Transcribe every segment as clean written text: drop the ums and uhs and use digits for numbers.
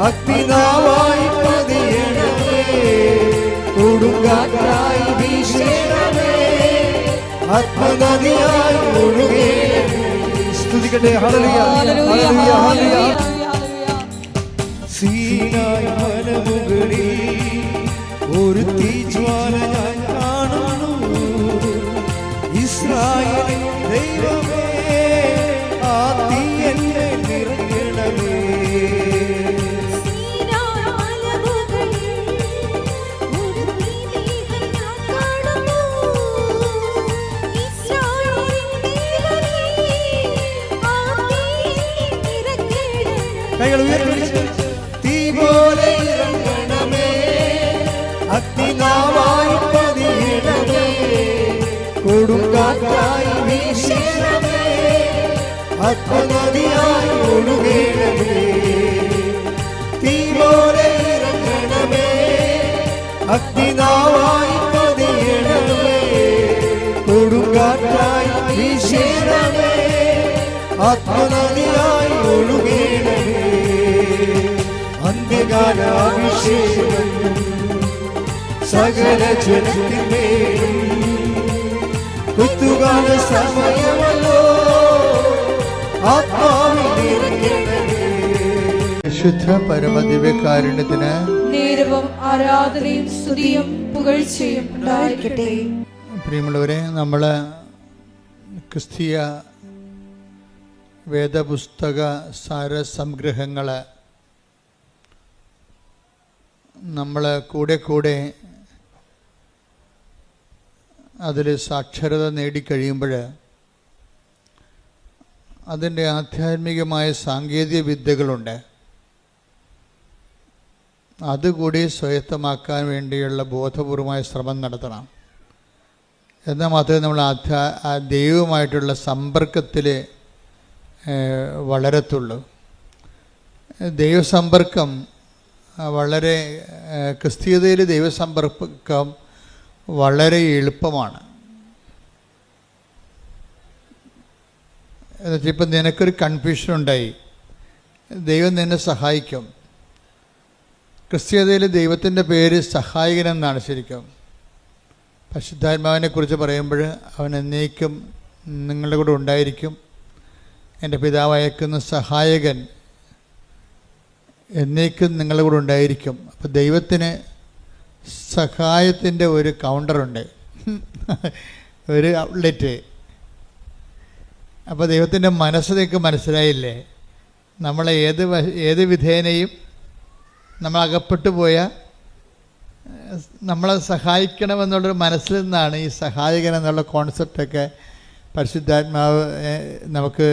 അഗ്നിനാവായി പതിയണമേ, കൊടുങ്കാറ്റായി വീശണമേ, ആത്മനദിയായി ഒഴുകണമേ. സ്തുതിക്കട്ടെ. ഹല്ലേലൂയ ഹല്ലേലൂയ ഹല്ലേലൂയ. സീനായി മലമുകളിൽ ഒരു തീജ്വാല ഞാൻ കാണുന്നു. ഇസ്രായേൽ ദൈവമേ, ആ തീ എന്നെ നിറയ്ക്കണമേ. കൈകൾ ഉയർത്തി തീ പോലെ ഇറങ്ങണമേ, അഗ്നിനാവായി പതിയണമേ, കൊടുങ്കാറ്റായി വീശണമേ, ആത്മനദിയായി ഒഴുകണമേ. തീ പോലെ ഇറങ്ങണമേ, അഗ്നിനാവായി പതിയണമേ, കൊടുങ്കാറ്റായി വീശണമേ, ആത്മനദിയായി ഒഴുകണമേ. അന്ത്യകാലാഭിഷേകം സകല ജനത്തിന്മേലും കുത്തുകാല സമയമല്ലോ, ആത്മാവിൽ നിറയ്ക്കണമേ. വിശുദ്ധ പരമദിവ്യകാരുണ്യത്തിന് നേരവും ആരാധനയും സ്തുതിയും പുകഴ്ചയും ഉണ്ടായിരിക്കട്ടെ. പ്രിയമുള്ളവരെ, നമ്മൾ ക്രിസ്തീയ വേദപുസ്തക സാരസംഗ്രഹങ്ങൾ നമ്മൾ കൂടെ അതിൽ സാക്ഷരത നേടിക്കഴിയുമ്പോൾ അതിൻ്റെ ആധ്യാത്മികമായ സാങ്കേതിക വിദ്യകളുണ്ട്. അതുകൂടി സ്വായത്തമാക്കാൻ വേണ്ടിയുള്ള ബോധപൂർവമായ ശ്രമം നടത്തണം. എന്നാൽ മാത്രമേ നമ്മൾ ദൈവവുമായിട്ടുള്ള സമ്പർക്കത്തിൽ വളരത്തുള്ളൂ. ദൈവസമ്പർക്കം വളരെ ക്രിസ്തീയതയിൽ ദൈവസമ്പർക്കം വളരെ എളുപ്പമാണ്. എന്നുവെച്ചാൽ ഇപ്പം നിനക്കൊരു കൺഫ്യൂഷൻ ഉണ്ടായി, ദൈവം നിന്നെ സഹായിക്കും. ക്രിസ്തീയതയിൽ ദൈവത്തിൻ്റെ പേര് സഹായകൻ എന്നാണ് ശരിക്കും. പരിശുദ്ധാത്മാവിനെ കുറിച്ച് പറയുമ്പോൾ അവൻ എന്നേക്കും നിങ്ങളുടെ കൂടെ ഉണ്ടായിരിക്കും. എൻ്റെ പിതാവ് അയക്കുന്ന സഹായകൻ എന്നേക്കും നിങ്ങളുടെ കൂടെ ഉണ്ടായിരിക്കും. അപ്പോൾ ദൈവത്തിന് സഹായത്തിൻ്റെ ഒരു കൗണ്ടറുണ്ട്, ഒരു ഔട്ട്ലെറ്റ്. അപ്പോൾ ദൈവത്തിൻ്റെ മനസ്സ് നിങ്ങൾക്ക് മനസ്സിലായില്ലേ? നമ്മളെ ഏത് വിധേനയും നമ്മൾ അകപ്പെട്ടു പോയാൽ നമ്മളെ സഹായിക്കണമെന്നുള്ളൊരു മനസ്സിൽ നിന്നാണ് ഈ സഹായകൻ എന്നുള്ള കോൺസെപ്റ്റൊക്കെ പരിശുദ്ധാത്മാവ് നമുക്ക്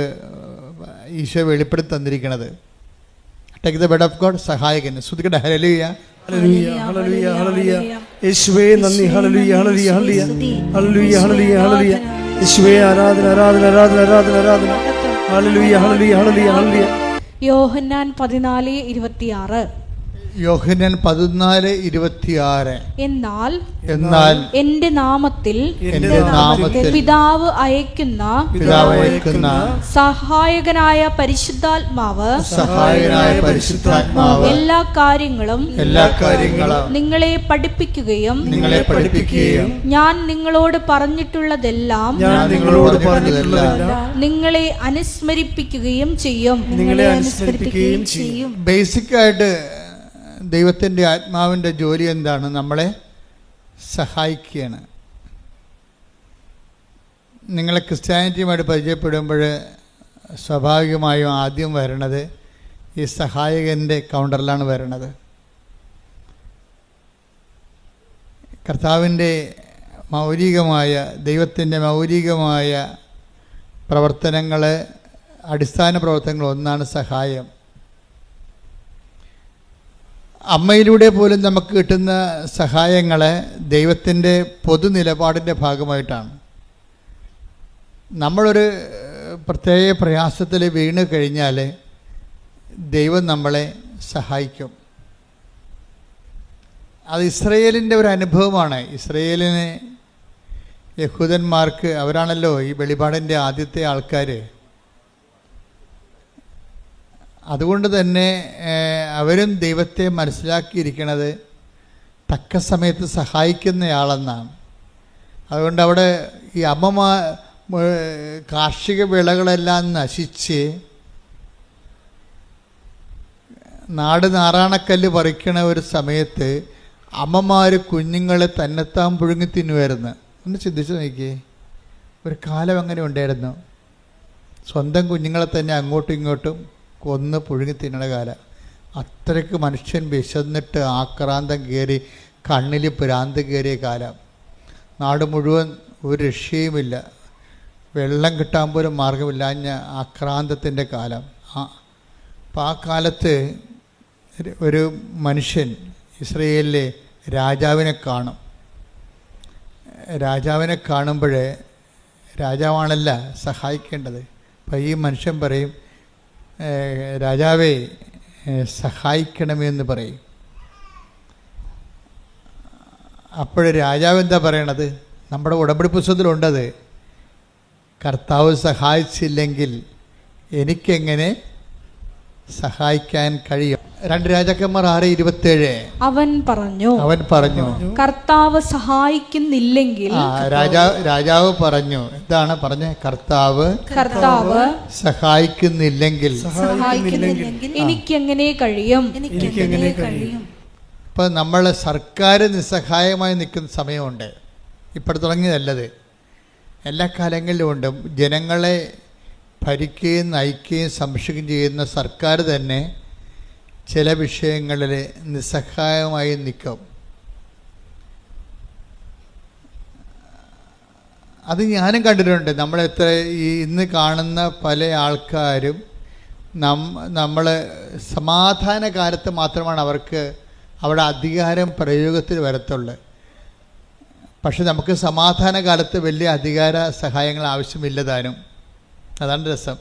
ഈശോ വെളിപ്പെടുത്തി തന്നിരിക്കുന്നത്. Take the bed of God, സഹായകൻ. ശ്രുതിക്കട്ടെ. ഹല്ലേലൂയ ഹല്ലേലൂയ ഹല്ലേലൂയ ഹല്ലേലൂയ. യേശുവേ നന്ദി. ഹല്ലേലൂയ ഹല്ലേലൂയ ഹല്ലേലൂയ ഹല്ലേലൂയ ഹല്ലേലൂയ ഹല്ലേലൂയ. യേശുവേ ആരാധന ആരാധന ആരാധന ആരാധന ആരാധന. ഹല്ലേലൂയ ഹല്ലേലൂയ ഹല്ലേലൂയ ഹല്ലേലൂയ. യോഹന്നാൻ 14:26. യോഹന്നാൻ 14:26. എന്നാൽ എന്റെ നാമത്തിൽ പിതാവ് അയക്കുന്ന സഹായകനായ പരിശുദ്ധാത്മാവ് എല്ലാ കാര്യങ്ങളും നിങ്ങളെ പഠിപ്പിക്കുകയും ഞാൻ നിങ്ങളോട് പറഞ്ഞിട്ടുള്ളതെല്ലാം നിങ്ങളെ അനുസ്മരിപ്പിക്കുകയും ചെയ്യും. ബേസിക്കായിട്ട് ദൈവത്തിൻ്റെ ആത്മാവിൻ്റെ ജോലി എന്താണ്? നമ്മളെ സഹായിക്കുകയാണ്. നിങ്ങളെ ക്രിസ്ത്യാനിറ്റിയുമായിട്ട് പരിചയപ്പെടുമ്പോൾ സ്വാഭാവികമായും ആദ്യം വരണത് ഈ സഹായകൻ്റെ കൗണ്ടറിലാണ് വരണത്. കർത്താവിൻ്റെ മൗലികമായ ദൈവത്തിൻ്റെ മൗലികമായ പ്രവർത്തനങ്ങൾ, അടിസ്ഥാന പ്രവർത്തനങ്ങൾ ഒന്നാണ് സഹായം. അമ്മയിലൂടെ പോലും നമുക്ക് കിട്ടുന്ന സഹായങ്ങൾ ദൈവത്തിൻ്റെ പൊതു നിലപാടിൻ്റെ ഭാഗമായിട്ടാണ്. നമ്മളൊരു പ്രത്യേക പ്രയാസത്തിൽ വീണ് കഴിഞ്ഞാൽ ദൈവം നമ്മളെ സഹായിക്കും. അത് ഇസ്രയേലിൻ്റെ ഒരു അനുഭവമാണ്. ഇസ്രയേലിന് യഹൂദന്മാർക്ക്, അവരാണല്ലോ ഈ വെളിപാടിൻ്റെ ആദ്യത്തെ ആൾക്കാർ. അതുകൊണ്ട് തന്നെ അവരും ദൈവത്തെ മനസ്സിലാക്കിയിരിക്കണത് തക്ക സമയത്ത് സഹായിക്കുന്നയാളെന്നാണ്. അതുകൊണ്ട് അവിടെ ഈ കാർഷിക വിളകളെല്ലാം നശിച്ച് നാട് നാറാണക്കല്ല് പറിക്കണ ഒരു സമയത്ത് അമ്മമാർ കുഞ്ഞുങ്ങളെ തന്നെത്താൻ പുഴുങ്ങി തിന്നുമായിരുന്നു. ഒന്ന് ചിന്തിച്ച് നോക്കിയേ, ഒരു കാലം അങ്ങനെ ഉണ്ടായിരുന്നു. സ്വന്തം കുഞ്ഞുങ്ങളെ തന്നെ അങ്ങോട്ടും ഇങ്ങോട്ടും കൊന്ന് പുഴുങ്ങി തിന്നണ കാലം. അത്രയ്ക്ക് മനുഷ്യൻ വിശന്നിട്ട് ആക്രാന്തം കയറി, കണ്ണിൽ ഭ്രാന്ത് കയറിയ കാലം. നാട് മുഴുവൻ ഒരു രക്ഷയുമില്ല, വെള്ളം കിട്ടാൻ പോലും മാർഗമില്ലാഞ്ഞ ആക്രാന്തത്തിൻ്റെ കാലം. അപ്പം ആ കാലത്ത് ഒരു മനുഷ്യൻ ഇസ്രയേലിലെ രാജാവിനെ കാണും. രാജാവിനെ കാണുമ്പോഴേ രാജാവാണല്ല സഹായിക്കേണ്ടത്. അപ്പം ഈ മനുഷ്യൻ പറയും, രാജാവേ സഹായിക്കണമെന്ന് പറയും. അപ്പോൾ രാജാവ് എന്താ പറയണത്? നമ്മുടെ ഉടമ്പടി പുസ്തകത്തിലുണ്ടത്. കർത്താവ് സഹായിച്ചില്ലെങ്കിൽ എനിക്കെങ്ങനെ സഹായിക്കാൻ കഴിയും? 2 രാജാക്കന്മാർ 6:27. അവൻ പറഞ്ഞു കർത്താവ് സഹായിക്കുന്നില്ലെങ്കിൽ. രാജാവ് പറഞ്ഞു, എന്താണ് പറഞ്ഞത്? കർത്താവ് സഹായിക്കുന്നില്ലെങ്കിൽ എനിക്കെങ്ങനെ കഴിയും? ഇപ്പം നമ്മൾ സർക്കാർ നിസ്സഹായമായി നിൽക്കുന്ന സമയമുണ്ട്. ഇപ്പോൾ തുടങ്ങിയതല്ലത്, എല്ലാ കാലങ്ങളിലും ഉണ്ട്. ജനങ്ങളെ ഭരിക്കുകയും നയിക്കുകയും സംരക്ഷിക്കുകയും ചെയ്യുന്ന സർക്കാർ തന്നെ ചില വിഷയങ്ങളിൽ നിസ്സഹായമായി നിൽക്കും. അത് ഞാനും കണ്ടിട്ടുണ്ട്. നമ്മളെത്ര ഇന്ന് കാണുന്ന പല ആൾക്കാരും നമ്മൾ സമാധാന കാലത്ത് മാത്രമാണ് അവർക്ക് അവിടെ അധികാരം പ്രയോഗത്തിൽ വരത്തുള്ളൂ. പക്ഷെ നമുക്ക് സമാധാന കാലത്ത് വലിയ അധികാര സഹായങ്ങൾ ആവശ്യമില്ലതാനും. അതാണ് രസം.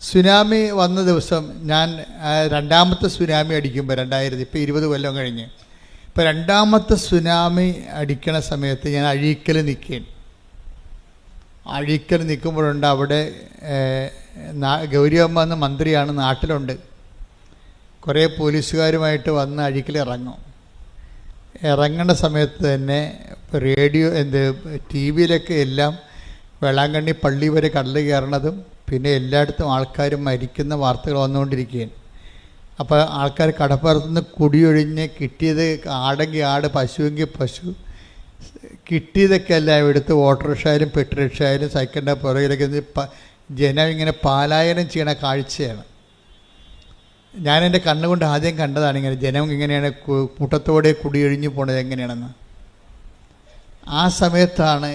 സുനാമി വന്ന ദിവസം ഞാൻ രണ്ടാമത്തെ സുനാമി അടിക്കുമ്പോൾ 2000, ഇപ്പോൾ 20 കൊല്ലം കഴിഞ്ഞ്, ഇപ്പോൾ രണ്ടാമത്തെ സുനാമി അടിക്കണ സമയത്ത് ഞാൻ അഴീക്കൽ നിൽക്കുമ്പോഴുണ്ട് അവിടെ ഗൗരിയമ്മ എന്ന മന്ത്രിയാണ്, നാട്ടിലുണ്ട്. കുറേ പോലീസുകാരുമായിട്ട് വന്ന് അഴീക്കൽ ഇറങ്ങേണ്ട സമയത്ത് തന്നെ റേഡിയോ ടി വിയിലൊക്കെ എല്ലാം വേളാങ്കണ്ണി പള്ളി വരെ കടൽ കയറണതും പിന്നെ എല്ലായിടത്തും ആൾക്കാരും മരിക്കുന്ന വാർത്തകൾ വന്നുകൊണ്ടിരിക്കുകയാണ്. അപ്പോൾ ആൾക്കാർ കടപ്പുറത്തുനിന്ന് കുടിയൊഴിഞ്ഞ് കിട്ടിയത് ആടെങ്കിൽ ആട്, പശുവെങ്കിൽ പശു, കിട്ടിയതൊക്കെ എല്ലാം എടുത്ത് ഓട്ടോറിക്ഷയായാലും പെട്രോറിക്ഷയായാലും സൈക്കിളിൻ്റെ പുറകിലൊക്കെ ജനം ഇങ്ങനെ പലായനം ചെയ്യണ കാഴ്ചയാണ്. ഞാൻ എൻ്റെ കണ്ണുകൊണ്ട് ആദ്യം കണ്ടതാണ് ഇങ്ങനെ ജനം ഇങ്ങനെയാണ് കൂട്ടത്തോടെ കുടിയൊഴിഞ്ഞു പോണത് എങ്ങനെയാണെന്ന്. ആ സമയത്താണ്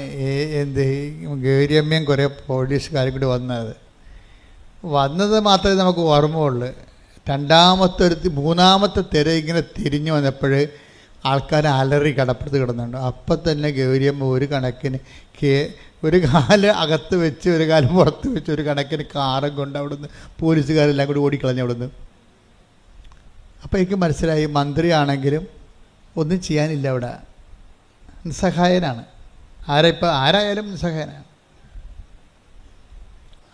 ഗൗരിയമ്മയും കുറേ പോലീസുകാരും കൂടി വന്നത് മാത്രമേ നമുക്ക് ഓർമ്മയുള്ളൂ. മൂന്നാമത്തെ തിര ഇങ്ങനെ തിരിഞ്ഞു വന്നപ്പോൾ ആൾക്കാർ അലറി കടപ്പുറത്ത് കിടന്നുണ്ട്. അപ്പം തന്നെ ഗൗരിയമ്മ ഒരു കണക്കിന് ഒരു കാല് അകത്ത് വെച്ച് ഒരു കാലം പുറത്ത് വെച്ച് ഒരു കണക്കിന് കാറും കൊണ്ട് അവിടുന്ന് പോലീസുകാരെല്ലാം കൂടി ഓടിക്കളഞ്ഞു അവിടുന്ന്. അപ്പോൾ എനിക്ക് മനസ്സിലായി, മന്ത്രിയാണെങ്കിലും ഒന്നും ചെയ്യാനില്ല, അവിടെ നിസ്സഹായനാണ്. ആരായാലും നിസ്സഹായനാണ്.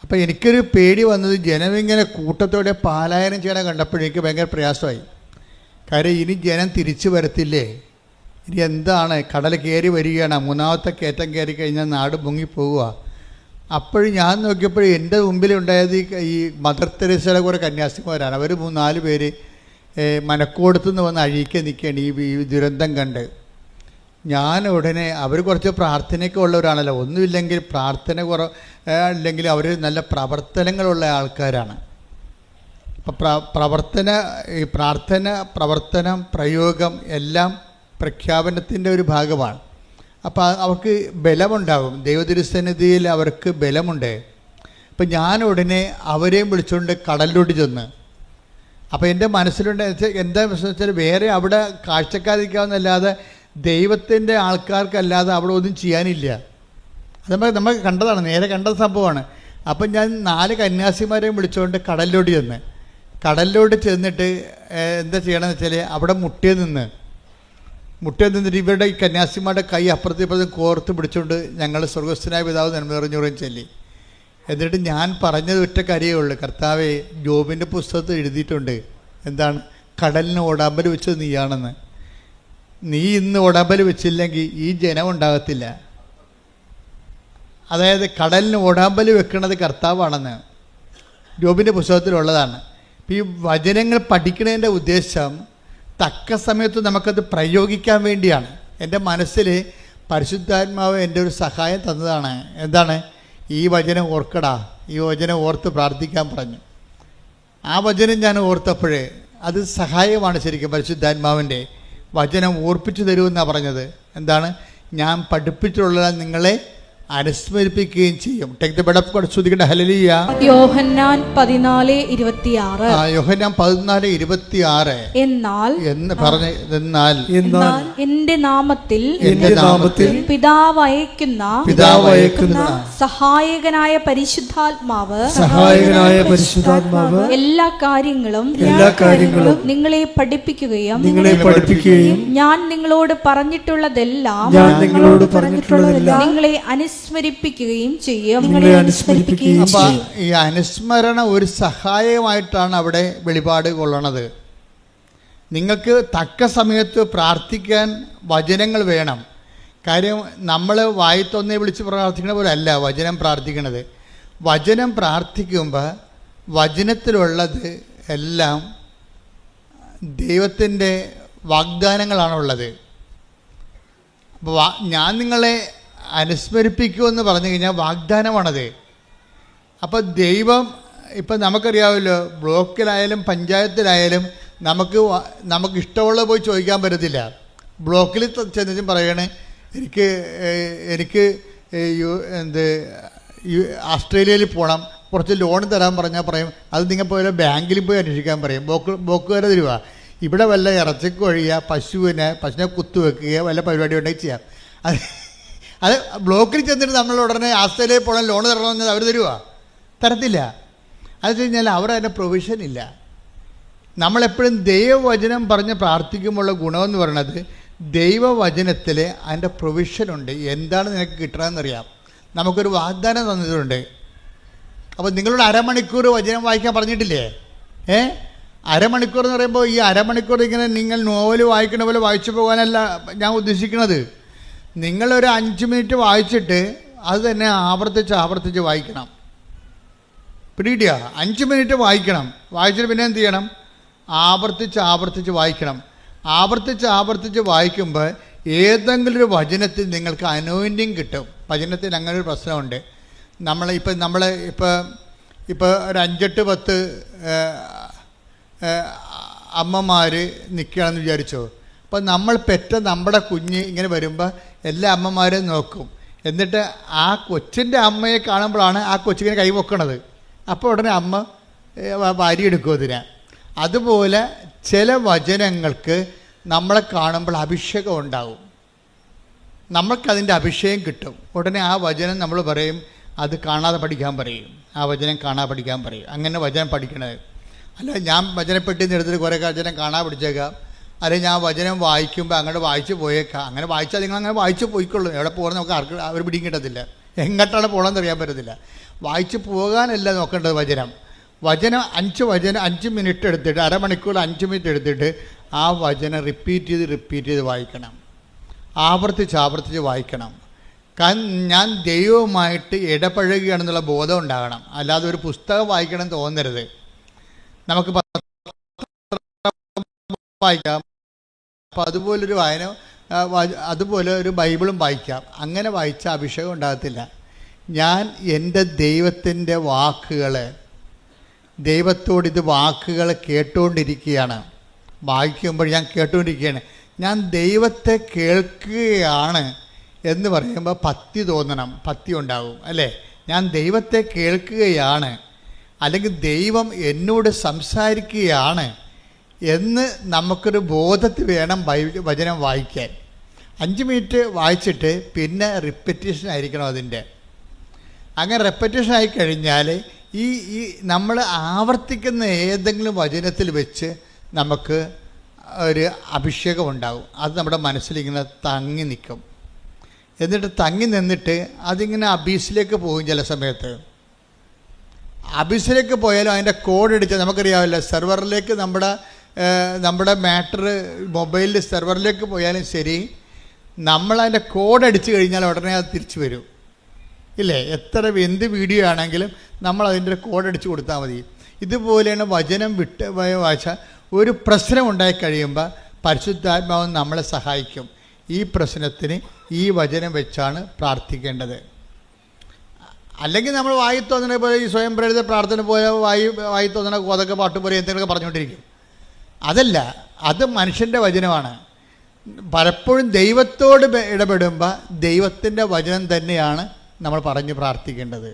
അപ്പോൾ എനിക്കൊരു പേടി വന്നത് ജനമിങ്ങനെ കൂട്ടത്തോടെ പലായനം ചെയ്യണ കണ്ടപ്പോൾ എനിക്ക് ഭയങ്കര പ്രയാസമായി. കാര്യം ഇനി ജനം തിരിച്ചു വരത്തില്ലേ? ഇനി എന്താണ്? കടൽ കയറി വരികയാണ്, മൂന്നാമത്തെ കയറ്റം കയറി കഴിഞ്ഞാൽ നാട് മുങ്ങിപ്പോവുക. അപ്പോഴും ഞാൻ നോക്കിയപ്പോൾ എൻ്റെ മുമ്പിലുണ്ടായത് ഈ മദർ തെരേസയുടെ കുറേ കന്യാസിമാരാണ്. അവർ 3-4 പേര് മനക്കോടത്തുനിന്ന് വന്ന് അഴീക്കാൻ നിൽക്കുകയാണ് ഈ ദുരന്തം കണ്ട്. ഞാൻ ഉടനെ, അവർ കുറച്ച് പ്രാർത്ഥനയൊക്കെ ഉള്ളവരാണല്ലോ, ഒന്നുമില്ലെങ്കിൽ പ്രാർത്ഥന ഇല്ലെങ്കിൽ അവർ നല്ല പ്രവർത്തനങ്ങളുള്ള ആൾക്കാരാണ്. അപ്പം പ്രാർത്ഥന, പ്രവർത്തനം, പ്രയോഗം എല്ലാം പ്രഖ്യാപനത്തിൻ്റെ ഒരു ഭാഗമാണ്. അപ്പോൾ അവർക്ക് ബലമുണ്ടാകും, ദൈവതിരുസന്നിധിയിൽ അവർക്ക് ബലമുണ്ട്. അപ്പം ഞാൻ ഉടനെ അവരെയും വിളിച്ചുകൊണ്ട് കടലിലോട്ട് ചെന്ന്, അപ്പോൾ എൻ്റെ മനസ്സിലുണ്ട് എന്താ വെച്ചാൽ വേറെ അവിടെ കാഴ്ചക്കാരിക്കാവുന്നല്ലാതെ ദൈവത്തിൻ്റെ ആൾക്കാർക്കല്ലാതെ അവിടെ ഒന്നും ചെയ്യാനില്ല. അത് നമ്മൾ കണ്ടതാണ്, നേരെ കണ്ട സംഭവമാണ്. അപ്പം ഞാൻ 4 കന്യാസിമാരെയും വിളിച്ചുകൊണ്ട് കടലിലോട്ട് ചെന്നിട്ട് എന്താ ചെയ്യണമെന്ന് വെച്ചാൽ അവിടെ മുട്ടിൽ നിന്നിട്ട് ഇവരുടെ ഈ കന്യാസിമാരുടെ കൈ അപ്പുറത്തും കോർത്ത് പിടിച്ചുകൊണ്ട് ഞങ്ങൾ സ്വർഗസ്ഥനായ പിതാവ് നന്മ നിറഞ്ഞുറയും ചൊല്ലി. എന്നിട്ട് ഞാൻ പറഞ്ഞത് ഒറ്റ കാര്യമേ ഉള്ളൂ, കർത്താവേ, ജോബിൻ്റെ പുസ്തകത്തിൽ എഴുതിയിട്ടുണ്ട്, എന്താണ്? കടലിന് ഉടമ്പൽ വെച്ചത് നീയാണെന്ന്. നീ ഇന്ന് ഉടമ്പൽ വെച്ചില്ലെങ്കിൽ ഈ ജനം ഉണ്ടാകത്തില്ല. അതായത് കടലിന് ഉടമ്പൽ വെക്കുന്നത് കർത്താവാണെന്ന് യോബിൻ്റെ പുസ്തകത്തിലുള്ളതാണ്. ഈ വചനങ്ങൾ പഠിക്കുന്നതിൻ്റെ ഉദ്ദേശം തക്ക സമയത്ത് നമുക്കത് പ്രയോഗിക്കാൻ വേണ്ടിയാണ്. എൻ്റെ മനസ്സിൽ പരിശുദ്ധാത്മാവ് എൻ്റെ ഒരു സഹായം തന്നതാണ്. എന്താണ്? ഈ വചനം ഓർക്കടാ, ഈ വചനം ഓർത്ത് പ്രാർത്ഥിക്കാൻ പറഞ്ഞു. ആ വചനം ഞാൻ ഓർത്തപ്പോഴേ അത് സഹായമാണ് ശരിക്കും. പരിശുദ്ധാത്മാവിൻ്റെ വചനം ഓർപ്പിച്ചു തരുമെന്നാണ് പറഞ്ഞത്. എന്താണ്? ഞാൻ പഠിപ്പിച്ചിട്ടുള്ള നിങ്ങളെ അനുസ്മരിപ്പിക്കുകയും ചെയ്യും. ഹല്ലേലൂയ. യോഹന്നാൻ 14:26. യോഹന്നാൻ 14:26. എന്നാൽ എന്റെ നാമത്തിൽ പിതാവ് അയക്കുന്ന സഹായകനായ പരിശുദ്ധാത്മാവ് എല്ലാ കാര്യങ്ങളും നിങ്ങളെ പഠിപ്പിക്കുകയും ഞാൻ നിങ്ങളോട് പറഞ്ഞിട്ടുള്ളതെല്ലാം നിങ്ങളെ അനുസ്മരിപ്പിക്കുകയും ചെയ്യും. അപ്പൊ ഈ അനുസ്മരണ ഒരു സഹായമായിട്ടാണ് അവിടെ വെളിപാട് കൊള്ളണത്. നിങ്ങൾക്ക് തക്ക സമയത്ത് പ്രാർത്ഥിക്കാൻ വചനങ്ങൾ വേണം. കാര്യം നമ്മൾ വായിത്തൊന്നേ വിളിച്ച് പ്രാർത്ഥിക്കണ പോലെ അല്ല വചനം പ്രാർത്ഥിക്കണത്. വചനം പ്രാർത്ഥിക്കുമ്പോൾ വചനത്തിലുള്ളത് എല്ലാം ദൈവത്തിൻ്റെ വാഗ്ദാനങ്ങളാണുള്ളത്. അപ്പോൾ ഞാൻ നിങ്ങളെ അനുസ്മരിപ്പിക്കുമെന്ന് പറഞ്ഞു കഴിഞ്ഞാൽ വാഗ്ദാനമാണത്. അപ്പോൾ ദൈവം ഇപ്പം നമുക്കറിയാമല്ലോ, ബ്ലോക്കിലായാലും പഞ്ചായത്തിലായാലും നമുക്ക് ഇഷ്ടമുള്ള പോയി ചോദിക്കാൻ പറ്റത്തില്ല. ബ്ലോക്കിൽ ചെന്നിട്ടും പറയണേ എനിക്ക് ഓസ്ട്രേലിയയിൽ പോകണം, കുറച്ച് ലോൺ തരാൻ പറഞ്ഞാൽ പറയും അത് നിങ്ങൾ പോയാൽ ബാങ്കിൽ പോയി അന്വേഷിക്കാൻ പറയും. ബ്ലോക്കുകാരെ തരുക. ഇവിടെ വല്ല ഇറച്ചിക്ക് ഒഴിയുക, പശുവിനെ കുത്തുവെക്കുക, വല്ല പരിപാടി ഉണ്ടെങ്കിൽ ചെയ്യാം. അത് ബ്ലോക്കിൽ ചെന്നിട്ട് നമ്മൾ ഉടനെ ഓസ്ട്രേലിയയിൽ പോകണം ലോൺ തരണമെന്ന് പറഞ്ഞാൽ അവർ തരുക? തരത്തില്ല. അത് വെച്ച് കഴിഞ്ഞാൽ അവർ അതിൻ്റെ പ്രൊവിഷൻ ഇല്ല. നമ്മളെപ്പോഴും ദൈവവചനം പറഞ്ഞ് പ്രാർത്ഥിക്കുമ്പോഴുള്ള ഗുണമെന്ന് പറയുന്നത് ദൈവവചനത്തിൽ അതിൻ്റെ പ്രൊവിഷനുണ്ട്. എന്താണ് നിനക്ക് കിട്ടണമെന്നറിയാം. നമുക്കൊരു വാഗ്ദാനം തന്നിട്ടുണ്ട്. അപ്പോൾ നിങ്ങളോട് അരമണിക്കൂർ വചനം വായിക്കാൻ പറഞ്ഞിട്ടില്ലേ? അരമണിക്കൂർ എന്ന് പറയുമ്പോൾ ഈ അരമണിക്കൂർ ഇങ്ങനെ നിങ്ങൾ നോവൽ വായിക്കണ പോലെ വായിച്ചു പോകാനല്ല ഞാൻ ഉദ്ദേശിക്കുന്നത്. നിങ്ങളൊരു 5 മിനിറ്റ് വായിച്ചിട്ട് അത് തന്നെ ആവർത്തിച്ച് വായിക്കണം. പിടികിട്ടിയ 5 മിനിറ്റ് വായിക്കണം. വായിച്ചിട്ട് പിന്നെ എന്ത് ചെയ്യണം? ആവർത്തിച്ച് വായിക്കണം. ആവർത്തിച്ച് വായിക്കുമ്പോൾ ഏതെങ്കിലും ഒരു വചനത്തിൽ നിങ്ങൾക്ക് അനോയിൻറ്റിങ് കിട്ടും. വചനത്തിൽ അങ്ങനെ ഒരു പ്രശ്നമുണ്ട്. ഇപ്പോൾ ഒരു 5-8-10 അമ്മമാർ നിൽക്കുകയാണെന്ന് വിചാരിച്ചോ. അപ്പോൾ നമ്മൾ പെറ്റ നമ്മുടെ കുഞ്ഞ് ഇങ്ങനെ വരുമ്പോൾ എല്ലാ അമ്മമാരെയും നോക്കും. എന്നിട്ട് ആ കൊച്ചിൻ്റെ അമ്മയെ കാണുമ്പോഴാണ് ആ കൊച്ചിങ്ങനെ കൈ പൊക്കണത്. അപ്പോൾ ഉടനെ അമ്മ വാരിയെടുക്കും അതിനെ. അതുപോലെ ചില വചനങ്ങൾക്ക് നമ്മളെ കാണുമ്പോൾ അഭിഷേകം ഉണ്ടാവും. നമ്മൾക്കതിൻ്റെ അഭിഷേകം കിട്ടും. ഉടനെ ആ വചനം നമ്മൾ പറയും അത് കാണാതെ പഠിക്കാൻ പറയും. ആ വചനം കാണാതെ പഠിക്കാൻ പറയും. അങ്ങനെ വചനം പഠിക്കണത്. അല്ല ഞാൻ വചനപ്പെട്ടി എടുത്തിട്ട് കുറേ വചനം കാണാൻ പഠിച്ചേക്കാം. അല്ലെങ്കിൽ ഞാൻ വചനം വായിക്കുമ്പോൾ അങ്ങോട്ട് വായിച്ച് പോയേക്കാം. അങ്ങനെ വായിച്ചാൽ നിങ്ങൾ അങ്ങനെ വായിച്ച് പോയിക്കൊള്ളൂ. എവിടെ പോകണം നമുക്ക് ആർക്ക് അവർ പിടിയും കിട്ടത്തില്ല. എങ്ങോട്ടാണ് പോകണമെന്ന് അറിയാൻ പറ്റത്തില്ല. വായിച്ച് പോകാനല്ല നോക്കേണ്ടത്. വചനം 5 മിനിറ്റ് എടുത്തിട്ട് അരമണിക്കൂർ 5 മിനിറ്റ് എടുത്തിട്ട് ആ വചനം റിപ്പീറ്റ് ചെയ്ത് വായിക്കണം. ആവർത്തിച്ച് വായിക്കണം. ഞാൻ ദൈവവുമായിട്ട് ഇടപഴകുകയാണെന്നുള്ള ബോധം ഉണ്ടാകണം. അല്ലാതെ ഒരു പുസ്തകം വായിക്കണം തോന്നരുത്. നമുക്ക് വായിക്കാം. അപ്പോൾ അതുപോലെ ഒരു ബൈബിളും വായിക്കാം. അങ്ങനെ വായിച്ച അഭിഷേകം ഉണ്ടാകത്തില്ല. ഞാൻ എൻ്റെ ദൈവത്തിൻ്റെ ദൈവത്തോട് വാക്കുകൾ കേട്ടുകൊണ്ടിരിക്കുകയാണ്. വായിക്കുമ്പോൾ ഞാൻ കേട്ടുകൊണ്ടിരിക്കുകയാണ്. ഞാൻ ദൈവത്തെ കേൾക്കുകയാണ് എന്ന് പറയുമ്പോൾ ഭക്തി തോന്നണം, ഭക്തി ഉണ്ടാകും അല്ലേ? ഞാൻ ദൈവത്തെ കേൾക്കുകയാണ്, അല്ലെങ്കിൽ ദൈവം എന്നോട് സംസാരിക്കുകയാണ് എന്ന് നമുക്കൊരു ബോധത്തിൽ വേണം വചനം വായിക്കാൻ. 5 മിനിറ്റ് വായിച്ചിട്ട് പിന്നെ റിപ്പറ്റീഷൻ ആയിരിക്കണം അതിൻ്റെ. അങ്ങനെ റെപ്പറ്റീഷൻ ആയിക്കഴിഞ്ഞാൽ ഈ നമ്മൾ ആവർത്തിക്കുന്ന ഏതെങ്കിലും വചനത്തിൽ വെച്ച് നമുക്ക് ഒരു അഭിഷേകം ഉണ്ടാകും. അത് നമ്മുടെ മനസ്സിലിങ്ങനെ തങ്ങി നിൽക്കും. എന്നിട്ട് തങ്ങി നിന്നിട്ട് അതിങ്ങനെ അബീസിലേക്ക് പോകും. ചില സമയത്ത് അബീസിലേക്ക് പോയാലും അതിൻ്റെ കോഡ് അടിച്ചാൽ നമുക്കറിയാമല്ലോ, സെർവറിലേക്ക് നമ്മുടെ നമ്മുടെ മാറ്റർ മൊബൈലിൽ സെർവറിലേക്ക് പോയാലും ശരി, നമ്മളതിൻ്റെ കോഡ് അടിച്ചു കഴിഞ്ഞാൽ ഉടനെ അത് തിരിച്ചു വരും ഇല്ലേ? എന്ത് വീഡിയോ ആണെങ്കിലും നമ്മൾ അതിൻ്റെ കോഡ് അടിച്ചു കൊടുത്താൽ മതി. ഇതുപോലെയാണ് വചനം വായിച്ചാൽ ഒരു പ്രശ്നം ഉണ്ടായി കഴിയുമ്പോൾ പരിശുദ്ധാത്മാവ് നമ്മളെ സഹായിക്കും. ഈ പ്രശ്നത്തിന് ഈ വചനം വെച്ചാണ് പ്രാർത്ഥിക്കേണ്ടത്. അല്ലെങ്കിൽ നമ്മൾ വായി തോന്നണ പോലെ ഈ സ്വയം പ്രേരിത പ്രാർത്ഥന പോലെ വായി തോന്നണ കോതൊക്കെ പാട്ട് പോലെ എന്തെങ്കിലുമൊക്കെ പറഞ്ഞുകൊണ്ടിരിക്കും. അതല്ല, അത് മനുഷ്യൻ്റെ വചനമാണ്. പലപ്പോഴും ദൈവത്തോട് ഇടപെടുമ്പോൾ ദൈവത്തിൻ്റെ വചനം തന്നെയാണ് നമ്മൾ പറഞ്ഞ് പ്രാർത്ഥിക്കേണ്ടത്.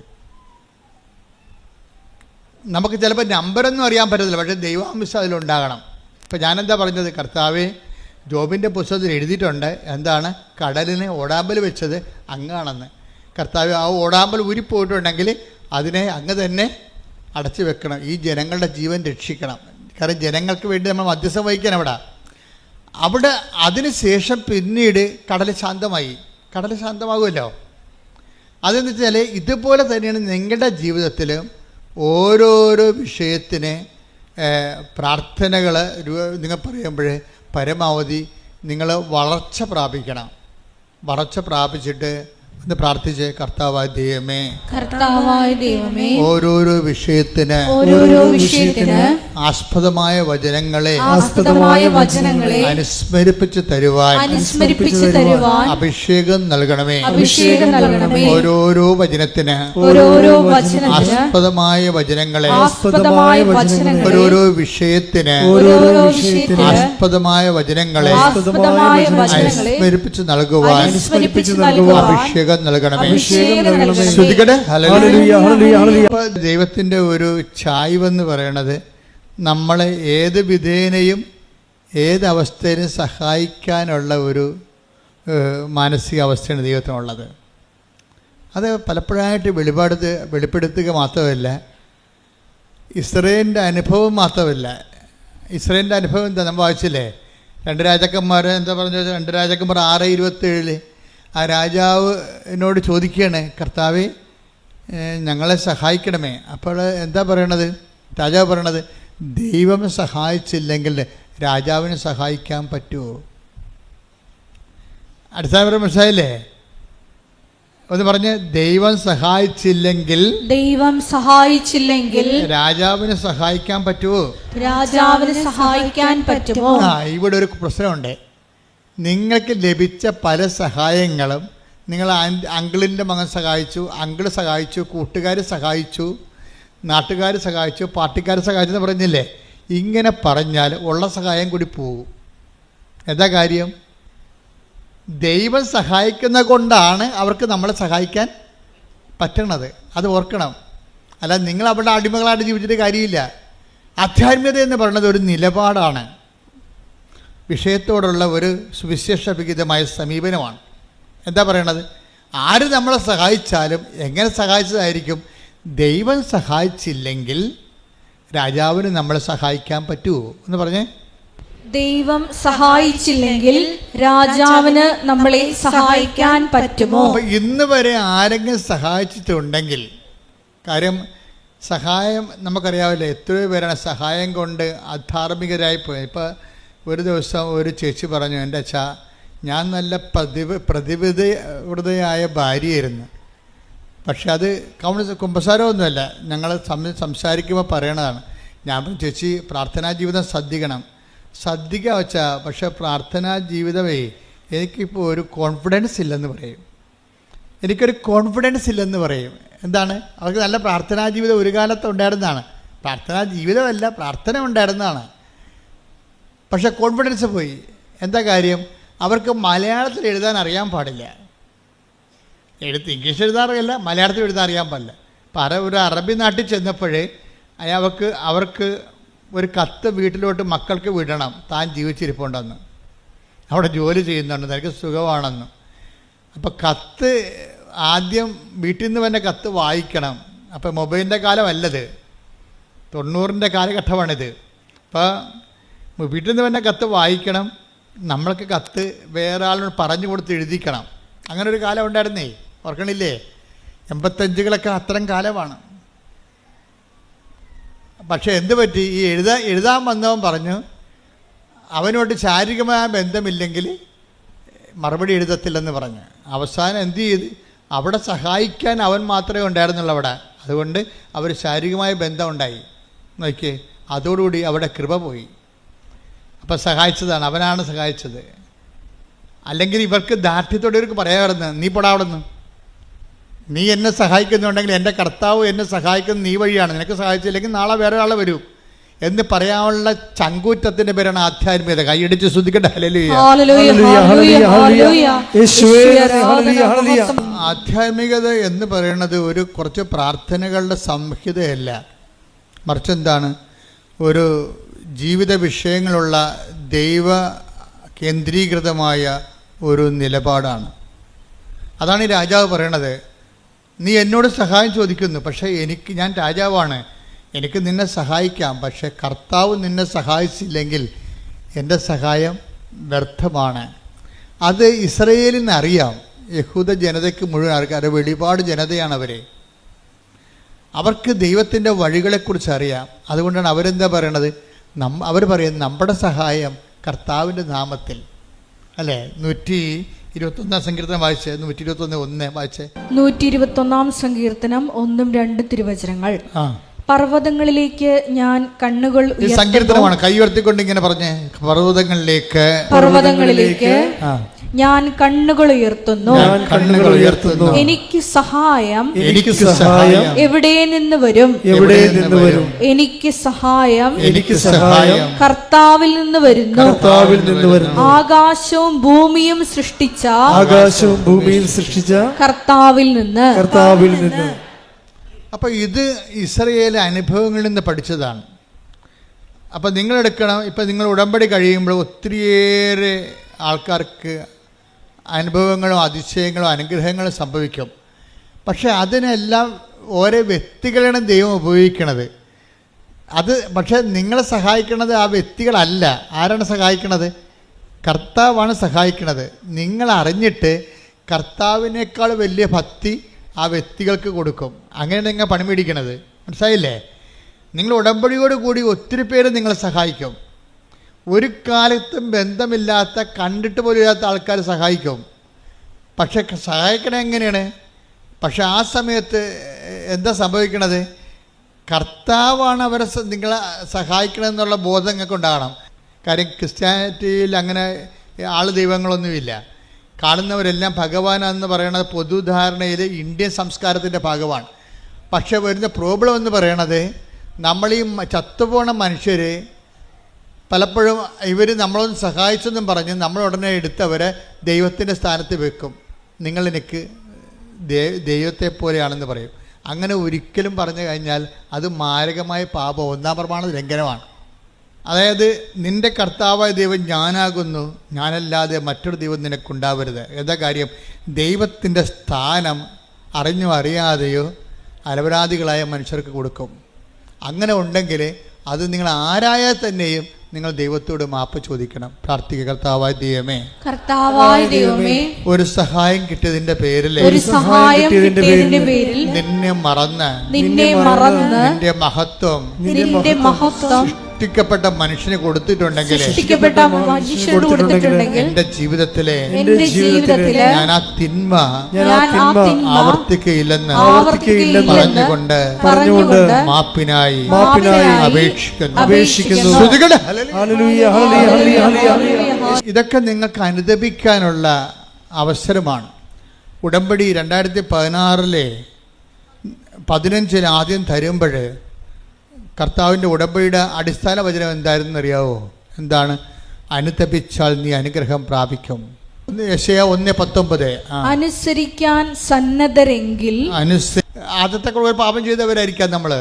നമുക്ക് ചിലപ്പോൾ നമ്പറൊന്നും അറിയാൻ പറ്റത്തില്ല, പക്ഷേ ദൈവാംശം അതിലുണ്ടാകണം. ഇപ്പം ഞാനെന്താ പറഞ്ഞത്? കർത്താവേ, ജോബിൻ്റെ പുസ്തകത്തിൽ എഴുതിയിട്ടുണ്ട്, എന്താണ്? കടലിന് ഓടാമ്പൽ വെച്ചത് അങ്ങാണെന്ന്. കർത്താവ്, ആ ഓടാമ്പൽ ഊരിപ്പോയിട്ടുണ്ടെങ്കിൽ അതിനെ അങ്ങ് തന്നെ അടച്ചു വെക്കണം. ഈ ജനങ്ങളുടെ ജീവൻ രക്ഷിക്കണം. കാരണം ജനങ്ങൾക്ക് വേണ്ടി നമ്മൾ മധ്യസ്ഥം വഹിക്കാൻ അവിടെ അതിന് ശേഷം പിന്നീട് കടൽ ശാന്തമാകുമല്ലോ. അതെന്ന് വെച്ചാൽ ഇതുപോലെ തന്നെയാണ് നിങ്ങളുടെ ജീവിതത്തിൽ ഓരോരോ വിഷയത്തിന് പ്രാർത്ഥനകൾ നിങ്ങൾ പറയുമ്പോൾ പരമാവധി നിങ്ങൾ വളർച്ച പ്രാപിക്കണം. വളർച്ച പ്രാപിച്ചിട്ട് ഒന്ന് പ്രാർത്ഥിച്ച്, കർത്താവായ ദൈവമേ, ഓരോരോ വിഷയത്തിന് ആസ്പദമായ വചനങ്ങളെ അനുസ്മരിപ്പിച്ച് തരുവാൻ അഭിഷേകം നൽകണമേ. ഓരോരോ വചനത്തിന് ആസ്പദമായ വചനങ്ങളെ, ഓരോരോ വിഷയത്തിന് ആസ്പദമായ വചനങ്ങളെ അനുസ്മരിപ്പിച്ച് നൽകുവാൻ അഭിഷേകം നൽകണമേ. ദൈവത്തിൻ്റെ ഒരു ചായ്വെന്ന് പറയണത് നമ്മളെ ഏത് വിധേനയും ഏതവസ്ഥയിലും സഹായിക്കാനുള്ള ഒരു മാനസികാവസ്ഥയാണ് ദൈവത്തിനുള്ളത്. അത് പലപ്പോഴായിട്ട് വെളിപ്പെടുത്തുക മാത്രമല്ല, ഇസ്രായേലിൻ്റെ അനുഭവം മാത്രമല്ല. ഇസ്രായേലിൻ്റെ അനുഭവം എന്താ നമ്മൾ വായിച്ചില്ലേ? 2 രാജാക്കന്മാർ എന്താ പറഞ്ഞത്? 2 രാജാക്കന്മാർ 6:27 ആ രാജാവിനോട് ചോദിക്കുകയാണ്, കർത്താവേ, ഞങ്ങളെ സഹായിക്കണമേ. അപ്പോൾ എന്താ പറയണത്? രാജാവ് പറയണത്, ദൈവം സഹായിച്ചില്ലെങ്കിൽ രാജാവിനെ സഹായിക്കാൻ പറ്റുമോ? അടിസ്ഥാനപരം മനസ്സിലായില്ലേ? ഒന്ന് പറഞ്ഞ്, ദൈവം സഹായിച്ചില്ലെങ്കിൽ രാജാവിനെ സഹായിക്കാൻ പറ്റുമോ? ഇവിടെ ഒരു പ്രശ്നമുണ്ട്. നിങ്ങൾക്ക് ലഭിച്ച പല സഹായങ്ങളും നിങ്ങൾ അങ്കിളിൻ്റെ മകൻ സഹായിച്ചു, അങ്കിള് സഹായിച്ചു, കൂട്ടുകാർ സഹായിച്ചു, നാട്ടുകാർ സഹായിച്ചു, പാർട്ടിക്കാർ സഹായിച്ചു എന്ന് പറഞ്ഞില്ലേ? ഇങ്ങനെ പറഞ്ഞാൽ ഉള്ള സഹായം കൂടി പോകും. എന്താ കാര്യം? ദൈവം സഹായിക്കുന്ന കൊണ്ടാണ് അവർക്ക് നമ്മളെ സഹായിക്കാൻ പറ്റണത്. അത് ഓർക്കണം. അല്ല, നിങ്ങൾ അവിടെ അടിമകളായിട്ട് ജീവിച്ചിട്ട് കാര്യമില്ല. ആധ്യാത്മികത എന്ന് പറയുന്നത് ഒരു നിലപാടാണ്, വിഷയത്തോടുള്ള ഒരു സുവിശേഷവിഹിതമായ സമീപനമാണ്. എന്താ പറയണത്? ആര് നമ്മളെ സഹായിച്ചാലും എങ്ങനെ സഹായിച്ചതായിരിക്കും? ദൈവം സഹായിച്ചില്ലെങ്കിൽ രാജാവിന് നമ്മളെ സഹായിക്കാൻ പറ്റുമോ എന്ന് പറഞ്ഞേ? ദൈവം സഹായിച്ചില്ലെങ്കിൽ രാജാവിന് നമ്മളെ സഹായിക്കാൻ പറ്റുമോ? അപ്പം ഇന്ന് വരെ ആരെങ്കിലും സഹായിച്ചിട്ടുണ്ടെങ്കിൽ, കാര്യം സഹായം നമുക്കറിയാവില്ല, എത്രയോ പേരാണ് സഹായം കൊണ്ട് അധാർമികരായി പോയത്. ഇപ്പോൾ ഒരു ദിവസം ഒരു ചേച്ചി പറഞ്ഞു, എൻ്റെ അച്ഛാ, ഞാൻ നല്ല പ്രതിബദ്ധയായ ഭാര്യയായിരുന്നു, പക്ഷെ അത് കുമ്പസാരമൊന്നുമല്ല, ഞങ്ങൾ സംസാരിക്കുമ്പോൾ പറയണതാണ്. ഞാൻ ചേച്ചി, പ്രാർത്ഥനാ ജീവിതം ശ്രദ്ധിക്കുക വെച്ചാൽ, പക്ഷേ പ്രാർത്ഥനാ ജീവിതമേ എനിക്കിപ്പോൾ ഒരു കോൺഫിഡൻസ് ഇല്ലെന്ന് പറയും. എന്താണ്? അവർക്ക് നല്ല പ്രാർത്ഥനാ ജീവിതം ഒരു കാലത്ത് ഉണ്ടായിരുന്നതാണ്. പ്രാർത്ഥനാ ജീവിതമല്ല, പ്രാർത്ഥന ഉണ്ടായിരുന്നതാണ്, പക്ഷെ കോൺഫിഡൻസ് പോയി. എന്താ കാര്യം? അവർക്ക് മലയാളത്തിൽ എഴുതാൻ അറിയാൻ പാടില്ല. ഇംഗ്ലീഷ് എഴുതാറില്ല, മലയാളത്തിൽ എഴുതാൻ അറിയാൻ പാടില്ല. ഒരു അറബി നാട്ടിൽ ചെന്നപ്പോഴേ അവർക്ക് ഒരു കത്ത് വീട്ടിലോട്ട് മക്കൾക്ക് വിടണം, താൻ ജീവിച്ചിരിപ്പുണ്ടെന്ന്, അവിടെ ജോലി ചെയ്യുന്നുണ്ട്, തനിക്ക് സുഖമാണെന്ന്. അപ്പോൾ കത്ത് ആദ്യം വീട്ടിൽ നിന്ന് തന്നെ കത്ത് വായിക്കണം. അപ്പോൾ മൊബൈലിൻ്റെ കാലമല്ലത്, 90ൻ്റെ കാലഘട്ടമാണിത്. അപ്പോൾ വീട്ടിൽ നിന്ന് തന്നെ കത്ത് വായിക്കണം, നമ്മൾക്ക് കത്ത് വേറെ ആളിനോട് പറഞ്ഞു കൊടുത്ത് എഴുതിക്കണം. അങ്ങനെ ഒരു കാലം ഉണ്ടായിരുന്നേ, ഓർക്കണില്ലേ? 85കളൊക്കെ അത്തരം കാലമാണ്. പക്ഷേ എന്ത് പറ്റി? ഈ എഴുതാൻ വന്നവൻ പറഞ്ഞു, അവനോട് ശാരീരികമായ ബന്ധമില്ലെങ്കിൽ മറുപടി എഴുതത്തില്ലെന്ന് പറഞ്ഞ് അവസാനം എന്ത് ചെയ്ത് അവിടെ സഹായിക്കാൻ അവൻ മാത്രമേ ഉണ്ടായിരുന്നുള്ളൂ അവിടെ. അതുകൊണ്ട് അവർ ശാരീരികമായ ബന്ധം ഉണ്ടായി. നോക്കിയേ, അതോടുകൂടി അവിടെ കൃപ പോയി. അപ്പം സഹായിച്ചതാണ്, അവനാണ് സഹായിച്ചത്. അല്ലെങ്കിൽ ഇവർക്ക് ദാർഢ്യത്തോടെ ഇവർക്ക് പറയാമായിരുന്നു, നീ പോടാ അവിടെ നിന്ന്, നീ എന്നെ സഹായിക്കുന്നുണ്ടെങ്കിൽ എൻ്റെ കർത്താവ് എന്നെ സഹായിക്കുന്നത് നീ വഴിയാണ്, നിനക്ക് സഹായിച്ചില്ലെങ്കിൽ നാളെ വേറെ ഒരാൾ വരൂ എന്ന് പറയാനുള്ള ചങ്കൂറ്റത്തിൻ്റെ പേരാണ് ആധ്യാത്മികത. കൈയടിച്ച് ശ്രദ്ധിക്കട്ടെ. ആധ്യാത്മികത എന്ന് പറയുന്നത് ഒരു കുറച്ച് പ്രാർത്ഥനകളുടെ സംഹിതയല്ല, മറിച്ച് എന്താണ്, ഒരു ജീവിത വിഷയങ്ങളുള്ള ദൈവ കേന്ദ്രീകൃതമായ ഒരു നിലപാടാണ്. അതാണ് ഈ രാജാവ് പറയണത്. നീ എന്നോട് സഹായം ചോദിക്കുന്നു, പക്ഷേ ഞാൻ രാജാവാണ്, എനിക്ക് നിന്നെ സഹായിക്കാം. പക്ഷേ കർത്താവ് നിന്നെ സഹായിച്ചില്ലെങ്കിൽ എൻ്റെ സഹായം വ്യർത്ഥമാണ്. അത് ഇസ്രയേലിന് അറിയാം. യഹൂദ ജനതയ്ക്ക് മുഴുവൻ ആൾക്കാർ, വെളിപാട് ജനതയാണ് അവർ. അവർക്ക് ദൈവത്തിൻ്റെ വഴികളെക്കുറിച്ച് അറിയാം. അതുകൊണ്ടാണ് അവരെന്താ പറയണത്, അവർ പറയും നമ്മുടെ സഹായം കർത്താവിൻ്റെ നാമത്തിൽ. അല്ലേ? 121 സങ്കീർത്തനം വായിച്ചേ, 121:1 വായിച്ചേ. 121 സങ്കീർത്തനം 1-2 തിരുവചനങ്ങൾ. പർവ്വതങ്ങളിലേക്ക് ഞാൻ കണ്ണുകൾ ഉയർത്തുന്നു. സങ്കീർത്തനമാണ്, കൈ ഉയർത്തിക്കൊണ്ട് ഇങ്ങനെ പറഞ്ഞേ, പർവ്വതങ്ങളിലേക്ക് ഞാൻ കണ്ണുകൾ ഉയർത്തുന്നു. എനിക്ക് സഹായം എവിടെ നിന്ന് വരും? എനിക്ക് സഹായം കർത്താവിൽ നിന്ന് വരുന്നു. ആകാശവും ഭൂമിയും സൃഷ്ടിച്ച കർത്താവിൽ നിന്ന്. അപ്പൊ ഇത് ഇസ്രായേൽ അനുഭവങ്ങളിൽ നിന്ന് പഠിച്ചതാണ്. അപ്പം നിങ്ങളെടുക്കണം, ഇപ്പം നിങ്ങൾ ഉടമ്പടി കഴിയുമ്പോൾ ഒത്തിരിയേറെ ആൾക്കാർക്ക് അനുഭവങ്ങളും അതിശയങ്ങളും അനുഗ്രഹങ്ങളും സംഭവിക്കും. പക്ഷെ അതിനെല്ലാം ഓരോ വ്യക്തികളാണ് ദൈവം ഉപയോഗിക്കണത്. പക്ഷേ നിങ്ങളെ സഹായിക്കണത് ആ വ്യക്തികളല്ല. ആരാണ് സഹായിക്കണത്? കർത്താവാണ് സഹായിക്കണത്. നിങ്ങൾ അറിഞ്ഞിട്ട് കർത്താവിനേക്കാൾ വലിയ ഭക്തി ആ വ്യക്തികൾക്ക് കൊടുക്കും. അങ്ങനെയാണ് നിങ്ങൾ പണി മേടിക്കണത്. മനസ്സിലായില്ലേ? നിങ്ങൾ ഉടമ്പടിയോട് കൂടി ഒത്തിരി പേര് നിങ്ങളെ സഹായിക്കും. ഒരു കാലത്തും ബന്ധമില്ലാത്ത, കണ്ടിട്ട് പോലും ഇല്ലാത്ത ആൾക്കാർ സഹായിക്കും. പക്ഷെ സഹായിക്കണത് എങ്ങനെയാണ്? പക്ഷെ ആ സമയത്ത് എന്താ സംഭവിക്കണത്? കർത്താവാണ് അവരെ നിങ്ങളെ സഹായിക്കണമെന്നുള്ള ബോധം നിങ്ങൾക്ക് ഉണ്ടാകണം. കാര്യം ക്രിസ്ത്യാനിറ്റിയിൽ അങ്ങനെ ദൈവങ്ങളൊന്നുമില്ല. കാണുന്നവരെല്ലാം ഭഗവാനെന്ന് പറയുന്നത് പൊതുധാരണയിൽ ഇന്ത്യൻ സംസ്കാരത്തിൻ്റെ ഭാഗമാണ്. പക്ഷെ വരുന്ന പ്രോബ്ലം എന്ന് പറയണത്, നമ്മൾ ഈ ചത്തുപോണ മനുഷ്യർ പലപ്പോഴും ഇവർ നമ്മളൊന്ന് സഹായിച്ചെന്നും പറഞ്ഞ് നമ്മൾ ഉടനെ എടുത്തവരെ ദൈവത്തിൻ്റെ സ്ഥാനത്ത് വെക്കും. നിങ്ങൾ എനിക്ക് ദൈവത്തെ പോലെയാണെന്ന് പറയും. അങ്ങനെ ഒരിക്കലും പറഞ്ഞു കഴിഞ്ഞാൽ അത് മാരകമായ പാപം, 1-ാം പ്രമാണ ലംഘനമാണ്. അതായത് നിൻ്റെ കർത്താവായ ദൈവം ഞാനാകുന്നു, ഞാനല്ലാതെ മറ്റൊരു ദൈവം നിനക്കുണ്ടാവരുത്. എന്താ കാര്യം? ദൈവത്തിൻ്റെ സ്ഥാനം അറിഞ്ഞോ അറിയാതെയോ അലപരാധികളായ മനുഷ്യർക്ക് കൊടുക്കും. അങ്ങനെ ഉണ്ടെങ്കിൽ അത് നിങ്ങൾ ആരായാൽ തന്നെയും നിങ്ങൾ ദൈവത്തോട് മാപ്പ് ചോദിക്കണം. പ്രാർത്ഥിക്കുക. കർത്താവായ ദൈവമേ, ഒരു സഹായം കിട്ടിയതിന്റെ പേരിൽ നിന്നെ മറന്ന് നിന്റെ മഹത്വം സൃഷ്ടിക്കപ്പെട്ട മനുഷ്യന് കൊടുത്തിട്ടുണ്ടെങ്കിൽ എന്റെ ജീവിതത്തിലെ ഞാൻ ആ തിന്മ ആവർത്തിക്കയില്ലെന്ന് പറഞ്ഞുകൊണ്ട് മാപ്പിനായി അപേക്ഷിക്കുന്നു. ഇതൊക്കെ നിങ്ങൾക്ക് അനുദപിക്കാനുള്ള അവസരമാണ്. ഉടമ്പടി 2016 ആദ്യം തരുമ്പോൾ കർത്താവിൻ്റെ ഉടമ്പടിയുടെ അടിസ്ഥാന വചനം എന്തായിരുന്നു അറിയാവോ? എന്താണ്? അനുതപിച്ചാൽ നീ അനുഗ്രഹം പ്രാപിക്കും. യെശയ്യാ 1:19. അനുസരിക്കാൻ സന്നദ്ധരെങ്കിൽ ആദ്യത്തെ ഒരു പാപം ചെയ്തവരായിരിക്കാം നമ്മൾ.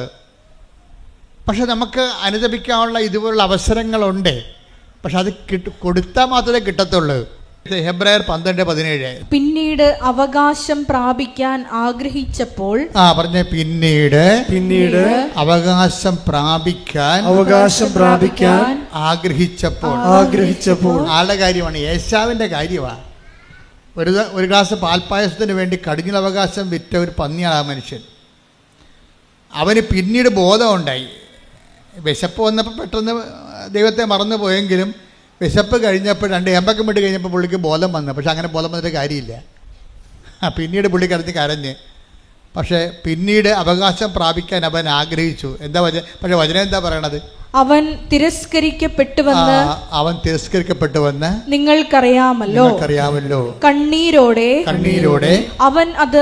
പക്ഷെ നമുക്ക് അനുദപിക്കാനുള്ള ഇതുപോലുള്ള അവസരങ്ങളുണ്ട്. പക്ഷെ അത് കൊടുത്താൽ മാത്രമേ കിട്ടത്തുള്ളൂ. ഹെബ്രായർ 12:17. പിന്നീട് അവകാശം പ്രാപിക്കാൻ ആഗ്രഹിച്ചപ്പോൾ പിന്നീട് അവകാശം പ്രാപിക്കാൻ ആഗ്രഹിച്ചപ്പോൾ ആളുടെ കാര്യമാണ്, ഏശാവിൻ്റെ കാര്യമാണ്. ഒരു ഗ്ലാസ് പാൽപ്പായസത്തിന് വേണ്ടി കടിഞ്ഞൽ അവകാശം വിറ്റ ഒരു പന്നിയാണ് ആ മനുഷ്യൻ. അവന് പിന്നീട് ബോധമുണ്ടായി. വിശപ്പ് വന്നപ്പോൾ പെട്ടെന്ന് ദൈവത്തെ മറന്നു പോയെങ്കിലും വിശപ്പ് കഴിഞ്ഞപ്പോൾ 2 ഏമ്പക്കം വിട്ട് കഴിഞ്ഞപ്പോൾ പുള്ളിക്ക് ബോധം വന്നു. പക്ഷെ അങ്ങനെ ബോധം വന്നിട്ട് കാര്യമില്ല. പിന്നീട് പുള്ളി കരഞ്ഞ്. പക്ഷേ പിന്നീട് അവകാശം പ്രാപിക്കാൻ അവൻ ആഗ്രഹിച്ചു. എന്താ പക്ഷെ വചനം എന്താ പറയണത്? അവൻ തിരസ്കരിക്കപ്പെട്ടുവെന്ന് നിങ്ങൾക്കറിയാമല്ലോ. കണ്ണീരോടെ അവൻ അത്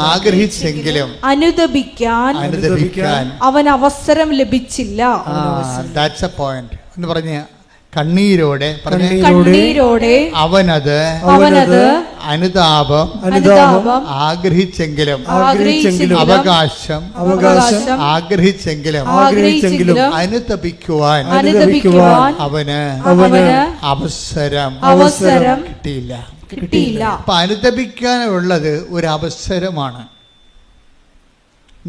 ആഗ്രഹിച്ചെങ്കിലും അനുദപിക്കാൻ അവൻ അവസരം ലഭിച്ചില്ല. ദാറ്റ്സ് എ പോയിന്റ് എന്ന് പറഞ്ഞ കണ്ണീരോടെ അവനത് അനുതാപം ആഗ്രഹിച്ചെങ്കിലും അവകാശം ആഗ്രഹിച്ചെങ്കിലും അനുതപിക്കുവാൻ അവന് അവസരം കിട്ടിയില്ല. അപ്പൊ അനുതപിക്കാനുള്ളത് ഒരു അവസരമാണ്.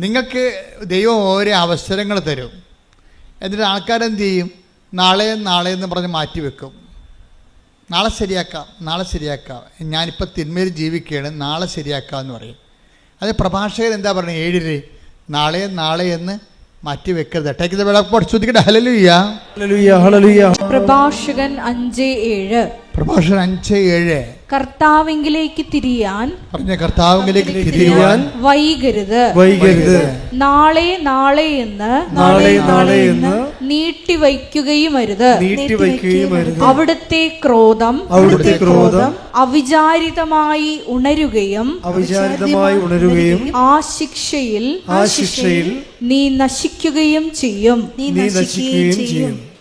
നിങ്ങൾക്ക് ദൈവം ഓരോ അവസരങ്ങൾ തരും. എന്നിട്ട് ആൾക്കാരെന്ത് ചെയ്യും? നാളെ എന്ന് പറഞ്ഞ് മാറ്റിവെക്കും. നാളെ ശരിയാക്കാം, ഞാനിപ്പോൾ തിന്മയിൽ ജീവിക്കുകയാണ്, നാളെ ശരിയാക്കാം എന്ന് പറയും. അത് പ്രഭാഷകൻ എന്താ പറയുന്നത്? 7 നാളെ എന്ന് മാറ്റിവെക്കരുത്. Take the word of God. ശ്രദ്ധിക്കട്ടെ. ഹല്ലേലൂയ, ഹല്ലേലൂയ, ഹല്ലേലൂയ. പ്രഭാഷകൻ 5:7 കർത്താവിലേക്ക് തിരിയാൻ വൈകരുത്. നാളെ എന്ന് നീട്ടിവയ്ക്കുകയും അരുത്. അവിടുത്തെ ക്രോധം അവിചാരിതമായി ഉണരുകയും ആ ശിക്ഷയിൽ നീ നശിക്കുകയും ചെയ്യും.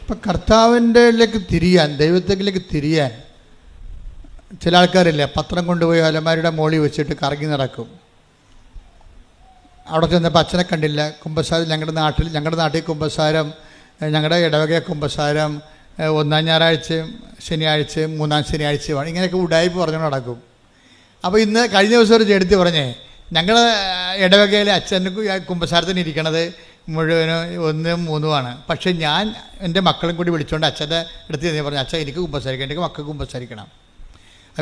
ഇപ്പൊ കർത്താവിൻ്റെലേക്ക് തിരിയാൻ, ദൈവത്തിലേക്ക് തിരിയാൻ ചില ആൾക്കാരില്ലേ, പത്രം കൊണ്ടുപോയി അലമാരിയുടെ മോളിൽ വെച്ചിട്ട് കറങ്ങി നടക്കും. അവിടെ ചെന്നപ്പോൾ അച്ഛനെ കണ്ടില്ല. കുമ്പസാരം ഞങ്ങളുടെ നാട്ടിൽ കുമ്പസാരം, ഞങ്ങളുടെ ഇടവക കുമ്പസാരം 1-ാം ഞായറാഴ്ചയും ശനിയാഴ്ചയും 3-ാം ശനിയാഴ്ചയുമാണ്. ഇങ്ങനെയൊക്കെ ഉടായ്പ പറഞ്ഞു നടക്കും. അപ്പോൾ കഴിഞ്ഞ ദിവസം ഒരു ചെടുത്തി പറഞ്ഞേ, ഞങ്ങളുടെ ഇടവകയിലെ അച്ഛന് കുമ്പസാരത്തിന് ഇരിക്കണത് മുഴുവനും 1, 3 പക്ഷേ ഞാൻ എൻ്റെ മക്കളും കൂടി വിളിച്ചുകൊണ്ട് അച്ഛൻ്റെ അടുത്ത് ചെന്ന് പറഞ്ഞു, അച്ഛൻ എനിക്ക് കുമ്പസാരിക്കണം, എനിക്ക് മക്കൾക്ക് കുമ്പസാരിക്കണം.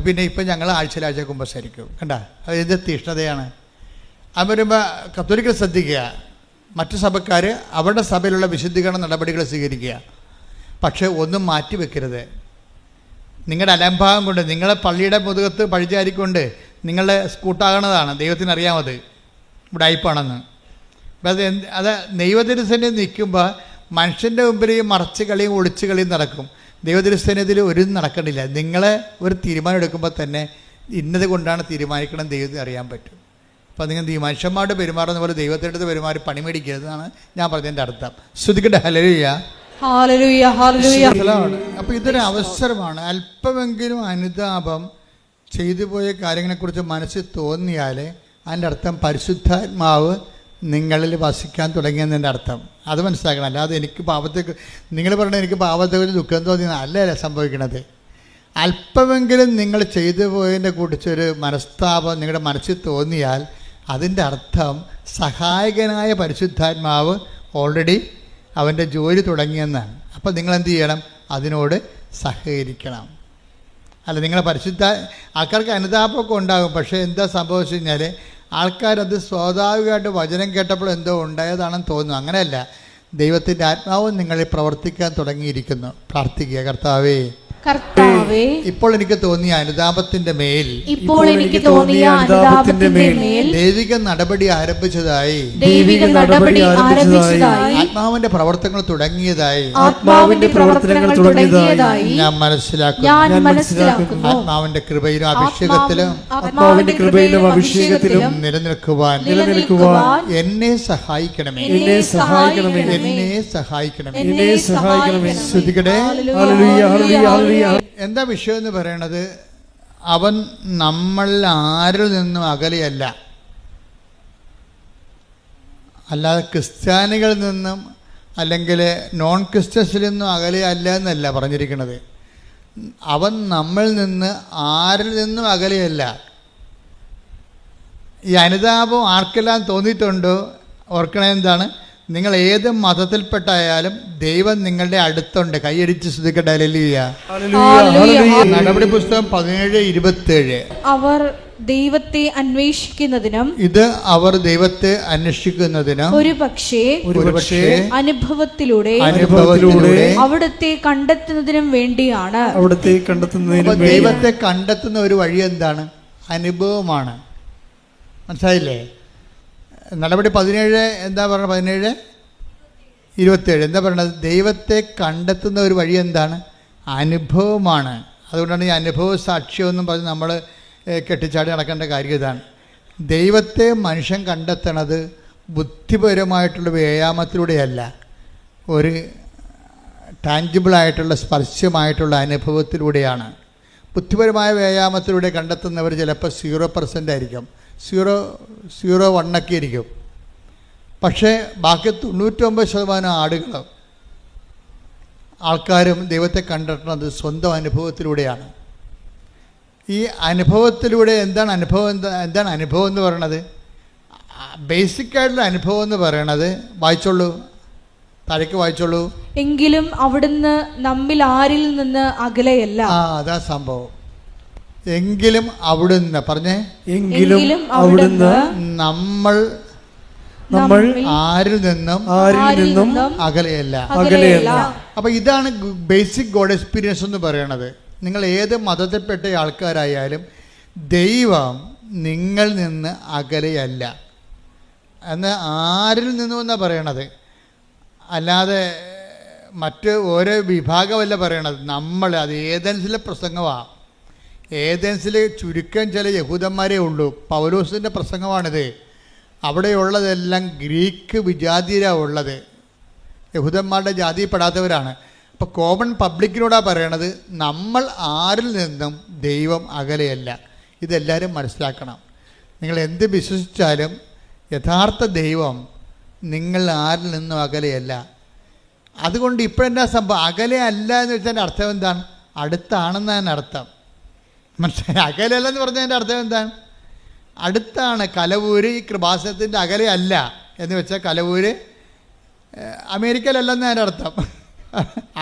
പിന്നെ ഇപ്പം ഞങ്ങൾ ആഴ്ച കുമ്പസാരിക്കും. കണ്ട, അതിൻ്റെ തീഷ്ണതയാണ്. അത് വരുമ്പോൾ കത്തോലിക്കൽ ശ്രദ്ധിക്കുക, മറ്റു സഭക്കാർ അവരുടെ സഭയിലുള്ള വിശുദ്ധീകരണ നടപടികൾ സ്വീകരിക്കുക. പക്ഷേ ഒന്നും മാറ്റി വെക്കരുത്. നിങ്ങളുടെ അലംഭാവം കൊണ്ട്, നിങ്ങളെ പള്ളിയുടെ മുതുകത്ത് പഴിചാരിക്കൊണ്ട് നിങ്ങളുടെ സ്കൂട്ടാകണതാണ്. ദൈവത്തിനറിയാമത് ഇവിടെ അയപ്പാണെന്ന്. അപ്പം അത് ദൈവത്തിരുസേന നിൽക്കുമ്പോൾ മനുഷ്യൻ്റെ മുമ്പിൽ മറച്ച് കളിയും ഒളിച്ച് കളിയും നടക്കും. ദൈവത്തിരുസേനത്തിൽ ഒരു നടക്കണില്ല. നിങ്ങളെ ഒരു തീരുമാനം എടുക്കുമ്പോൾ തന്നെ ഇന്നത് കൊണ്ടാണ് തീരുമാനിക്കണം ദൈവത്തിന് അറിയാൻ പറ്റും. അപ്പോൾ നിങ്ങൾ മനുഷ്യന്മാരുടെ പെരുമാറുന്ന പോലെ ദൈവത്തിൻ്റെ അടുത്ത് പെരുമാറി പണി മേടിക്കരുതെന്നാണ് ഞാൻ പറഞ്ഞതിൻ്റെ അർത്ഥം. ശ്രദ്ധിക്കട്ടെ. ഹല്ലേലൂയ, ഹല്ലേലൂയ, ഹല്ലേലൂയ. അപ്പോൾ ഇതൊരു അവസരമാണ്. അല്പമെങ്കിലും അനുതാപം ചെയ്തു പോയ കാര്യങ്ങളെക്കുറിച്ച് മനസ്സിൽ തോന്നിയാൽ അതിൻ്റെ അർത്ഥം പരിശുദ്ധാത്മാവ് നിങ്ങളിൽ വസിക്കാൻ തുടങ്ങിയെന്നതിൻ്റെ അർത്ഥം. അത് മനസ്സിലാക്കണം. അല്ലാതെ എനിക്ക് പാപത്തേക്ക്, നിങ്ങൾ പറഞ്ഞാൽ എനിക്ക് പാപത്തെക്കുറിച്ച് ദുഃഖം തോന്നിയെന്ന് അല്ല സംഭവിക്കണത്. അല്പമെങ്കിലും നിങ്ങൾ ചെയ്തു പോയതിനെ കുറിച്ചൊരു മനസ്താപം നിങ്ങളുടെ മനസ്സിൽ തോന്നിയാൽ അതിൻ്റെ അർത്ഥം സഹായകനായ പരിശുദ്ധാത്മാവ് ഓൾറെഡി അവൻ്റെ ജോലി തുടങ്ങിയെന്നാണ്. അപ്പോൾ നിങ്ങളെന്ത് ചെയ്യണം? അതിനോട് സഹകരിക്കണം. അല്ല, നിങ്ങളെ ആൾക്കാർക്ക് അനുതാപമൊക്കെ ഉണ്ടാകും. പക്ഷേ എന്താ സംഭവിച്ചു കഴിഞ്ഞാൽ ആൾക്കാരത് സ്വാഭാവികമായിട്ട് വചനം കേട്ടപ്പോൾ എന്തോ ഉണ്ടായതാണെന്ന് തോന്നുന്നു. അങ്ങനെയല്ല, ദൈവത്തിൻ്റെ ആത്മാവ് നിങ്ങളിൽ പ്രവർത്തിക്കാൻ തുടങ്ങിയിരിക്കുന്നു. പ്രാർത്ഥിക്കുക. കർത്താവേ, ഇപ്പോൾ എനിക്ക് തോന്നിയ അനുതാപത്തിന്റെ മേൽ ദൈവിക നടപടി ആരംഭിച്ചതായി, ആത്മാവിന്റെ പ്രവർത്തനങ്ങൾ തുടങ്ങിയതായി ഞാൻ മനസ്സിലാക്കുന്നു. ആത്മാവിന്റെ കൃപയിലും അഭിഷേകത്തിലും നിലനിൽക്കുവാൻ എന്നെ സഹായിക്കണമേ. ശ്രദ്ധിക്കട്ടെ. എന്താ വിഷയം എന്ന് പറയണത്? അവൻ നമ്മൾ ആരിൽ നിന്നും അകലെയല്ല. അല്ലാതെ ക്രിസ്ത്യാനികളിൽ നിന്നും അല്ലെങ്കിൽ നോൺ ക്രിസ്ത്യൻസിൽ നിന്നും അകലെയല്ല എന്നല്ല പറഞ്ഞിരിക്കുന്നത്. അവൻ നമ്മളിൽ നിന്ന് ആരിൽ നിന്നും അകലെയല്ല. ഈ അനുതാപം ആർക്കെല്ലാം തോന്നിയിട്ടുണ്ടോ ഓർക്കണേ, എന്താണ്? നിങ്ങൾ ഏത് മതത്തിൽപ്പെട്ടായാലും ദൈവം നിങ്ങളുടെ അടുത്തുണ്ട്. കൈയടിച്ച് ശ്രദ്ധിക്കട്ടെ. ഹല്ലേലൂയ. നടപടി പുസ്തകം 17:27. അവർ ദൈവത്തെ അന്വേഷിക്കുന്നതിനും അവർ ദൈവത്തെ അന്വേഷിക്കുന്നതിനും ഒരുപക്ഷേ അനുഭവത്തിലൂടെ അവിടുത്തെ കണ്ടെത്തുന്നതിനും വേണ്ടിയാണ്. ദൈവത്തെ കണ്ടെത്തുന്ന ഒരു വഴി എന്താണ്? അനുഭവമാണ്. മനസ്സിലായില്ലേ? നടപടി 17 എന്താ പറഞ്ഞത്? 17:27 എന്താ പറയണത്? ദൈവത്തെ കണ്ടെത്തുന്ന ഒരു വഴി എന്താണ്? അനുഭവമാണ്. അതുകൊണ്ടാണ് ഈ അനുഭവ സാക്ഷ്യമെന്നും പറഞ്ഞ് നമ്മൾ കെട്ടിച്ചാടി നടക്കേണ്ട കാര്യം ഇതാണ്. ദൈവത്തെ മനുഷ്യൻ കണ്ടെത്തണത് ബുദ്ധിപരമായിട്ടുള്ള വ്യായാമത്തിലൂടെയല്ല, ഒരു ടാഞ്ചിബിളായിട്ടുള്ള സ്പർശ്യമായിട്ടുള്ള അനുഭവത്തിലൂടെയാണ്. ബുദ്ധിപരമായ വ്യായാമത്തിലൂടെ കണ്ടെത്തുന്നവർ ചിലപ്പോൾ 0% ആയിരിക്കും, 0.01 ഇരിക്കും. പക്ഷേ ബാക്കി 99% ആൾക്കാരും ദൈവത്തെ കണ്ടെത്തുന്നത് സ്വന്തം അനുഭവത്തിലൂടെയാണ്. ഈ അനുഭവത്തിലൂടെ എന്താണ് അനുഭവം എന്ന് പറയണത്? ബേസിക്കായിട്ടുള്ള അനുഭവം എന്ന് പറയണത്, വായിച്ചോളൂ, താഴേക്ക് വായിച്ചോളൂ. എങ്കിലും അവിടുന്ന് നമ്മിൽ ആരിൽ നിന്ന് അകലെയല്ല. അതാ സംഭവം. എങ്കിലും അവിടുന്ന് പറഞ്ഞേ, എങ്കിലും അവിടുന്ന് നമ്മൾ ആരിൽ നിന്നും അകലെയല്ല. അപ്പൊ ഇതാണ് ബേസിക് ഗോഡ് എക്സ്പീരിയൻസ് എന്ന് പറയണത്. നിങ്ങൾ ഏത് മതത്തിൽപ്പെട്ട ആൾക്കാരായാലും ദൈവം നിങ്ങൾ നിന്ന് അകലെയല്ല എന്ന് ആരിൽ നിന്നും എന്നാണ് പറയണത്. അല്ലാതെ മറ്റ് ഓരോ വിഭാഗമല്ല പറയണത്. നമ്മൾ അത് ഏതൻസിലെ പ്രസംഗമാണ്. ഏതൻസിൽ ചുരുക്കം ചില യഹൂദന്മാരേ ഉള്ളൂ. പൗലോസിൻ്റെ പ്രസംഗമാണിത്. അവിടെയുള്ളതെല്ലാം ഗ്രീക്ക് വിജാതിയരാണ് ഉള്ളത്, യഹൂദന്മാരുടെ ജാതിയിൽപ്പെടാത്തവരാണ്. അപ്പോൾ കോമൺ പബ്ലിക്കിനോടാണ് പറയണത്, നമ്മൾ ആരിൽ നിന്നും ദൈവം അകലെയല്ല. ഇതെല്ലാവരും മനസ്സിലാക്കണം. നിങ്ങൾ എന്ത് വിശ്വസിച്ചാലും യഥാർത്ഥ ദൈവം നിങ്ങൾ ആരിൽ നിന്നും അകലെയല്ല. അതുകൊണ്ട് ഇപ്പോഴെന്താ സംഭവം? അകലെ അല്ല എന്ന് വെച്ചാൽ അർത്ഥം എന്താണ്? അടുത്താണെന്നതിന് അർത്ഥം. മനസ്സിലായി? അകലെയല്ലെന്ന് പറഞ്ഞതിൻ്റെ അർത്ഥം എന്താണ്? അടുത്താണ്. കലവൂര് ഈ കൃപാസനത്തിൻ്റെ അകലെ അല്ല എന്ന് വെച്ചാൽ കലവൂര് അമേരിക്കയിലല്ലെന്ന് അതിൻ്റെ അർത്ഥം.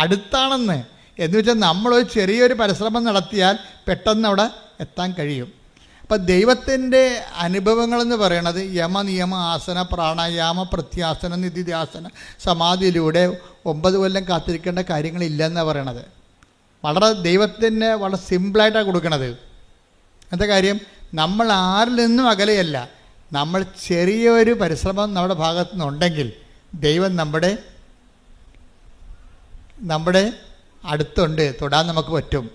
അടുത്താണെന്ന് എന്ന് വെച്ചാൽ നമ്മളൊരു ചെറിയൊരു പരിശ്രമം നടത്തിയാൽ പെട്ടെന്ന് അവിടെ എത്താൻ കഴിയും. അപ്പം ദൈവത്തിൻ്റെ അനുഭവങ്ങളെന്ന് പറയണത് യമനിയമ ആസന പ്രാണായാമ പ്രത്യാസന നിധിധ്യാസന സമാധിയിലൂടെ 9 കൊല്ലം കാത്തിരിക്കേണ്ട കാര്യങ്ങളില്ലെന്നാണ് പറയണത്. വളരെ ദൈവത്തിന് വളരെ സിമ്പിളായിട്ടാണ് കൊടുക്കണത്. എന്താ കാര്യം? നമ്മൾ ആരിൽ നിന്നും അകലെയല്ല. നമ്മൾ ചെറിയൊരു പരിശ്രമം നമ്മുടെ ഭാഗത്തു നിന്നുണ്ടെങ്കിൽ ദൈവം നമ്മുടെ അടുത്തുണ്ട്, തൊടാൻ നമുക്ക് പറ്റും.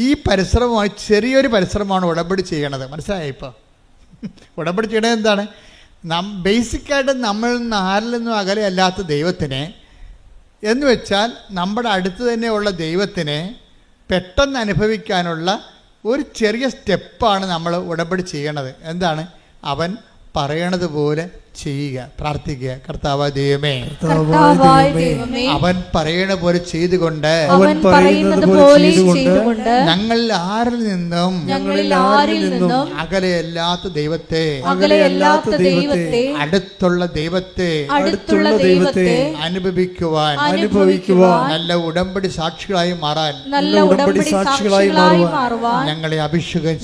ഈ പരിശ്രമമായി ചെറിയൊരു പരിശ്രമമാണ് ഉടമ്പടി ചെയ്യണത്. മനസ്സിലായി? ഇപ്പോൾ ഉടമ്പടി ചെയ്യണത് എന്താണ്? ബേസിക്കായിട്ട് നമ്മളിൽ നിന്ന് ആരിൽ നിന്നും അകലെയല്ലാത്ത ദൈവത്തിനെ എന്ന് വെച്ചാൽ നമ്മുടെ അടുത്ത് തന്നെയുള്ള ദൈവത്തിനെ പെട്ടെന്ന് അനുഭവിക്കാനുള്ള ഒരു ചെറിയ സ്റ്റെപ്പാണ് നമ്മൾ ഉടമ്പടി ചെയ്യണത്. എന്താണ്? അവൻ പറയണത് പോലെ ചെയ്യുക, പ്രാർത്ഥിക്കുക. കർത്താവായ ദൈവമേ, അവൻ പറയണ പോലെ ചെയ്തുകൊണ്ട് ഞങ്ങൾ ആരിൽ നിന്നും അകലെയല്ലാത്ത ദൈവത്തെ അടുത്തുള്ള ദൈവത്തെ അനുഭവിക്കുവാൻ നല്ല ഉടമ്പടി സാക്ഷികളായി മാറാൻ ഞങ്ങളെ അഭിഷേകം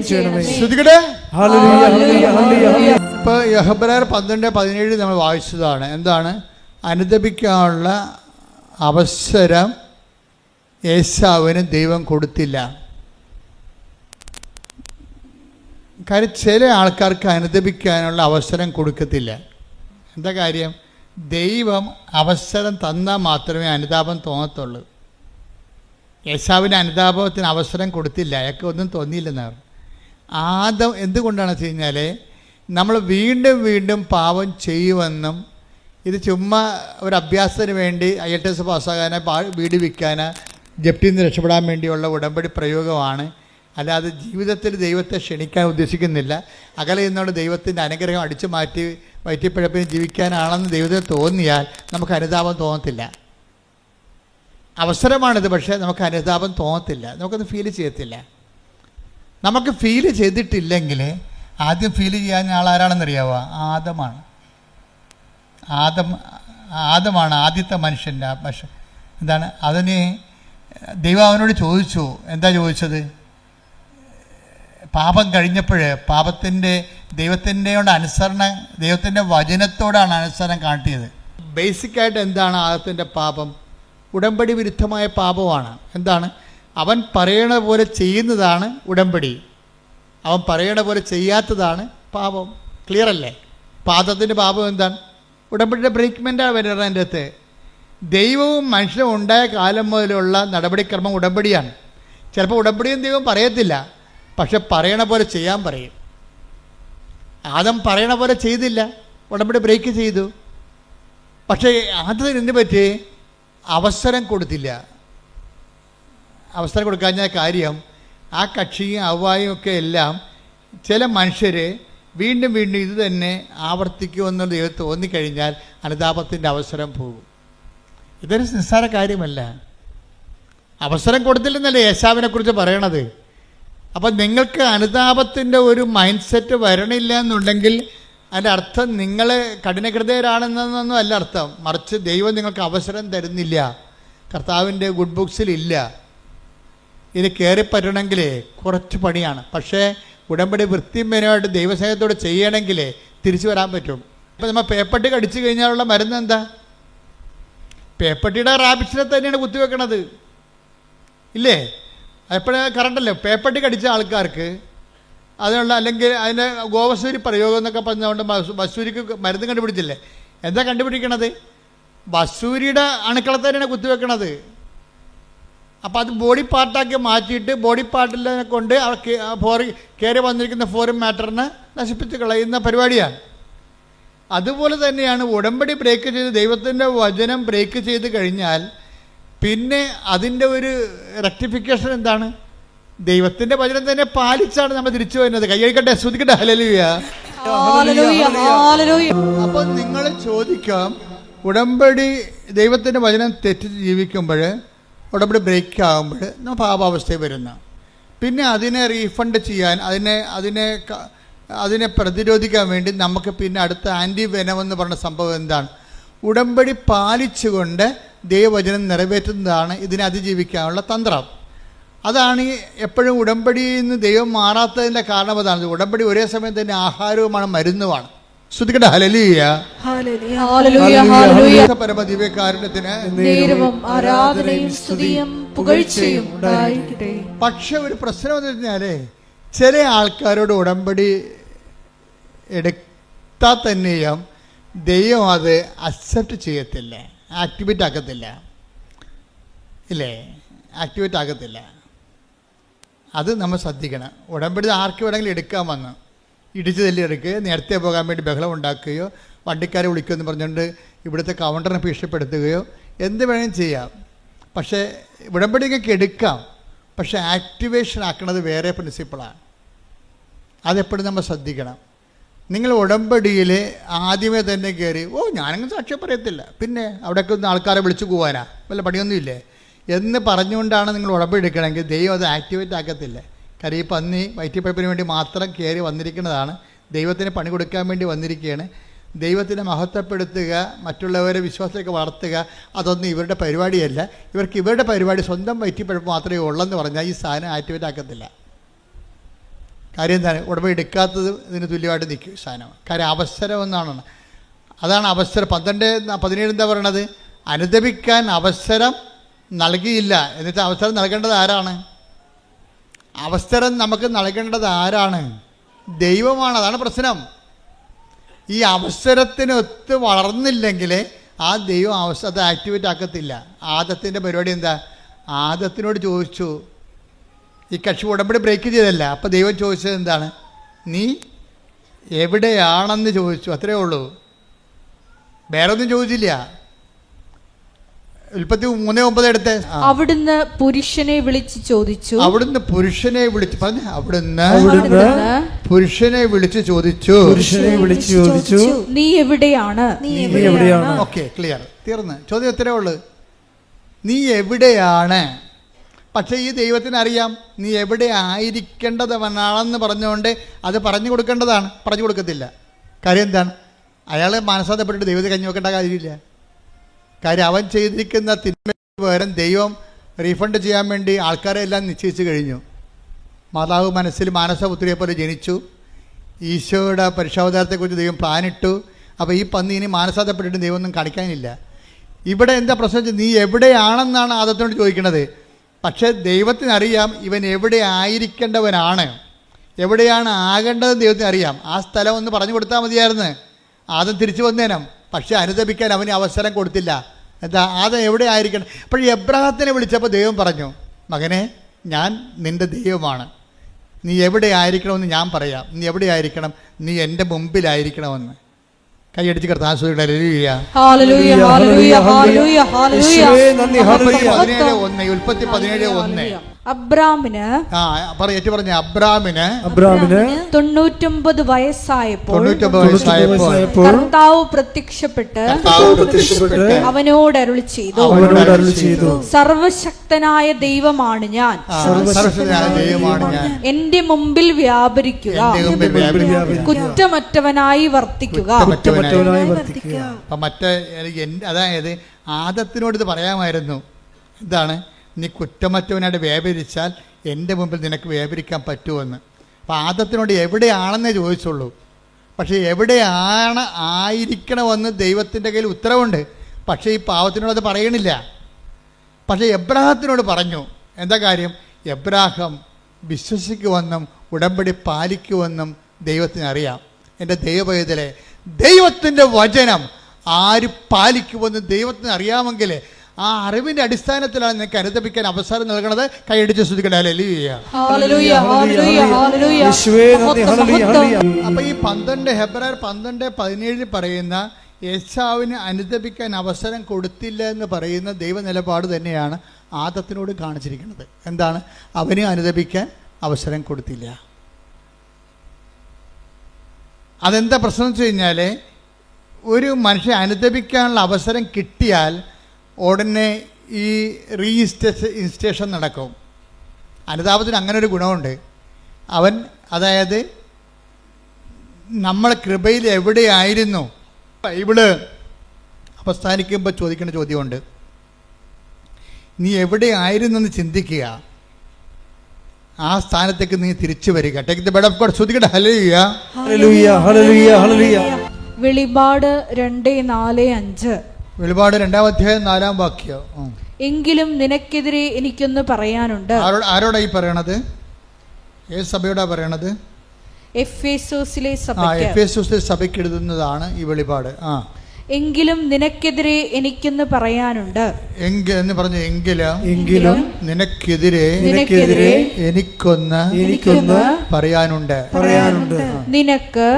ചെയ്യണമേ. ശ്രദ്ധിക്കട്ടെ. ഇപ്പോൾ യഹബ്രായർ 12:17 നമ്മൾ വായിച്ചതാണ്. എന്താണ്? അനുദപിക്കാനുള്ള അവസരം ഏശാവിന് ദൈവം കൊടുത്തില്ല. കാര്യം ചില ആൾക്കാർക്ക് അനുദപിക്കാനുള്ള അവസരം കൊടുക്കത്തില്ല. എന്താ കാര്യം? ദൈവം അവസരം തന്നാൽ മാത്രമേ അനുതാപം തോന്നത്തുള്ളൂ. ഏശാവിന് അനുതാപത്തിന് അവസരം കൊടുത്തില്ല, അയാൾക്ക് ഒന്നും തോന്നിയില്ലെന്നാണ്. എന്തുകൊണ്ടാണെന്ന് വെച്ച് കഴിഞ്ഞാൽ നമ്മൾ വീണ്ടും വീണ്ടും പാപം ചെയ്യുമെന്നും ഇത് ചുമ്മാ ഒരു അഭ്യാസത്തിന് വേണ്ടി IELTS പാസ്സാകാനോ വീട് വിൽക്കാനോ ജപ്തിയിൽ നിന്ന് രക്ഷപ്പെടാൻ വേണ്ടിയുള്ള ഉടമ്പടി പ്രയോഗമാണ്. അല്ലാതെ ജീവിതത്തിൽ ദൈവത്തെ ക്ഷണിക്കാൻ ഉദ്ദേശിക്കുന്നില്ല. അകലെ നിന്നുള്ള ദൈവത്തിൻ്റെ അനുഗ്രഹം അടിച്ചു മാറ്റി വയറ്റിപ്പിഴപ്പിന് ജീവിക്കാനാണെന്ന് ദൈവത്തിന് തോന്നിയാൽ നമുക്ക് അനുതാപം തോന്നത്തില്ല. അവസരമാണിത്, പക്ഷേ നമുക്ക് അനുതാപം തോന്നത്തില്ല, നമുക്കത് ഫീൽ ചെയ്യത്തില്ല. നമുക്ക് ഫീൽ ചെയ്തിട്ടില്ലെങ്കിൽ ആദ്യം ഫീൽ ചെയ്യാൻ ആളാരാണെന്നറിയാവോ? ആദമാണ്. ആദമാണ് ആദ്യത്തെ മനുഷ്യൻ്റെ എന്താണ് അതിന് ദൈവം അവനോട് ചോദിച്ചു. എന്താ ചോദിച്ചത്? പാപം കഴിഞ്ഞപ്പോൾ ദൈവത്തിൻ്റെ വചനത്തോടാണ് അനുസരണം കാട്ടിയത്. ബേസിക്കായിട്ട് എന്താണ് ആദത്തിൻ്റെ പാപം? ഉടമ്പടി വിരുദ്ധമായ പാപമാണ്. എന്താണ്? അവൻ പറയണ പോലെ ചെയ്യുന്നതാണ് ഉടമ്പടി, അവൻ പറയണ പോലെ ചെയ്യാത്തതാണ് പാപം. ക്ലിയർ അല്ലേ? പാദത്തിൻ്റെ പാപം എന്താണ്? ഉടമ്പടിയുടെ ബ്രേക്ക്മെൻറ്റാണ് വരുന്നത്. എൻ്റെ അകത്ത് ദൈവവും മനുഷ്യനും ഉണ്ടായ കാലം മുതലുള്ള നടപടിക്രമം ഉടമ്പടിയാണ്. ചിലപ്പോൾ ഉടമ്പടിയും ദൈവം പറയത്തില്ല, പക്ഷെ പറയണ പോലെ ചെയ്യാൻ പറയും. ആദം പറയണ പോലെ ചെയ്തില്ല, ഉടമ്പടി ബ്രേക്ക് ചെയ്തു. പക്ഷേ ആദ്യം എന്ത് പറ്റി? അവസരം കൊടുത്തില്ല. അവസരം കൊടുക്കാഞ്ഞ കാര്യം ആ കക്ഷിയും അവ്വായും ഒക്കെ എല്ലാം ചില മനുഷ്യർ വീണ്ടും വീണ്ടും ഇത് തന്നെ ആവർത്തിക്കുമെന്നുള്ള ദൈവം തോന്നിക്കഴിഞ്ഞാൽ അനുതാപത്തിൻ്റെ അവസരം പോകും. ഇതൊരു നിസ്സാര കാര്യമല്ല. അവസരം കൊടുത്തില്ലെന്നല്ലേ യേശാവിനെ കുറിച്ച് പറയണത്. അപ്പം നിങ്ങൾക്ക് അനുതാപത്തിൻ്റെ ഒരു മൈൻഡ് സെറ്റ് വരണില്ല എന്നുണ്ടെങ്കിൽ അതിൻ്റെ അർത്ഥം നിങ്ങൾ കഠിനഹൃദയരാണെന്നൊന്നും അല്ല അർത്ഥം. മറിച്ച് ദൈവം നിങ്ങൾക്ക് അവസരം തരുന്നില്ല, കർത്താവിൻ്റെ ഗുഡ് ബുക്സിലില്ല. ഇത് കയറിപ്പറ്റണമെങ്കിൽ കുറച്ച് പണിയാണ്. പക്ഷേ ഉടമ്പടി വൃത്തിയും മെനമായിട്ട് ദൈവസ്നേഹത്തോടെ ചെയ്യണമെങ്കിൽ തിരിച്ചു വരാൻ പറ്റും. ഇപ്പം നമ്മൾ പേപ്പട്ടി കടിച്ചു കഴിഞ്ഞാലുള്ള മരുന്ന് എന്താ? പേപ്പട്ടിയുടെ റാബിസിനെ തന്നെയാണ് കുത്തിവെക്കണത്, ഇല്ലേ? എപ്പോഴും കറണ്ടല്ലോ. പേപ്പട്ടി കടിച്ച ആൾക്കാർക്ക് അതിനുള്ള, അല്ലെങ്കിൽ അതിൻ്റെ ഗോവസൂരി പ്രയോഗം എന്നൊക്കെ പറഞ്ഞുകൊണ്ട് വസൂരിക്ക് മരുന്ന് കണ്ടുപിടിച്ചില്ലേ? എന്താ കണ്ടുപിടിക്കണത്? വസൂരിയുടെ അണുക്കളെ തന്നെയാണ് കുത്തിവെക്കണത്. അപ്പോൾ അത് ബോഡി പാർട്ടാക്കി മാറ്റിയിട്ട് ബോഡി പാർട്ടിനെ കൊണ്ട് കയറി വന്നിരിക്കുന്ന ഫോറിൻ മാറ്ററിനെ നശിപ്പിച്ച് കളയുന്ന പരിപാടിയാണ്. അതുപോലെ തന്നെയാണ് ഉടമ്പടി ബ്രേക്ക് ചെയ്ത് ദൈവത്തിൻ്റെ വചനം ബ്രേക്ക് ചെയ്ത് കഴിഞ്ഞാൽ പിന്നെ അതിൻ്റെ ഒരു റെക്ടിഫിക്കേഷൻ എന്താണ്? ദൈവത്തിൻ്റെ വചനം തന്നെ പാലിച്ചാണ് നമ്മൾ തിരിച്ചു വരുന്നത്. കൈയടിക്കട്ടെ, ശ്രുതിക്കട്ടെ, ഹല്ലേലൂയ. അപ്പം നിങ്ങൾ ചോദിക്കാം, ഉടമ്പടി ദൈവത്തിൻ്റെ വചനം തെറ്റിച്ച് ജീവിക്കുമ്പോൾ, ഉടമ്പടി ബ്രേക്ക് ആകുമ്പോൾ നമ്മൾ പാപാവസ്ഥയിൽ വരുന്ന, പിന്നെ അതിനെ റീഫണ്ട് ചെയ്യാൻ, അതിനെ പ്രതിരോധിക്കാൻ വേണ്ടി നമുക്ക് പിന്നെ അടുത്ത ആൻറ്റി വെനം എന്ന് പറഞ്ഞ സംഭവം എന്താണ്? ഉടമ്പടി പാലിച്ചുകൊണ്ട് ദൈവവചനം നിറവേറ്റുന്നതാണ് ഇതിനെ അതിജീവിക്കാനുള്ള തന്ത്രം. അതാണ് എപ്പോഴും ഉടമ്പടിയിൽ നിന്ന് ദൈവം മാറാത്തതിൻ്റെ കാരണം അതാണ്. ഉടമ്പടി ഒരേ സമയം തന്നെ ആഹാരവുമാണ്, മരുന്നുമാണ്. ശ്രുതിക്കട്ടെ, ഹല്ലേലൂയ. പരമദിവ്യകാരുണ്യത്തിന് പക്ഷെ ഒരു പ്രശ്നം എന്ന് വെച്ചാൽ ചില ആൾക്കാരോട് ഉടമ്പടി എടുത്താൽ തന്നെയും ദൈവം അത് അക്സെപ്റ്റ് ചെയ്യത്തില്ല, ആക്ടിവേറ്റ് ആക്കത്തില്ല, ഇല്ലേ? ആക്ടിവേറ്റ് ആക്കത്തില്ല. അത് നമ്മൾ ശ്രദ്ധിക്കണം. ഉടമ്പടി ആർക്ക് വേണമെങ്കിലും എടുക്കാൻ വന്ന് ഇടിച്ചു തല്ലി എടുക്കുകയോ നേരത്തെ പോകാൻ വേണ്ടി ബഹളം ഉണ്ടാക്കുകയോ വണ്ടിക്കാരെ വിളിക്കുമെന്ന് പറഞ്ഞുകൊണ്ട് ഇവിടുത്തെ കൗണ്ടറിനെ ഭീഷണിപ്പെടുത്തുകയോ എന്ത് വേണമെങ്കിലും ചെയ്യാം. പക്ഷേ ഉടമ്പടി നിങ്ങൾക്ക് എടുക്കാം, പക്ഷേ ആക്ടിവേഷൻ ആക്കുന്നത് വേറെ പ്രിൻസിപ്പിളാണ്. അതെപ്പോഴും നമ്മൾ ശ്രദ്ധിക്കണം. നിങ്ങൾ ഉടമ്പടിയിൽ ആദ്യമേ തന്നെ കയറി ഞാനങ്ങനെ സാക്ഷ്യം പറയത്തില്ല, പിന്നെ അവിടെയൊക്കെ ഒന്ന് ആൾക്കാരെ വിളിച്ചു പോകാനാ, വല്ല പണിയൊന്നുമില്ലേ എന്ന് പറഞ്ഞുകൊണ്ടാണ് നിങ്ങൾ ഉടമ്പടി എടുക്കണമെങ്കിൽ ദൈവം അത് ആക്ടിവേറ്റ് ആക്കത്തില്ല. കാര്യം ഈ പന്നി വയറ്റിപ്പഴപ്പിന് വേണ്ടി മാത്രം കയറി വന്നിരിക്കുന്നതാണ്, ദൈവത്തിന് പണി കൊടുക്കാൻ വേണ്ടി വന്നിരിക്കുകയാണ്. ദൈവത്തിനെ മഹത്വപ്പെടുത്തുക, മറ്റുള്ളവരെ വിശ്വാസത്തിലേക്ക് വളർത്തുക, അതൊന്നും ഇവരുടെ പരിപാടിയല്ല. ഇവരുടെ പരിപാടി സ്വന്തം വയറ്റിപ്പഴപ്പ് മാത്രമേ ഉള്ളെന്ന് പറഞ്ഞാൽ ഈ സാധനം ആക്ടിവേറ്റ് ആക്കത്തില്ല. കാര്യം എന്താണ്? ഉടമ്പടി എടുക്കാത്തത് ഇതിന് തുല്യമായിട്ട് നിൽക്കും സാധനം. കാര്യം അവസരം എന്നാണ്. അതാണ് അവസരം. 12:17 എന്താ പറയണത്? അനുദപിക്കാൻ അവസരം നൽകിയില്ല. എന്നിട്ട് അവസരം നൽകേണ്ടത് ആരാണ്? അവസരം നമുക്ക് നൽകേണ്ടത് ആരാണ്? ദൈവമാണ്. അതാണ് പ്രശ്നം. ഈ അവസരത്തിനൊത്ത് വളർന്നില്ലെങ്കിൽ ആ ദൈവം അത് ആക്ടിവേറ്റ് ആക്കത്തില്ല. ആദത്തിൻ്റെ പരിപാടി എന്താ? ആദത്തിനോട് ചോദിച്ചു, ഈ കക്ഷി ഉടമ്പടി ബ്രേക്ക് ചെയ്തല്ല. അപ്പോൾ ദൈവം ചോദിച്ചത് എന്താണ്? നീ എവിടെയാണെന്ന് ചോദിച്ചു, അത്രേ ഉള്ളൂ. വേറെ ഒന്നും ചോദിച്ചില്ല. ഉൽപ്പത്തി 3:9 എടുത്ത് അവിടുന്ന് പുരുഷനെ വിളിച്ച് ചോദിച്ചു. അവിടുന്ന് പുരുഷനെ വിളിച്ച് പറഞ്ഞു. അവിടുന്ന് പുരുഷനെ വിളിച്ച് ചോദിച്ചു. നീ എവിടെയാണ്? ഓക്കെ, ക്ലിയർ, തീർന്ന്. ചോദ്യം എത്രയേ ഉള്ളൂ? നീ എവിടെയാണ്? പക്ഷേ ഈ ദൈവത്തിന് അറിയാം നീ എവിടെ ആയിരിക്കേണ്ടവനാണെന്ന് പറഞ്ഞുകൊണ്ട് അത് പറഞ്ഞു കൊടുക്കേണ്ടതാണ്. പറഞ്ഞു കൊടുക്കത്തില്ല. കാര്യം എന്താണ്? അയാൾ മാനസാന്തപ്പെട്ടിട്ട് ദൈവത്തെ കഞ്ഞി വെക്കേണ്ട കാര്യമില്ല. കാര്യം അവൻ ചെയ്തിരിക്കുന്ന തിന്മയ്ക്ക് പകരം ദൈവം റീഫണ്ട് ചെയ്യാൻ വേണ്ടി ആൾക്കാരെ എല്ലാം നിശ്ചയിച്ച് കഴിഞ്ഞു. മാതാവ് മനസ്സിൽ മാനസപുത്രിയെ പോലെ ജനിച്ചു. ഈശോയുടെ പരിശോധനത്തെക്കുറിച്ച് ദൈവം പ്ലാനിട്ടു. അപ്പോൾ ഈ പന്നി ഇനി മാനസാന്തപ്പെട്ടിട്ട് ദൈവം ഒന്നും കാണിക്കാനില്ല. ഇവിടെ എന്താ പ്രശ്നം വെച്ചാൽ നീ എവിടെയാണെന്നാണ് ആദത്തിനോട് ചോദിക്കുന്നത്. പക്ഷേ ദൈവത്തിനറിയാം ഇവൻ എവിടെ ആയിരിക്കേണ്ടവനാണ്, എവിടെയാണ് ആകേണ്ടതെന്ന് ദൈവത്തിന് അറിയാം. ആ സ്ഥലം ഒന്ന് പറഞ്ഞു കൊടുത്താൽ മതിയായിരുന്നു, ആദം തിരിച്ചു വന്നേനം. പക്ഷേ അനുദപിക്കാൻ അവന് അവസരം കൊടുത്തില്ല. എന്താ ആദം എവിടെ ആയിരിക്കണം? അപ്പോൾ എബ്രാഹത്തിനെ വിളിച്ചപ്പോൾ ദൈവം പറഞ്ഞു, മകനെ ഞാൻ നിൻ്റെ ദൈവമാണ്, നീ എവിടെ ആയിരിക്കണമെന്ന് ഞാൻ പറയാം. നീ എവിടെ ആയിരിക്കണം? നീ എൻ്റെ മുമ്പിലായിരിക്കണമെന്ന്. കൈയടിച്ച് കർത്താൻ ഹല്ലേലൂയ ഹല്ലേലൂയ ഹല്ലേലൂയ ഹല്ലേലൂയ. 17:1 17:1 അബ്രാമിന് പറഞ്ഞ അബ്രാമിന് 99 വയസ്സായപ്പോൾ കർത്താവ് പ്രത്യക്ഷപ്പെട്ട് അവനോട് അരുളി ചെയ്തു, സർവശക്തനായ ദൈവമാണ് ഞാൻ, എന്റെ മുമ്പിൽ വ്യാപരിക്കുക, കുറ്റമറ്റവനായി വർത്തിക്കുക. അതായത് ആദത്തിനോട് ഇത് പറയാമായിരുന്നു. എന്താണ്? നീ കുറ്റമറ്റവനായിട്ട് വ്യാപരിച്ചാൽ എൻ്റെ മുമ്പിൽ നിനക്ക് വ്യാപരിക്കാൻ പറ്റുമെന്ന്. അപ്പോൾ ആദത്തിനോട് എവിടെയാണെന്നേ ചോദിച്ചുള്ളൂ. പക്ഷേ എവിടെയാണ് ആയിരിക്കണമെന്ന് ദൈവത്തിൻ്റെ കയ്യിൽ ഉത്തരവുണ്ട്. പക്ഷേ ഈ പാവത്തിനോട് അത് പറയണില്ല. പക്ഷേ എബ്രാഹത്തിനോട് പറഞ്ഞു. എന്താ കാര്യം? എബ്രാഹം വിശ്വസിക്കുമെന്നും ഉടമ്പടി പാലിക്കുമെന്നും ദൈവത്തിനറിയാം. എൻ്റെ ദൈവപൈതലെ, ദൈവത്തിൻ്റെ വചനം ആര് പാലിക്കുമെന്ന് ദൈവത്തിന് അറിയാമെങ്കിൽ ആ അറിവിൻ്റെ അടിസ്ഥാനത്തിലാണ് നിനക്ക് അനുദപിക്കാൻ അവസരം നൽകണത്. കൈയടിച്ച് സ്തുതിക്കട്ടെ. ഹല്ലേലൂയ. അപ്പൊ ഈ 12 ഹെബ്രായർ 12:17 പറയുന്ന ഏശാവിന് അനുദപിക്കാൻ അവസരം കൊടുത്തില്ല എന്ന് പറയുന്ന ദൈവ നിലപാട് തന്നെയാണ് ആദത്തിനോട് കാണിച്ചിരിക്കുന്നത്. എന്താണ്? അവന് അനുദപിക്കാൻ അവസരം കൊടുത്തില്ല. അതെന്താ പ്രശ്നം വെച്ച് കഴിഞ്ഞാൽ, ഒരു മനുഷ്യൻ അനുദപിക്കാനുള്ള അവസരം കിട്ടിയാൽ ഉടനെ ഈ ഇൻസ്റ്റേഷൻ നടക്കും. അനുതാപത്തിന് അങ്ങനെ ഒരു ഗുണമുണ്ട്. അതായത് നമ്മൾ കൃപയിൽ എവിടെയായിരുന്നു. ബൈബിള് അവസാനിക്കുമ്പോൾ ചോദിക്കേണ്ട ചോദ്യമുണ്ട്, നീ എവിടെയായിരുന്നെന്ന് ചിന്തിക്കുക, ആ സ്ഥാനത്തേക്ക് നീ തിരിച്ചു വരിക. Take the bed of God. ശ്രദ്ധിക്കട്ടെ. ഹല്ലേലൂയ ഹല്ലേലൂയ ഹല്ലേലൂയ ഹല്ലേലൂയ. വെളിപാട് 2:4-5. വെളിപാട് 2-ാം അധ്യായം 4-ാം വാക്യം. എങ്കിലും നിനക്കെതിരെ എനിക്കൊന്ന് പറയാനുണ്ട്. ആരോടാ ഈ പറയണത്? ഏത് സഭയോടാ പറയണത്? എഫേസോസിലെ സഭയ്ക്ക് എഴുതുന്നതാണ് ഈ വെളിപാട്. എങ്കിലും നിനക്കെതിരെ എനിക്കൊന്ന് പറയാനുണ്ട്. എന്ന് പറഞ്ഞു. എങ്കിലും നിനക്കെതിരെ എനിക്കൊന്ന് പറയാനുണ്ട്. നിനക്ക്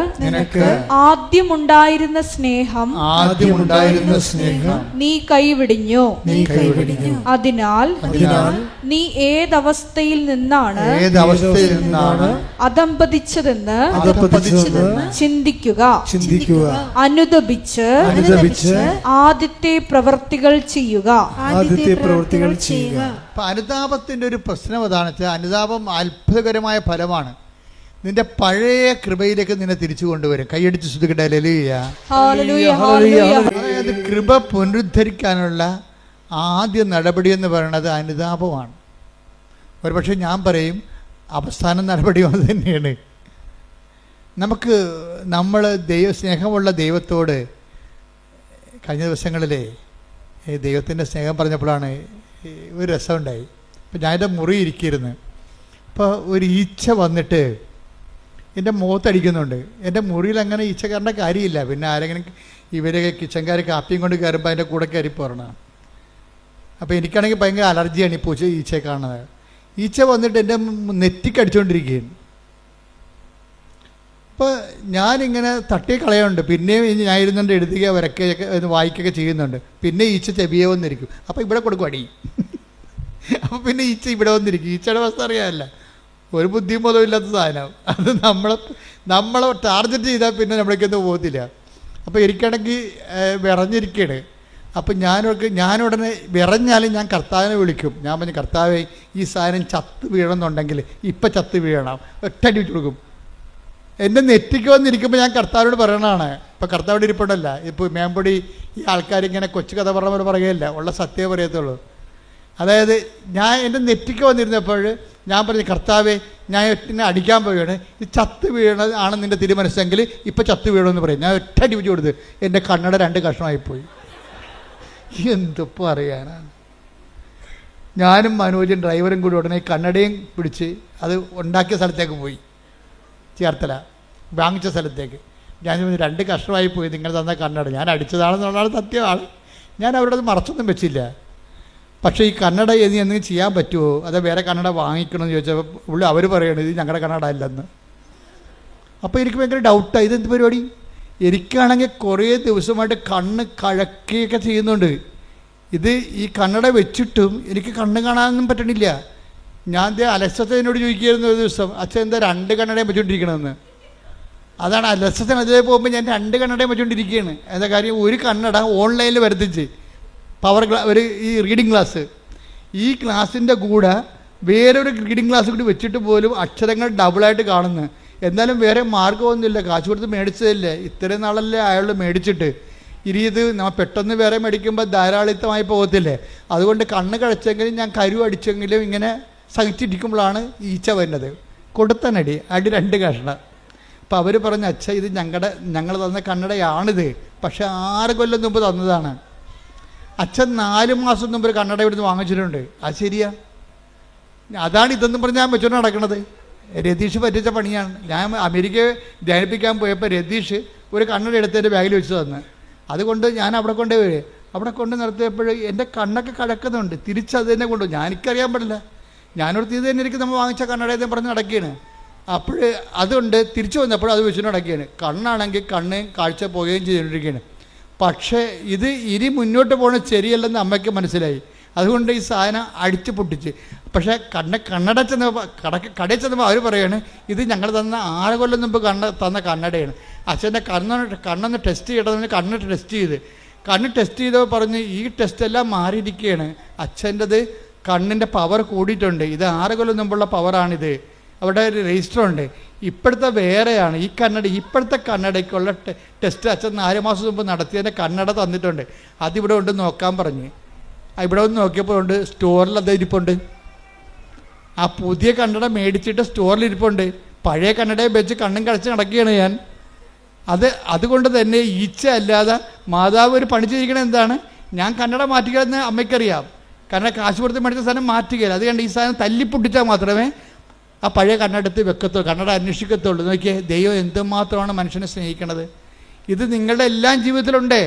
ആദ്യമുണ്ടായിരുന്ന സ്നേഹം നീ കൈവിടിഞ്ഞു. അതിനാൽ നീ ഏതവസ്ഥയിൽ നിന്നാണ് അധംപതിച്ചതെന്ന് ചിന്തിക്കുക. അനുദപിച്ച് ആദ്യത്തെ പ്രവൃത്തികൾ ചെയ്യുക. അനുതാപത്തിന്റെ ഒരു പ്രശ്നം അതാണ്. അനുതാപം അത്ഭുതകരമായ ഫലമാണ്. നിന്റെ പഴയ കൃപയിലേക്ക് നിന്നെ തിരിച്ചു കൊണ്ടുവരും. കൈയടിച്ച് സ്തുതിക്കട്ടെ. ഹല്ലേലൂയ. അതായത് കൃപ പുനരുദ്ധരിക്കാനുള്ള ആദ്യ നടപടി എന്ന് പറയുന്നത് അനുതാപമാണ്. ഒരുപക്ഷെ ഞാൻ പറയും അവസാന നടപടി അത് തന്നെയാണ്. നമ്മൾ സ്നേഹമുള്ള ദൈവത്തോട് കഴിഞ്ഞ ദിവസങ്ങളിലെ ദൈവത്തിൻ്റെ സ്നേഹം പറഞ്ഞപ്പോഴാണ് ഒരു രസമുണ്ടായി. അപ്പോൾ ഞാനെൻ്റെ മുറി ഇരിക്കിയിരുന്നു. അപ്പോൾ ഒരു ഈച്ച വന്നിട്ട് എൻ്റെ മുഖത്തടിക്കുന്നുണ്ട്. എൻ്റെ മുറിയിൽ അങ്ങനെ ഈച്ച കയറേണ്ട കാര്യമില്ല. പിന്നെ ആരെങ്കിലും ഇവരൊക്കെ കിച്ചൻകാർ കാപ്പിയും കൊണ്ട് കയറുമ്പോൾ അതിൻ്റെ കൂടെ കയറി പോരണം. അപ്പോൾ എനിക്കാണെങ്കിൽ ഭയങ്കര അലർജിയാണ് ഈ ഈച്ചയെ കാണുന്നത്. ഈച്ച വന്നിട്ട് എൻ്റെ നെറ്റിക്കടിച്ചുകൊണ്ടിരിക്കുകയാണ്. അപ്പോൾ ഞാനിങ്ങനെ തട്ടി കളയുന്നുണ്ട്. പിന്നെയും ഞാൻ ഇരുന്നുകൊണ്ട് എഴുതുക വരയ്ക്കുകയൊക്കെ വായിക്കുകയൊക്കെ ചെയ്യുന്നുണ്ട്. പിന്നെ ഈച്ച ചെവിയെ വന്നിരിക്കും. അപ്പോൾ ഇവിടെ കൊടുക്കും അടി. അപ്പോൾ പിന്നെ ഈച്ച ഇവിടെ വന്നിരിക്കും. ഈച്ചയുടെ അവസ്ഥ അറിയാമല്ല, ഒരു ബുദ്ധിയും ബോധവും ഇല്ലാത്ത സാധനം. അത് നമ്മളെ ടാർഗറ്റ് ചെയ്താൽ പിന്നെ നമ്മളേക്കൊന്നും പോകത്തില്ല. അപ്പോൾ എനിക്കാണെങ്കിൽ വിറഞ്ഞിരിക്കുകയാണ്. അപ്പം ഞാനുടനെ വിറഞ്ഞാലും ഞാൻ കർത്താവിനെ വിളിക്കും. ഞാൻ പറഞ്ഞു, കർത്താവേ ഈ സാധനം ചത്ത് വീഴണമെന്നുണ്ടെങ്കിൽ ഇപ്പം ചത്ത് വീഴണം, ഒറ്റടി വെച്ച് കൊടുക്കും. എൻ്റെ നെറ്റിക്ക് വന്നിരിക്കുമ്പോൾ ഞാൻ കർത്താവിനോട് പറയണതാണ്. ഇപ്പോൾ കർത്താവിടെ ഇരിപ്പുണ്ടല്ല, ഇപ്പോൾ മേമ്പൊടി ഈ ആൾക്കാരിങ്ങനെ കൊച്ചു കഥ പറഞ്ഞവർ പറയുകയല്ല, ഉള്ള സത്യമേ പറയത്തുള്ളൂ. അതായത് ഞാൻ എൻ്റെ നെറ്റിക്ക് വന്നിരുന്നപ്പോൾ ഞാൻ പറഞ്ഞു, കർത്താവേ ഞാൻ എന്നെ അടിക്കാൻ പോവുകയാണ്, ഇത് ചത്ത് വീണത് ആണ് നിൻ്റെ തിരുമനസ്സെങ്കിൽ ഇപ്പം ചത്ത് വീണമെന്ന് പറയും. ഞാൻ ഒറ്റ അടി വെച്ച് കൊടുത്ത് എൻ്റെ കണ്ണട 2 കഷ്ണമായിപ്പോയി. എന്തിപ്പോൾ അറിയാനാണ്. ഞാനും മനോജും ഡ്രൈവറും കൂടി ഉടനെ കണ്ണടയും പിടിച്ച് അത് ഉണ്ടാക്കിയ സ്ഥലത്തേക്ക് പോയി, ചേർത്തല വാങ്ങിച്ച സ്ഥലത്തേക്ക്. ഞാൻ 2 കഷ്ണമായി പോയി നിങ്ങൾ തന്ന കണ്ണട. ഞാൻ അടിച്ചതാണെന്നുള്ളതാണ് സത്യമാണ്. ഞാൻ അവരോട് മറച്ചൊന്നും വെച്ചില്ല. പക്ഷേ ഈ കണ്ണട ഇനി എന്തെങ്കിലും ചെയ്യാൻ പറ്റുമോ, അതോ വേറെ കണ്ണട വാങ്ങിക്കണമെന്ന് ചോദിച്ചപ്പോൾ അവർ പറയണത് ഇത് ഞങ്ങളുടെ കണ്ണട അല്ലെന്ന്. അപ്പോൾ എനിക്ക് ഭയങ്കര ഡൗട്ടാണ്, ഇതെന്ത് പരിപാടി. എനിക്കാണെങ്കിൽ കുറേ ദിവസമായിട്ട് കണ്ണ് കഴക്കുകയൊക്കെ ചെയ്യുന്നുണ്ട്. ഇത് ഈ കണ്ണട വെച്ചിട്ടും എനിക്ക് കണ്ണ് കാണാനൊന്നും പറ്റണില്ല. ഞാൻ അലസത എന്നോട് ചോദിക്കുകയായിരുന്നു ഒരു ദിവസം, അച്ഛൻ എന്താ 2 കണ്ണടയും വെച്ചുകൊണ്ടിരിക്കണമെന്ന്. അതാണ് അലസത. അതേ പോകുമ്പോൾ ഞാൻ 2 കണ്ണടയും വെച്ചുകൊണ്ടിരിക്കുകയാണ്. എന്താ കാര്യം, ഒരു കണ്ണട ഓൺലൈനിൽ വരുത്തിച്ച് ഒരു ഈ റീഡിങ് ക്ലാസ്, ഈ ക്ലാസ്സിൻ്റെ കൂടെ വേറൊരു റീഡിങ് ക്ലാസ് കൂടി വെച്ചിട്ട് പോലും അക്ഷരങ്ങൾ ഡബിളായിട്ട് കാണുന്നു. എന്നാലും വേറെ മാർഗ്ഗമൊന്നുമില്ല, കാശ് കൊടുത്ത് മേടിച്ചതല്ലേ, ഇത്രയും നാളല്ലേ അയാൾ മേടിച്ചിട്ട്. ഇനി ഇത് നമ്മൾ പെട്ടെന്ന് വേറെ മേടിക്കുമ്പോൾ ധാരാളിത്തമായി പോകത്തില്ലേ. അതുകൊണ്ട് കണ്ണ് കഴിച്ചെങ്കിലും ഞാൻ കരു അടിച്ചെങ്കിലും ഇങ്ങനെ സഹിച്ചിരിക്കുമ്പോഴാണ് ഈച്ച വരുന്നത്. കൊടുത്തനടി അടി 2 കഷ്ണം. അപ്പോൾ അവർ പറഞ്ഞു, അച്ഛ ഇത് ഞങ്ങൾ തന്ന കണ്ണടയാണിത്, പക്ഷേ 6 കൊല്ലം മുമ്പ് തന്നതാണ്. അച്ഛൻ 4 മാസം മുമ്പ് ഒരു കണ്ണട ഇവിടുന്ന് വാങ്ങിച്ചിട്ടുണ്ട്. അത് ശരിയാ, അതാണ് ഇതെന്നും പറഞ്ഞ് ഞാൻ വെച്ചോണ്ട് നടക്കണത്. രതീഷ് പറ്റിച്ച പണിയാണ്. ഞാൻ അമേരിക്കയെ ധ്യാനിപ്പിക്കാൻ പോയപ്പോൾ രതീഷ് ഒരു കണ്ണട എടുത്ത് എൻ്റെ ബാഗിൽ വെച്ച് തന്ന്. അതുകൊണ്ട് ഞാൻ അവിടെ കൊണ്ടുപോയി, അവിടെ കൊണ്ട് നിർത്തിയപ്പോൾ എൻ്റെ കണ്ണൊക്കെ കഴക്കുന്നുണ്ട്. തിരിച്ചത് തന്നെ കൊണ്ടു. എനിക്കറിയാൻ പാടില്ല, ഞാനോട് ഇത് തന്നെ എനിക്ക് നമ്മൾ വാങ്ങിച്ച കണ്ണടയെന്ന് പറഞ്ഞ് നടക്കുകയാണ്. അപ്പോൾ അതുകൊണ്ട് തിരിച്ചു വന്നപ്പോൾ അത് വെച്ചിട്ട് നടക്കുകയാണ്. കണ്ണാണെങ്കിൽ കണ്ണ് കാഴ്ച പോവുകയും ചെയ്തുകൊണ്ടിരിക്കുകയാണ്. പക്ഷേ ഇത് ഇനി മുന്നോട്ട് പോകുന്നത് ശരിയല്ലെന്ന് അമ്മയ്ക്ക് മനസ്സിലായി. അതുകൊണ്ട് ഈ സാധനം അടിച്ച് പൊട്ടിച്ച്. പക്ഷേ കണ്ണട ചെന്നപ്പോൾ കടയിൽ ചെന്നപ്പോൾ അവർ പറയുകയാണ്, ഇത് ഞങ്ങൾ തന്ന 6 കൊല്ലം മുമ്പ് തന്ന കണ്ണടയാണ്. അച്ഛൻ്റെ കണ്ണൊന്ന് ടെസ്റ്റ് ചെയ്യണമെന്ന് കണ്ണ് ടെസ്റ്റ് ചെയ്തപ്പോൾ പറഞ്ഞ് ഈ ടെസ്റ്റെല്ലാം മാറിയിരിക്കുകയാണ്. അച്ഛൻ്റെത് കണ്ണിൻ്റെ പവർ കൂടിയിട്ടുണ്ട്. ഇത് 6 കൊല്ലം മുമ്പുള്ള പവറാണിത്. അവിടെ ഒരു രജിസ്റ്റർ ഉണ്ട്. ഇപ്പോഴത്തെ വേറെയാണ്. ഇപ്പോഴത്തെ കണ്ണടയ്ക്കുള്ള ടെസ്റ്റ് അച്ഛൻ 4 മാസം മുമ്പ് നടത്തിയതിൻ്റെ കണ്ണട തന്നിട്ടുണ്ട്. അതിവിടെ ഉണ്ട്, നോക്കാൻ പറഞ്ഞ്. ഇവിടെ ഒന്ന് നോക്കിയപ്പോൾ ഉണ്ട്, സ്റ്റോറിൽ അത് ഇരിപ്പുണ്ട്. ആ പുതിയ കണ്ണട മേടിച്ചിട്ട് സ്റ്റോറിൽ ഇരിപ്പുണ്ട്. പഴയ കണ്ണടയെ വെച്ച് കണ്ണും കടച്ച് നടക്കുകയാണ് ഞാൻ. അതുകൊണ്ട് തന്നെ ഈച്ച അല്ലാതെ മാതാവ് ഒരു പണി ചെയ്യിക്കണത് എന്താണ്, ഞാൻ കണ്ണട മാറ്റുകയെന്ന് അമ്മയ്ക്കറിയാം. കാരണം കാശ് കൊടുത്ത് മേടിച്ച സാധനം മാറ്റുകയില്ല. അതുകൊണ്ട് ഈ സാധനം തല്ലിപ്പൊട്ടിച്ചാൽ മാത്രമേ ആ പഴയ കണ്ണടത്ത് വെക്കത്തുള്ളൂ, കണ്ണട അന്വേഷിക്കത്തുള്ളൂ. നോക്കിയേ, ദൈവം എന്തുമാത്രമാണ് മനുഷ്യനെ സ്നേഹിക്കണത്. ഇത് നിങ്ങളുടെ എല്ലാ ജീവിതത്തിലുണ്ട്.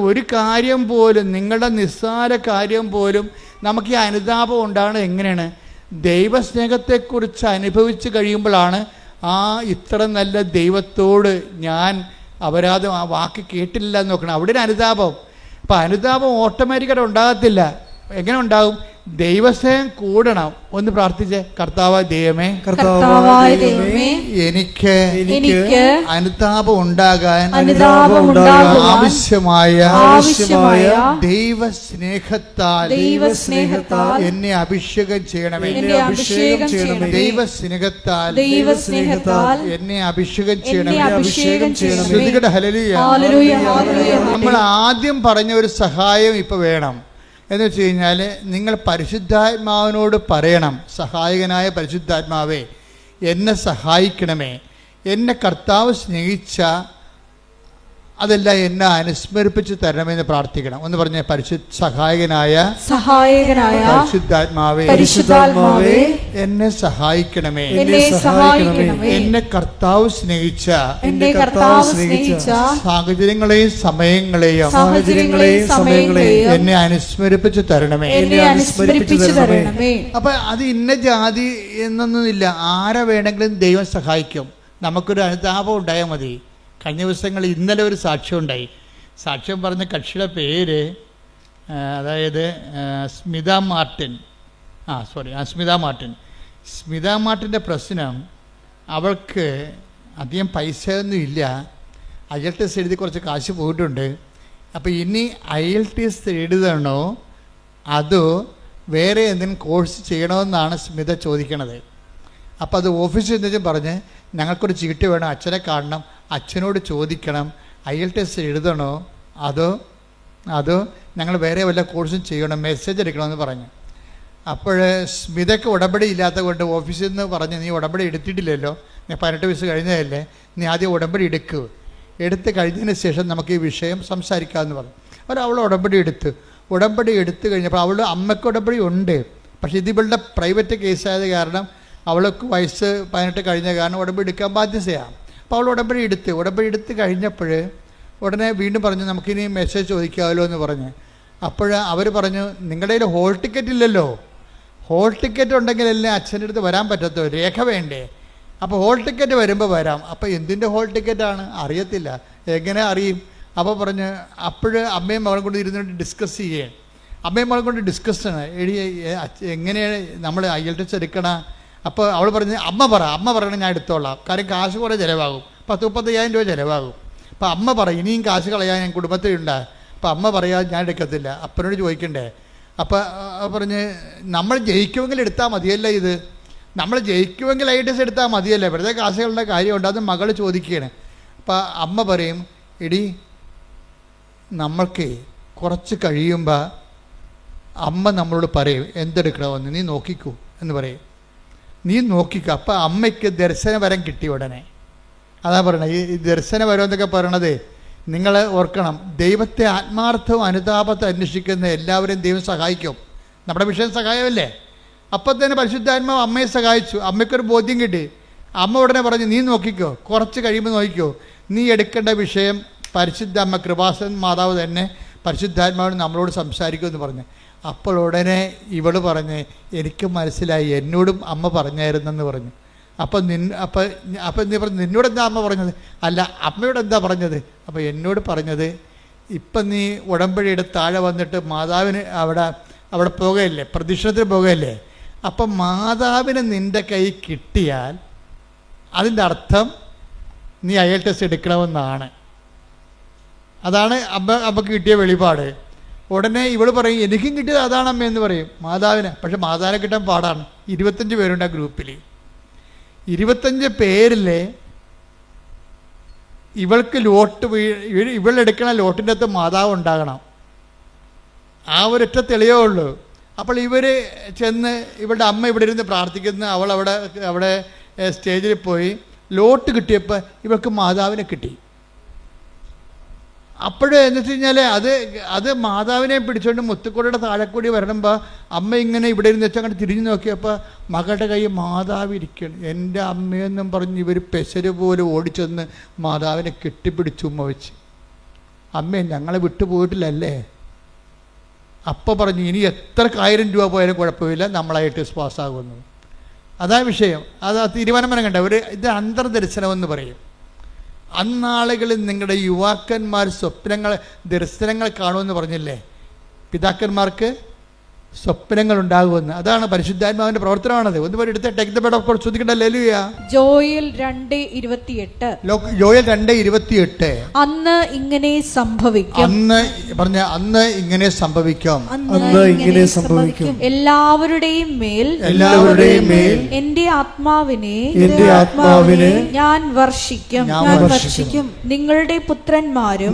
ഒരു കാര്യം പോലും, നിങ്ങളുടെ നിസ്സാര കാര്യം പോലും നമുക്ക് ഈ അനുതാപം ഉണ്ടാകുന്നത് എങ്ങനെയാണ്? ദൈവസ്നേഹത്തെക്കുറിച്ച് അനുഭവിച്ച് കഴിയുമ്പോഴാണ് ഇത്ര നല്ല ദൈവത്തോട് ഞാൻ അപരാധം, ആ വാക്ക് കേട്ടില്ല എന്ന് നോക്കണം. അവിടെ ഒരു അനുതാപം. അപ്പം അനുതാപം ഓട്ടോമാറ്റിക്കായിട്ട് ഉണ്ടാകത്തില്ല. എങ്ങനെ ഉണ്ടാകും? ദൈവസ്നേഹം കൂടണം. ഒന്ന് പ്രാർത്ഥിച്ചേ, കർത്താവായ ദൈവമേ, എനിക്ക് അനുതാപം ഉണ്ടാകാൻ ആവശ്യമായ ദൈവസ്നേഹത്താൽ എന്നെ അഭിഷേകം ചെയ്യണമേ. ദൈവസ്നേഹത്താൽ എന്നെ അഭിഷേകം ചെയ്യണമേ. ഹല്ലേലൂയ. നമ്മൾ ആദ്യം പറഞ്ഞ ഒരു സഹായം ഇപ്പൊ വേണം. എന്ന് വെച്ച് കഴിഞ്ഞാൽ നിങ്ങൾ പരിശുദ്ധാത്മാവിനോട് പറയണം, സഹായകനായ പരിശുദ്ധാത്മാവേ എന്നെ സഹായിക്കണമേ. എന്നെ കർത്താവ് സ്നേഹിച്ച അതെല്ലാം എന്നെ അനുസ്മരിപ്പിച്ച് തരണമെന്ന് പ്രാർത്ഥിക്കണം. ഒന്ന് പറഞ്ഞ സഹായകനായ പരിശുദ്ധാത്മാവേ എന്നെ സഹായിക്കണമേ. എന്നെ കർത്താവ് സ്നേഹിച്ച സാഹചര്യങ്ങളെയും സമയങ്ങളെയും എന്നെ അനുസ്മരിപ്പിച്ച് തരണമേ. അപ്പൊ അത് ഇന്ന ജാതി എന്നൊന്നുമില്ല, ആരെ വേണമെങ്കിലും ദൈവം സഹായിക്കും. നമുക്കൊരു അനുതാപം ഉണ്ടായാൽ മതി. കഴിഞ്ഞ ദിവസങ്ങളിൽ ഇന്നലെ ഒരു സാക്ഷ്യം ഉണ്ടായി. സാക്ഷ്യം പറഞ്ഞ കക്ഷിയുടെ പേര് അതായത് സ്മിത മാർട്ടിൻ. സ്മിത മാർട്ടിൻ്റെ പ്രശ്നം, അവൾക്ക് അധികം പൈസയൊന്നും ഇല്ല. IELTS എഴുതി കുറച്ച് കാശ് പോയിട്ടുണ്ട്. അപ്പോൾ ഇനി IELTS എഴുതണോ അതോ വേറെ എന്തെങ്കിലും കോഴ്സ് ചെയ്യണമെന്നാണ് സ്മിത ചോദിക്കണത്. അപ്പോൾ അത് ഓഫീസിൽ നിന്നും പറഞ്ഞ് ഞങ്ങൾക്കൊരു ചീട്ട് വേണം, അച്ഛനെ കാണണം, അച്ഛനോട് ചോദിക്കണം, IELTS എഴുതണോ അതോ ഞങ്ങൾ വേറെ വല്ല കോഴ്സും ചെയ്യണം, മെസ്സേജ് എടുക്കണമെന്ന് പറഞ്ഞു. അപ്പോൾ സ്മിതയ്ക്ക് ഉടമ്പടി ഇല്ലാത്ത കൊണ്ട് ഓഫീസിൽ നിന്ന് പറഞ്ഞ് നീ ഉടമ്പടി എടുത്തിട്ടില്ലല്ലോ, നീ 18 വയസ്സ് കഴിഞ്ഞതല്ലേ, നീ ആദ്യം ഉടമ്പടി എടുത്ത് കഴിഞ്ഞതിന് ശേഷം നമുക്ക് ഈ വിഷയം സംസാരിക്കാമെന്ന് പറഞ്ഞു. അവൾ ഉടമ്പടി എടുത്ത് കഴിഞ്ഞപ്പോൾ അവളുടെ അമ്മയ്ക്ക് ഉടമ്പടി ഉണ്ട്. പക്ഷേ ഇത് ഇവളുടെ പ്രൈവറ്റ് കേസായത് കാരണം അവൾക്ക് വയസ്സ് 18 കഴിഞ്ഞ കാരണം ഉടമ്പടി എടുക്കാൻ ബാധ്യതയാണ്. അപ്പോൾ അവൾ ഉടമ്പടി എടുത്ത് കഴിഞ്ഞപ്പോൾ ഉടനെ വീണ്ടും പറഞ്ഞു നമുക്കിനി മെസ്സേജ് ചോദിക്കാമല്ലോ എന്ന് പറഞ്ഞ്. അപ്പോൾ അവർ പറഞ്ഞു നിങ്ങളുടെ കയ്യിൽ ഹോൾ ടിക്കറ്റ് ഇല്ലല്ലോ, ഹോൾ ടിക്കറ്റ് ഉണ്ടെങ്കിലല്ലേ അച്ഛൻ്റെ അടുത്ത് വരാൻ പറ്റത്തോ, രേഖ വേണ്ടേ, അപ്പോൾ ഹോൾ ടിക്കറ്റ് വരുമ്പോൾ വരാം. അപ്പോൾ എന്തിൻ്റെ ഹോൾ ടിക്കറ്റാണ് അറിയത്തില്ല, എങ്ങനെ അറിയും? അപ്പോൾ പറഞ്ഞ് അമ്മയും മകളും കൊണ്ട് ഇരുന്നിട്ട് ഡിസ്കസ് ചെയ്യേ. അമ്മയും മകളും കൊണ്ട് ഡിസ്കസ്സാണ് എങ്ങനെയാണ് നമ്മൾ IELTS എടുക്കണ. അപ്പോൾ അവൾ പറഞ്ഞ് അമ്മ പറയണം ഞാൻ എടുത്തോളാം, കാര്യം കാശ് കുറേ ചിലവാകും, 30-35,000 രൂപ ചിലവാകും. അപ്പോൾ അമ്മ പറയും ഇനിയും കാശ് കളയാൻ ഞാൻ കുടുംബത്തിലുണ്ട്. അപ്പോൾ അമ്മ പറയാതെ ഞാൻ എടുക്കത്തില്ല, അപ്പനോട് ചോദിക്കണ്ടേ. അപ്പോൾ പറഞ്ഞ് നമ്മൾ ജയിക്കുമെങ്കിൽ എടുത്താൽ മതിയല്ലേ, ഇത് നമ്മൾ ജയിക്കുമെങ്കിൽ IELTS എടുത്താൽ മതിയല്ലേ, വെറുതെ കാശുകളുടെ കാര്യമുണ്ട്. അത് മകൾ ചോദിക്കുകയാണ്. അപ്പോൾ അമ്മ പറയും എടി നമ്മൾക്ക് കുറച്ച് കഴിയുമ്പോൾ അമ്മ നമ്മളോട് പറയും എന്തെടുക്കണമെന്ന്, നീ നോക്കിക്കൂ എന്ന് പറയും, നീ നോക്കിക്കോ. അപ്പോൾ അമ്മയ്ക്ക് ദർശനവരം കിട്ടി ഉടനെ. അതാ പറയണത്, ഈ ദർശനവരം എന്നൊക്കെ പറയണത് നിങ്ങൾ ഓർക്കണം, ദൈവത്തെ ആത്മാർത്ഥവും അനുതാപത്തെ അന്വേഷിക്കുന്ന എല്ലാവരെയും ദൈവം സഹായിക്കും. നമ്മുടെ വിഷയം സഹായമല്ലേ. അപ്പം തന്നെ പരിശുദ്ധാത്മാവ് അമ്മയെ സഹായിച്ചു, അമ്മയ്ക്കൊരു ബോധ്യം കിട്ടി. അമ്മ ഉടനെ പറഞ്ഞു നീ നോക്കിക്കോ, കുറച്ച് കഴിയുമ്പോൾ നോക്കിക്കോ, നീ എടുക്കേണ്ട വിഷയം പരിശുദ്ധ അമ്മ കൃപാസൻ മാതാവ് തന്നെ പരിശുദ്ധാത്മാവിന് നമ്മളോട് സംസാരിക്കുമെന്ന് പറഞ്ഞു. അപ്പോൾ ഉടനെ ഇവൾ പറഞ്ഞ് എനിക്ക് മനസ്സിലായി, എന്നോടും അമ്മ പറഞ്ഞായിരുന്നെന്ന് പറഞ്ഞു. അപ്പം നീ പറഞ്ഞു നിന്നോട് എന്താ അമ്മ പറഞ്ഞത്? അല്ല അമ്മയോട് എന്താ പറഞ്ഞത്? അപ്പോൾ എന്നോട് പറഞ്ഞത് ഇപ്പം നീ ഉടമ്പടിയുടെ താഴെ വന്നിട്ട് മാതാവിന് അവിടെ പോകുകയല്ലേ, പ്രദക്ഷിണത്തിന് പോകുകയല്ലേ, അപ്പം മാതാവിന് നിൻ്റെ കൈ കിട്ടിയാൽ അതിൻ്റെ അർത്ഥം നീ IELTS എടുക്കണമെന്നാണ്. അതാണ് അമ്മക്ക് കിട്ടിയ വെളിപാട്. ഉടനെ ഇവൾ പറയും എനിക്കും കിട്ടിയത് അതാണ് അമ്മ എന്ന് പറയും മാതാവിന്. പക്ഷെ മാതാവിനെ കിട്ടാൻ പാടാണ്. 25 പേരുണ്ട് ആ ഗ്രൂപ്പിൽ. 25 പേരിൽ ഇവൾക്ക് ഇവളെടുക്കണ ലോട്ടിൻ്റെ അകത്ത് മാതാവ് ഉണ്ടാകണം. ആ ഒരൊറ്റ തെളിവേ ഉള്ളൂ. അപ്പോൾ ഇവർ ചെന്ന് ഇവളുടെ അമ്മ ഇവിടെ ഇരുന്ന് പ്രാർത്ഥിക്കുന്ന അവൾ അവിടെ സ്റ്റേജിൽ പോയി ലോട്ട് കിട്ടിയപ്പോൾ ഇവൾക്ക് മാതാവിനെ കിട്ടി. അപ്പോഴെന്ന് വെച്ച് കഴിഞ്ഞാൽ അത് മാതാവിനെ പിടിച്ചുകൊണ്ട് മുത്തുക്കോടയുടെ താഴെക്കൂടി വരണമ്പോൾ അമ്മ ഇങ്ങനെ ഇവിടെ ഇരുന്ന് വെച്ചാൽ അങ്ങനെ തിരിഞ്ഞു നോക്കിയപ്പോൾ മകളുടെ കൈ മാതാവ് ഇരിക്കണം. എൻ്റെ അമ്മയെന്നും പറഞ്ഞ് ഇവർ പെസര് പോലെ ഓടിച്ചെന്ന് മാതാവിനെ കെട്ടിപ്പിടിച്ചു ഉമ്മ വെച്ച്. അമ്മേ ഞങ്ങളെ വിട്ടുപോയിട്ടില്ലല്ലേ. അപ്പോൾ പറഞ്ഞു ഇനി എത്ര 1000 രൂപ പോയാലും കുഴപ്പമില്ല, നമ്മളായിട്ട് പാസ്സാകുന്നു. അതാ വിഷയം. അത് തീരുമാനം കണ്ട ഇത് അന്തർദർശനമെന്ന് പറയും. അന്നാളുകളിൽ നിങ്ങളുടെ യുവാക്കന്മാർ ദർശനങ്ങൾ കാണുമെന്ന് പറഞ്ഞില്ലേ, പിതാക്കന്മാർക്ക് സ്വപ്നങ്ങൾ ഉണ്ടാകുമെന്ന്. അതാണ് പരിശുദ്ധാത്മാവിന്റെ പ്രവർത്തനമാണത്. ഒന്ന് പോലെ എടുത്ത take the bed of God ശ്രദ്ധിക്കട്ടെ. ഹല്ലേലൂയ. ജോയൽ 2:28. ജോയൽ 2:28. അന്ന് ഇങ്ങനെ സംഭവിക്കും. അന്ന് ഇങ്ങനെ സംഭവിക്കും. എല്ലാവരുടെയും മേൽ എന്റെ ആത്മാവിനെ ഞാൻ വർഷിക്കും. നിങ്ങളുടെ പുത്രന്മാരും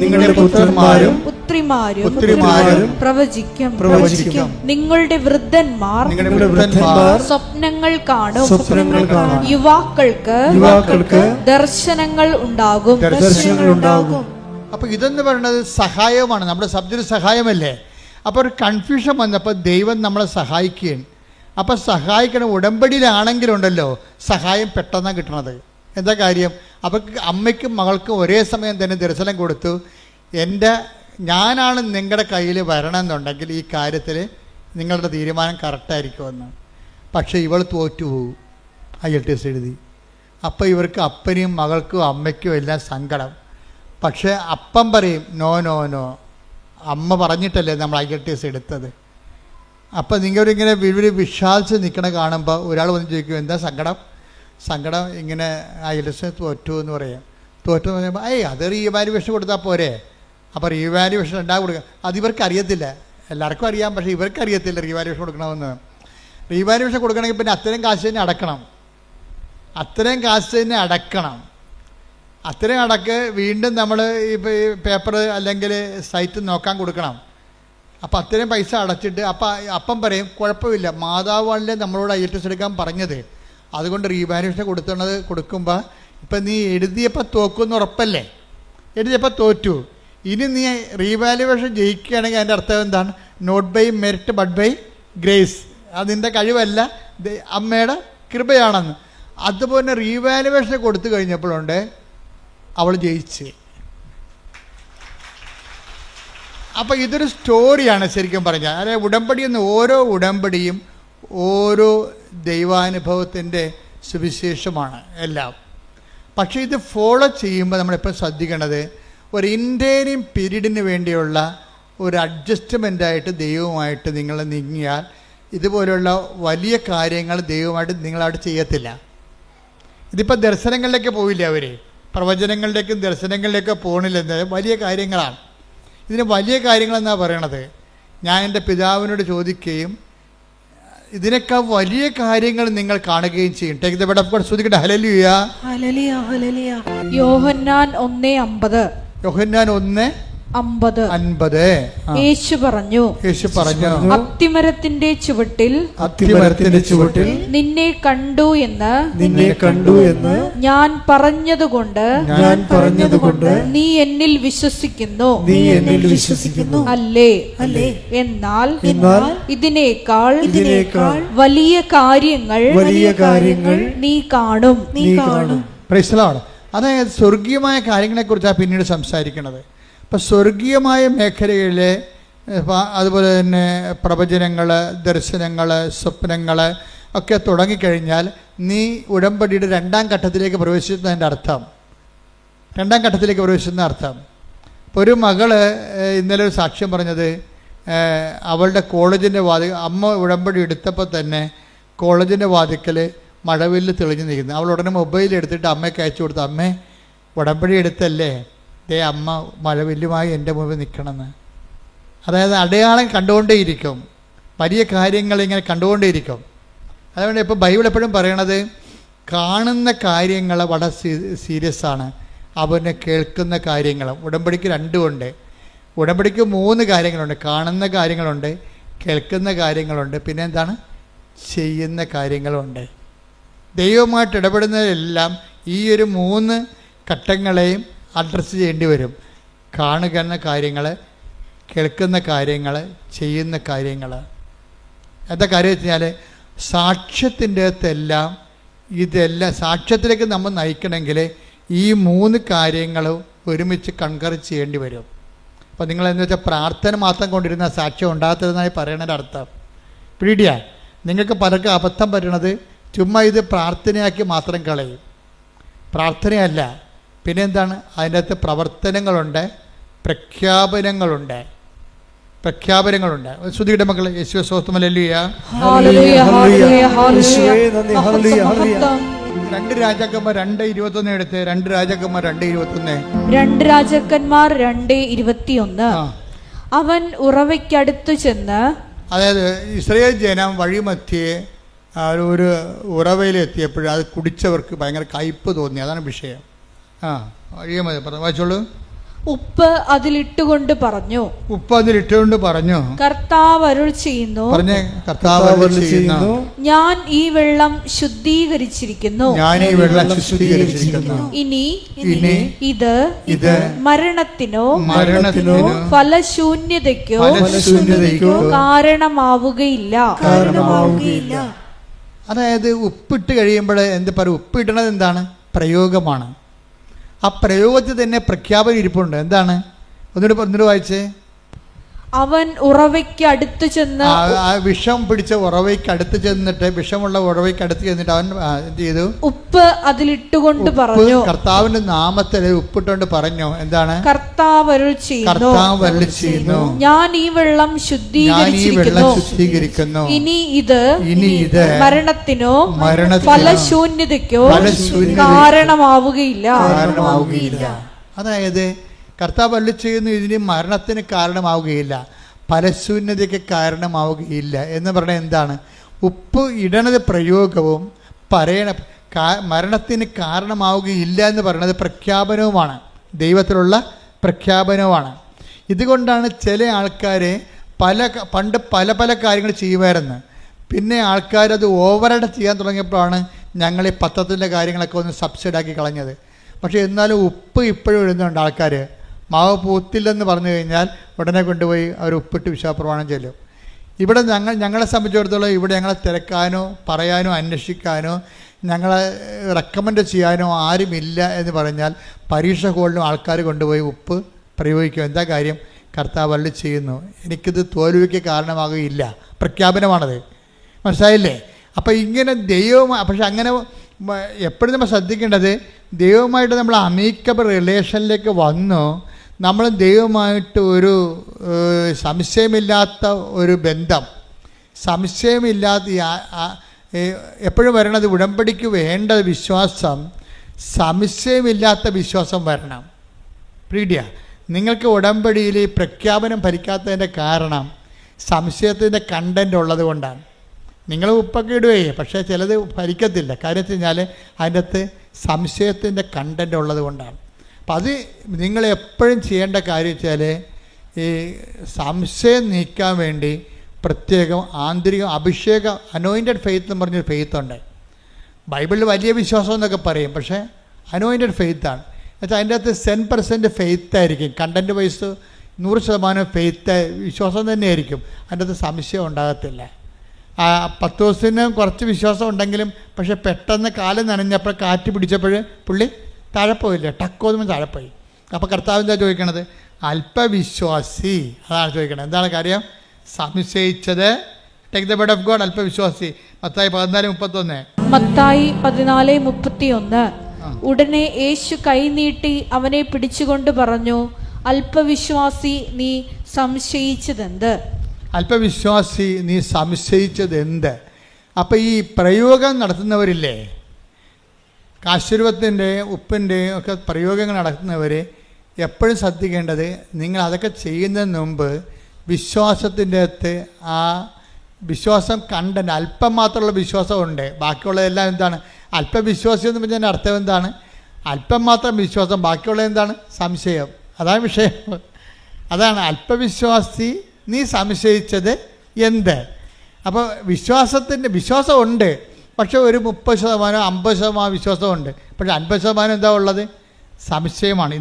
പുത്രിമാരും പ്രവചിക്കും. നിങ്ങളുടെ വൃദ്ധന്മാർ സ്വപ്നങ്ങൾ കാണും. യുവാക്കൾക്ക് ദർശനങ്ങൾ ഉണ്ടാകും. അപ്പൊ ഇതെന്ന് പറയുന്നത് സഹായമാണ്. നമ്മുടെ സബ്ജക്റ്റ് സഹായമല്ലേ. അപ്പോൾ ഒരു കൺഫ്യൂഷൻ വന്നപ്പോൾ ദൈവം നമ്മളെ സഹായിക്കുകയാണ്. അപ്പം സഹായിക്കണം. ഉടമ്പടിയിലാണെങ്കിലുണ്ടല്ലോ സഹായം പെട്ടെന്നാണ് കിട്ടണത്. എന്താ കാര്യം? അവർക്ക് അമ്മയ്ക്കും മകൾക്കും ഒരേ സമയം തന്നെ ദർശനം കൊടുത്തു. ഞാനാണ് നിങ്ങളുടെ കയ്യിൽ വരണമെന്നുണ്ടെങ്കിൽ ഈ കാര്യത്തിൽ നിങ്ങളുടെ തീരുമാനം കറക്റ്റായിരിക്കുമെന്ന്. പക്ഷേ ഇവൾ തോറ്റുപോകും IELTS എഴുതി. അപ്പോൾ ഇവർക്ക് അപ്പനെയും മകൾക്കും അമ്മയ്ക്കും എല്ലാം സങ്കടം. പക്ഷേ അപ്പം പറയും നോ, അമ്മ പറഞ്ഞിട്ടല്ലേ നമ്മൾ IELTS എടുത്തത്. അപ്പം നിങ്ങളിങ്ങനെ വിശ്വാസിച്ച് നിൽക്കണ കാണുമ്പോൾ ഒരാൾ വന്ന് ചോദിക്കും എന്താ സങ്കടം ഇങ്ങനെ IELTS തോറ്റു എന്ന് പറയാം. തോറ്റു എന്ന് പറയുമ്പോൾ അത് റീവാലുവേഷൻ കൊടുത്താൽ പോരെ. അപ്പോൾ റീവാലുവേഷൻ ഉണ്ടാകും കൊടുക്കുക. അതിവർക്ക് അറിയത്തില്ല. എല്ലാവർക്കും അറിയാം, പക്ഷേ ഇവർക്ക് അറിയത്തില്ല റീവാലുവേഷൻ കൊടുക്കണമെന്ന്. റീവാലുവേഷൻ കൊടുക്കണമെങ്കിൽ പിന്നെ അത്രയും കാശ് തന്നെ അടക്കണം. അത്രയും കാശ് തന്നെ അടക്കണം. അത്രയും അടക്ക് വീണ്ടും നമ്മൾ ഈ പേപ്പർ അല്ലെങ്കിൽ സൈറ്റ് നോക്കാൻ കൊടുക്കണം. അപ്പം അത്രയും പൈസ അടച്ചിട്ട് അപ്പം പറയും കുഴപ്പമില്ല, മാതാവാണല്ലേ നമ്മളോട് IELTS എടുക്കാൻ പറഞ്ഞത്, അതുകൊണ്ട് റീവാലുവേഷൻ കൊടുക്കുമ്പോൾ ഇപ്പം നീ എഴുതിയപ്പോൾ തോക്കുമെന്ന് ഉറപ്പല്ലേ, എഴുതിയപ്പോൾ തോറ്റു, ഇനി നീ റീവാലുവേഷൻ ജയിക്കുകയാണെങ്കിൽ അതിൻ്റെ അർത്ഥം എന്താണ്? Not by merit but by grace, അത് നിൻ്റെ കഴിവല്ല, അമ്മയുടെ കൃപയാണെന്ന്. അതുപോലെ റീവാലുവേഷൻ കൊടുത്തു കഴിഞ്ഞപ്പോഴുണ്ട് അവൾ ജയിച്ച്. അപ്പോൾ ഇതൊരു സ്റ്റോറിയാണ് ശരിക്കും പറഞ്ഞാൽ. അതായത് ഉടമ്പടി എന്ന് ഓരോ ഉടമ്പടിയും ഓരോ ദൈവാനുഭവത്തിൻ്റെ സുവിശേഷമാണ് എല്ലാം. പക്ഷേ ഇത് ഫോളോ ചെയ്യുമ്പോൾ നമ്മളെപ്പോഴും ശ്രദ്ധിക്കേണ്ടത് ഒരു ഇൻറ്റേരിയം പീരീഡിന് വേണ്ടിയുള്ള ഒരു അഡ്ജസ്റ്റ്മെൻറ്റായിട്ട് ദൈവവുമായിട്ട് നിങ്ങൾ നീങ്ങിയാൽ ഇതുപോലുള്ള വലിയ കാര്യങ്ങൾ ദൈവമായിട്ട് നിങ്ങളായിട്ട് ചെയ്യത്തില്ല. ഇതിപ്പോൾ ദർശനങ്ങളിലേക്ക് പോയില്ല, അവർ പ്രവചനങ്ങളിലേക്കും ദർശനങ്ങളിലേക്കും പോകണില്ലെന്ന് വലിയ കാര്യങ്ങളാണ്. ഇതിന് വലിയ കാര്യങ്ങളെന്നാണ് പറയണത്. ഞാൻ എൻ്റെ പിതാവിനോട് ചോദിക്കുകയും ഇതിനേക്കാൾ വലിയ കാര്യങ്ങൾ നിങ്ങൾ കാണുകയും ചെയ്യും. ശ്രദ്ധിക്കട്ടെ. ഹല്ലേലൂയ, ഹല്ലേലൂയ, ഹല്ലേലൂയ. യോഹന്നാൻ 1:50. യോഹന്നാൻ 1:50. യേശു പറഞ്ഞു, അത്തിമരത്തിന്റെ ചുവട്ടിൽ നിന്നെ കണ്ടു എന്ന് ഞാൻ പറഞ്ഞതുകൊണ്ട് നീ എന്നിൽ വിശ്വസിക്കുന്നു. അല്ലേ? എന്നാൽ ഇതിനേക്കാൾ വലിയ കാര്യങ്ങൾ നീ കാണും. Praise the Lord. അതായത് സ്വർഗീയമായ കാര്യങ്ങളെക്കുറിച്ചാണ് പിന്നീട് സംസാരിക്കുന്നത്. അപ്പോൾ സ്വർഗീയമായ മേഖലയിലെ അതുപോലെ തന്നെ പ്രവചനങ്ങൾ, ദർശനങ്ങൾ, സ്വപ്നങ്ങൾ ഒക്കെ തുടങ്ങിക്കഴിഞ്ഞാൽ നീ ഉടമ്പടിയുടെ രണ്ടാം ഘട്ടത്തിലേക്ക് പ്രവേശിക്കുന്നതിൻ്റെ അർത്ഥം, ഇപ്പോൾ ഒരു മകള് ഇന്നലെ ഒരു സാക്ഷ്യം പറഞ്ഞത്, അവളുടെ കോളേജിൻ്റെ അമ്മ ഉടമ്പടി എടുത്തപ്പോൾ തന്നെ കോളേജിൻ്റെ വാതിക്കൽ മഴവില്ല് തെളിഞ്ഞു നിൽക്കുന്നു. അവൾ ഉടനെ മൊബൈൽ എടുത്തിട്ട് അമ്മയ്ക്ക് അയച്ചു കൊടുത്തു, അമ്മേ ഉടമ്പടി എടുത്തല്ലേ, അമ്മ മഴവില്ലുമായി എൻ്റെ മുമ്പിൽ നിൽക്കണമെന്ന്. അതായത് അടയാളം കണ്ടുകൊണ്ടേയിരിക്കും, വലിയ കാര്യങ്ങൾ ഇങ്ങനെ കണ്ടുകൊണ്ടേയിരിക്കും. അതുകൊണ്ട് ഇപ്പോൾ ബൈബിൾ എപ്പോഴും പറയണത് കാണുന്ന കാര്യങ്ങൾ വളരെ സീരിയസ് ആണ്, അവനെ കേൾക്കുന്ന കാര്യങ്ങളും. ഉടമ്പടിക്ക് രണ്ടുമുണ്ട്. ഉടമ്പടിക്ക് 3 കാര്യങ്ങളുണ്ട്. കാണുന്ന കാര്യങ്ങളുണ്ട്, കേൾക്കുന്ന കാര്യങ്ങളുണ്ട്, പിന്നെ എന്താണ്, ചെയ്യുന്ന കാര്യങ്ങളുണ്ട്. ദൈവമായിട്ട് ഇടപെടുന്നതെല്ലാം ഈ ഒരു 3 ഘട്ടങ്ങളെയും അഡ്രസ്സ് ചെയ്യേണ്ടി വരും. കാണുന്ന കാര്യങ്ങൾ, കേൾക്കുന്ന കാര്യങ്ങൾ, ചെയ്യുന്ന കാര്യങ്ങൾ. എന്താ കാര്യം വെച്ച് കഴിഞ്ഞാൽ സാക്ഷ്യത്തിൻ്റെ അകത്തെല്ലാം ഇതെല്ലാം സാക്ഷ്യത്തിലേക്ക് നമ്മൾ നയിക്കണമെങ്കിൽ ഈ 3 കാര്യങ്ങളും ഒരുമിച്ച് കൺകർ ചെയ്യേണ്ടി വരും. അപ്പോൾ നിങ്ങളെന്ന് വെച്ചാൽ പ്രാർത്ഥന മാത്രം കൊണ്ടിരുന്ന സാക്ഷ്യം ഉണ്ടാകത്തതെന്നായി പറയണതിൻ്റെ അർത്ഥം പീഡിയ. നിങ്ങൾക്ക് പലർക്കും അബദ്ധം പറ്റണത് ചുമ്മാ ഇത് പ്രാർത്ഥനയാക്കി മാത്രം കളയും. പ്രാർത്ഥനയല്ല, പിന്നെ എന്താണ്, അതിൻ്റെ അകത്ത് പ്രവർത്തനങ്ങളുണ്ട്, പ്രഖ്യാപനങ്ങളുണ്ട്. ശ്രുതിയുടെ മക്കളെ, യേശുവേ സ്തോത്രം. ഹല്ലേലൂയ. 2 രാജാക്കന്മാർ 2:21 എടുത്ത്. 2 രാജാക്കന്മാർ 2:21. അവൻ ഉറവയ്ക്കടുത്തു ചെന്ന്, അതായത് ഇസ്രായേൽ ജനം വഴിമധ്യേ ഒരു ഉറവയിലെത്തിയപ്പോൾ അത് കുടിച്ചവർക്ക് ഭയങ്കര കയ്പ് തോന്നി. അതാണ് വിഷയം. വായിച്ചോളൂ. ഉപ്പ് അതിലിട്ടുകൊണ്ട് പറഞ്ഞു, കർത്താവ് അരുൾ ചെയ്യുന്നു, ഞാൻ ഈ വെള്ളം ശുദ്ധീകരിച്ചിരിക്കുന്നു. ഇനി ഇത് മരണത്തിനോ ഫലശൂന്യതയ്ക്കോ കാരണമാവുകയില്ല. അതായത് ഉപ്പിട്ട് കഴിയുമ്പോൾ എന്ത് പറയും, ഉപ്പിടണത് എന്താണ്, പ്രയോഗമാണ്. ആ പ്രയോഗത്തിൽ തന്നെ പ്രഖ്യാപനം ഇരിപ്പുണ്ട്. എന്താണ്, ഒന്നുകൂടി വായിച്ചേ. അവൻ ഉറവയ്ക്ക് അടുത്ത് ചെന്ന്, വിഷം പിടിച്ച ഉറവയ്ക്ക് അടുത്ത് ചെന്നിട്ട്, വിഷമുള്ള ഉറവയ്ക്ക് അടുത്ത് ചെന്നിട്ട് അവൻ എന്ത് ചെയ്തു, ഉപ്പ് അതിലിട്ടുകൊണ്ട് പറഞ്ഞു, കർത്താവിന്റെ നാമത്തിൽ ഉപ്പിട്ടുകൊണ്ട് പറഞ്ഞു. എന്താണ്, കർത്താവ് അരുൾ ചെയ്യുന്നു, ഞാൻ ഈ വെള്ളം ശുദ്ധീകരിച്ചിരിക്കുന്നു. ഇനി ഇത് മരണത്തിനോ ഫലശൂന്യതയ്ക്കോ കാരണമാവുകയില്ല. അതായത് കർത്താവ് അരുളി ചെയ്യുന്നു, ഇതിന് മരണത്തിന് കാരണമാവുകയില്ല, ഫലശൂന്യതയ്ക്ക് കാരണമാവുകയില്ല എന്ന് പറഞ്ഞാൽ എന്താണ്, ഉപ്പ് ഇടണത് പ്രയോഗവും മരണത്തിന് കാരണമാവുകയില്ല എന്ന് പറയുന്നത് പ്രഖ്യാപനവുമാണ്, ദൈവത്തിലുള്ള പ്രഖ്യാപനവുമാണ്. ഇതുകൊണ്ടാണ് ചില ആൾക്കാർ പണ്ട് പല കാര്യങ്ങൾ ചെയ്യുമായിരുന്നു. പിന്നെ ആൾക്കാരത് ഓവറായിട്ട് ചെയ്യാൻ തുടങ്ങിയപ്പോഴാണ് ഞങ്ങൾ ഈ പത്രത്തിൻ്റെ കാര്യങ്ങളൊക്കെ ഒന്ന് സബ്സിഡാക്കി കളഞ്ഞത്. പക്ഷേ എന്നാലും ഉപ്പ് ഇപ്പോഴും ഇടുന്നുണ്ട് ആൾക്കാർ. മാവ് പൂത്തില്ലെന്ന് പറഞ്ഞു കഴിഞ്ഞാൽ ഉടനെ കൊണ്ടുപോയി അവർ ഉപ്പിട്ട് വിശ്വാസപ്രമാണം ചെല്ലും. ഇവിടെ ഞങ്ങളെ സംബന്ധിച്ചിടത്തോളം ഇവിടെ ഞങ്ങളെ തിരക്കാനോ പറയാനോ അന്വേഷിക്കാനോ ഞങ്ങളെ റെക്കമെൻഡ് ചെയ്യാനോ ആരുമില്ല എന്ന് പറഞ്ഞാൽ പരീക്ഷ ഹോളിലും ആൾക്കാർ കൊണ്ടുപോയി ഉപ്പ് പ്രയോഗിക്കും. എന്താ കാര്യം? കർത്താവ് അരുളി ചെയ്യുന്നു, എനിക്കിത് തോൽവിക്ക് കാരണമാകുകയില്ല. പ്രഖ്യാപനമാണത്. മനസ്സിലായില്ലേ? അപ്പോൾ ഇങ്ങനെ ദൈവമായി, പക്ഷെ അങ്ങനെ എപ്പോഴും നമ്മൾ ശ്രദ്ധിക്കേണ്ടത്, ദൈവമായിട്ട് നമ്മൾ അമീക്കബിൾ റിലേഷനിലേക്ക് വന്നു നമ്മൾ ദൈവമായിട്ട് ഒരു സംശയമില്ലാത്ത ഒരു ബന്ധം, സംശയമില്ലാത്ത എപ്പോഴും വരണത് ഉടമ്പടിക്ക് വേണ്ട വിശ്വാസം, സംശയമില്ലാത്ത വിശ്വാസം വരണം. പ്രീഡിയ, നിങ്ങൾക്ക് ഉടമ്പടിയിൽ ഈ പ്രഖ്യാപനം ഫലിക്കാത്തതിൻ്റെ കാരണം സംശയത്തിൻ്റെ കണ്ടൻ്റ് ഉള്ളത് കൊണ്ടാണ്. നിങ്ങൾ ഉപ്പൊക്കെ ഇടുകയെ, പക്ഷേ ചിലത് ഫലിക്കത്തില്ല. കാര്യം വെച്ച് കഴിഞ്ഞാൽ അതിൻ്റെ അകത്ത് സംശയത്തിൻ്റെ കണ്ടൻ്റ് ഉള്ളത് കൊണ്ടാണ്. അപ്പം അത് നിങ്ങൾ എപ്പോഴും ചെയ്യേണ്ട കാര്യം വെച്ചാൽ ഈ സംശയം നീക്കാൻ വേണ്ടി പ്രത്യേകം ആന്തരിക അഭിഷേകം, അനോയിൻറ്റഡ് ഫെയ്ത്ത് എന്ന് പറഞ്ഞൊരു ഫെയ്ത്തുണ്ട്. ബൈബിളിൽ വലിയ വിശ്വാസം എന്നൊക്കെ പറയും, പക്ഷേ അനോയിൻറ്റഡ് ഫെയ്ത്താണ്. എന്നുവെച്ചാൽ അതിൻ്റെ അകത്ത് 10% ഫെയ്ത്ത് ആയിരിക്കും. കണ്ടൻറ്റ് വൈസ് 100% ഫെയ്ത്ത് വിശ്വാസം തന്നെയായിരിക്കും. അതിൻ്റെ അകത്ത് സംശയം ഉണ്ടാകത്തില്ല. 10 ദിവസത്തിന് കുറച്ച് വിശ്വാസം ഉണ്ടെങ്കിലും പക്ഷെ പെട്ടെന്ന് കാലം നനഞ്ഞപ്പോൾ കാറ്റ് പിടിച്ചപ്പോൾ പുള്ളി താഴെ പോയില്ല, ടക്കോന്നും താഴെ പോയി. അപ്പോൾ കർത്താവ് എന്താ ചോദിക്കണത്? അല്പവിശ്വാസി. അതാണ് ചോദിക്കണത്. എന്താണ് കാര്യം? സംശയിച്ചത്. Take the word of God. അല്പവിശ്വാസി. മത്തായി 14:31. മത്തായി 14:31. ഉടനെ യേശു കൈനീട്ടി അവനെ പിടിച്ചുകൊണ്ട് പറഞ്ഞു, അല്പവിശ്വാസി, നീ സംശയിച്ചതെന്ത്? അല്പവിശ്വാസി, നീ സംശയിച്ചതെന്ത്? അപ്പം ഈ പ്രയോഗം നടത്തുന്നവരില്ലേ, കാശുരൂപത്തിൻ്റെ ഉപ്പിൻ്റെയും ഒക്കെ പ്രയോഗങ്ങൾ നടത്തുന്നവർ എപ്പോഴും ശ്രദ്ധിക്കേണ്ടത്, നിങ്ങൾ അതൊക്കെ ചെയ്യുന്നതിന് മുമ്പ് വിശ്വാസത്തിൻ്റെ അകത്ത് ആ വിശ്വാസം കണ്ടന്റ് അല്പം മാത്രമുള്ള വിശ്വാസമുണ്ട്. ബാക്കിയുള്ളതെല്ലാം എന്താണ്? അല്പവിശ്വാസം എന്ന് പറഞ്ഞാൽ അർത്ഥം എന്താണ്? അല്പം മാത്രം വിശ്വാസം, ബാക്കിയുള്ളത് എന്താണ്? സംശയം. അതാണ് വിഷയം. അതാണ് അല്പവിശ്വാസി, നീ സംശയിച്ചത് എന്ത്? അപ്പോൾ വിശ്വാസമുണ്ട്, പക്ഷേ ഒരു 30% 50% വിശ്വാസമുണ്ട്. പക്ഷേ 50% എന്താ ഉള്ളത്? സംശയമാണ്.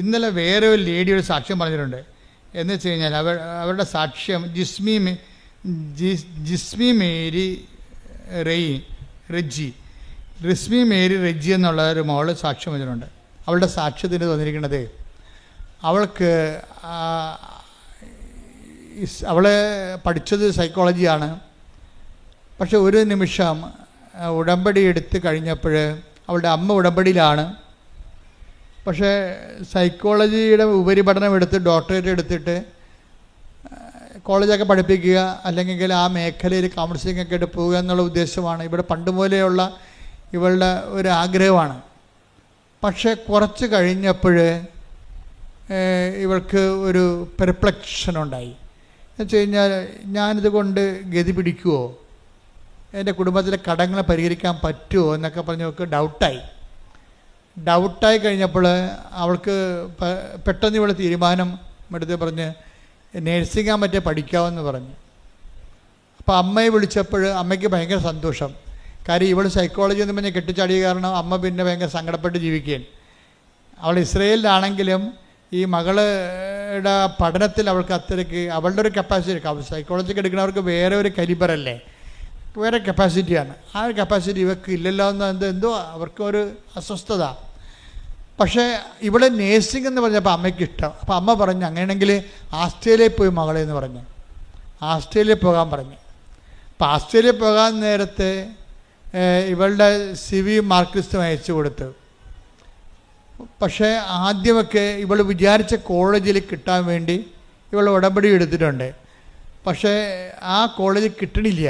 ഇന്നലെ വേറെ ഒരു ലേഡി ഒരു സാക്ഷ്യം പറഞ്ഞിട്ടുണ്ട്. എന്ന് വെച്ച് കഴിഞ്ഞാൽ അവരുടെ സാക്ഷ്യം ജിസ്മി മേരി റെജി എന്നുള്ള ഒരു മോള് സാക്ഷ്യം വെച്ചിട്ടുണ്ട്. അവളുടെ സാക്ഷ്യത്തിന് തോന്നിയിരിക്കുന്നത്, അവൾ പഠിച്ചത് സൈക്കോളജിയാണ്. പക്ഷെ ഒരു നിമിഷം ഉടമ്പടി എടുത്ത് കഴിഞ്ഞപ്പോൾ അവളുടെ അമ്മ ഉടമ്പടിയിലാണ്. പക്ഷേ സൈക്കോളജിയുടെ ഉപരിപഠനം എടുത്ത് ഡോക്ടറേറ്റ് എടുത്തിട്ട് കോളേജൊക്കെ പഠിപ്പിക്കുക, അല്ലെങ്കിൽ ആ മേഖലയിൽ കൗൺസിലിംഗ് ഒക്കെ ആയിട്ട് പോവുക എന്നുള്ള ഉദ്ദേശമാണ് ഇവിടെ പണ്ട് മുതലെയുള്ള ഇവളുടെ ഒരു ആഗ്രഹമാണ്. പക്ഷേ കുറച്ച് കഴിഞ്ഞപ്പോൾ ഇവൾക്ക് ഒരു പെർപ്ലക്ഷൻ ഉണ്ടായി. എന്ന് വെച്ച് കഴിഞ്ഞാൽ, ഞാനിത് കൊണ്ട് ഗതി പിടിക്കുമോ, എൻ്റെ കുടുംബത്തിലെ കടങ്ങളെ പരിഹരിക്കാൻ പറ്റുമോ എന്നൊക്കെ പറഞ്ഞ് അവൾക്ക് ഡൗട്ടായി കഴിഞ്ഞപ്പോൾ അവൾക്ക് പെട്ടെന്ന് ഇവൾ തീരുമാനം എടുത്ത് പറഞ്ഞ് നേഴ്സിംഗ് മറ്റേ പഠിക്കാമെന്ന് പറഞ്ഞു. അപ്പോൾ അമ്മയെ വിളിച്ചപ്പോൾ അമ്മയ്ക്ക് ഭയങ്കര സന്തോഷം. കാര്യം ഇവൾ സൈക്കോളജി എന്ന് പറഞ്ഞാൽ കെട്ടിച്ചാടിയ കാരണം അമ്മ പിന്നെ ഭയങ്കര സങ്കടപ്പെട്ട് ജീവിക്കുകയാണ്. അവൾ ഇസ്രയേലിലാണെങ്കിലും ഈ മകളുടെ പഠനത്തിൽ അവൾക്ക് അത്രയ്ക്ക് അവളുടെ ഒരു കപ്പാസിറ്റി, സൈക്കോളജിക്ക് എടുക്കുന്നവർക്ക് വേറെ ഒരു കലിബറല്ലേ, വേറെ കപ്പാസിറ്റിയാണ്. ആ ഒരു കപ്പാസിറ്റി ഇവർക്ക് ഇല്ലല്ലോ എന്ന് എന്തോ അവർക്കൊരു അസ്വസ്ഥത. പക്ഷേ ഇവിടെ നേഴ്സിംഗ് എന്ന് പറഞ്ഞപ്പോൾ അമ്മയ്ക്ക് ഇഷ്ടം. അപ്പോൾ അമ്മ പറഞ്ഞു, അങ്ങനെയാണെങ്കിൽ ആസ്ട്രേലിയയിൽ പോയി മകളെ എന്ന് പറഞ്ഞു. ആസ്ട്രേലിയയിൽ പോകാൻ പറഞ്ഞു. അപ്പോൾ ആസ്ട്രേലിയയിൽ പോകാൻ നേരത്തെ ഇവളുടെ CV മാർക്ക് ലിസ്റ്റ് അയച്ചു കൊടുത്തു. പക്ഷേ ആദ്യമൊക്കെ ഇവൾ വിചാരിച്ച കോളേജിൽ കിട്ടാൻ വേണ്ടി ഇവൾ ഉടമ്പടി എടുത്തിട്ടുണ്ട്. പക്ഷേ ആ കോളേജിൽ കിട്ടണില്ല.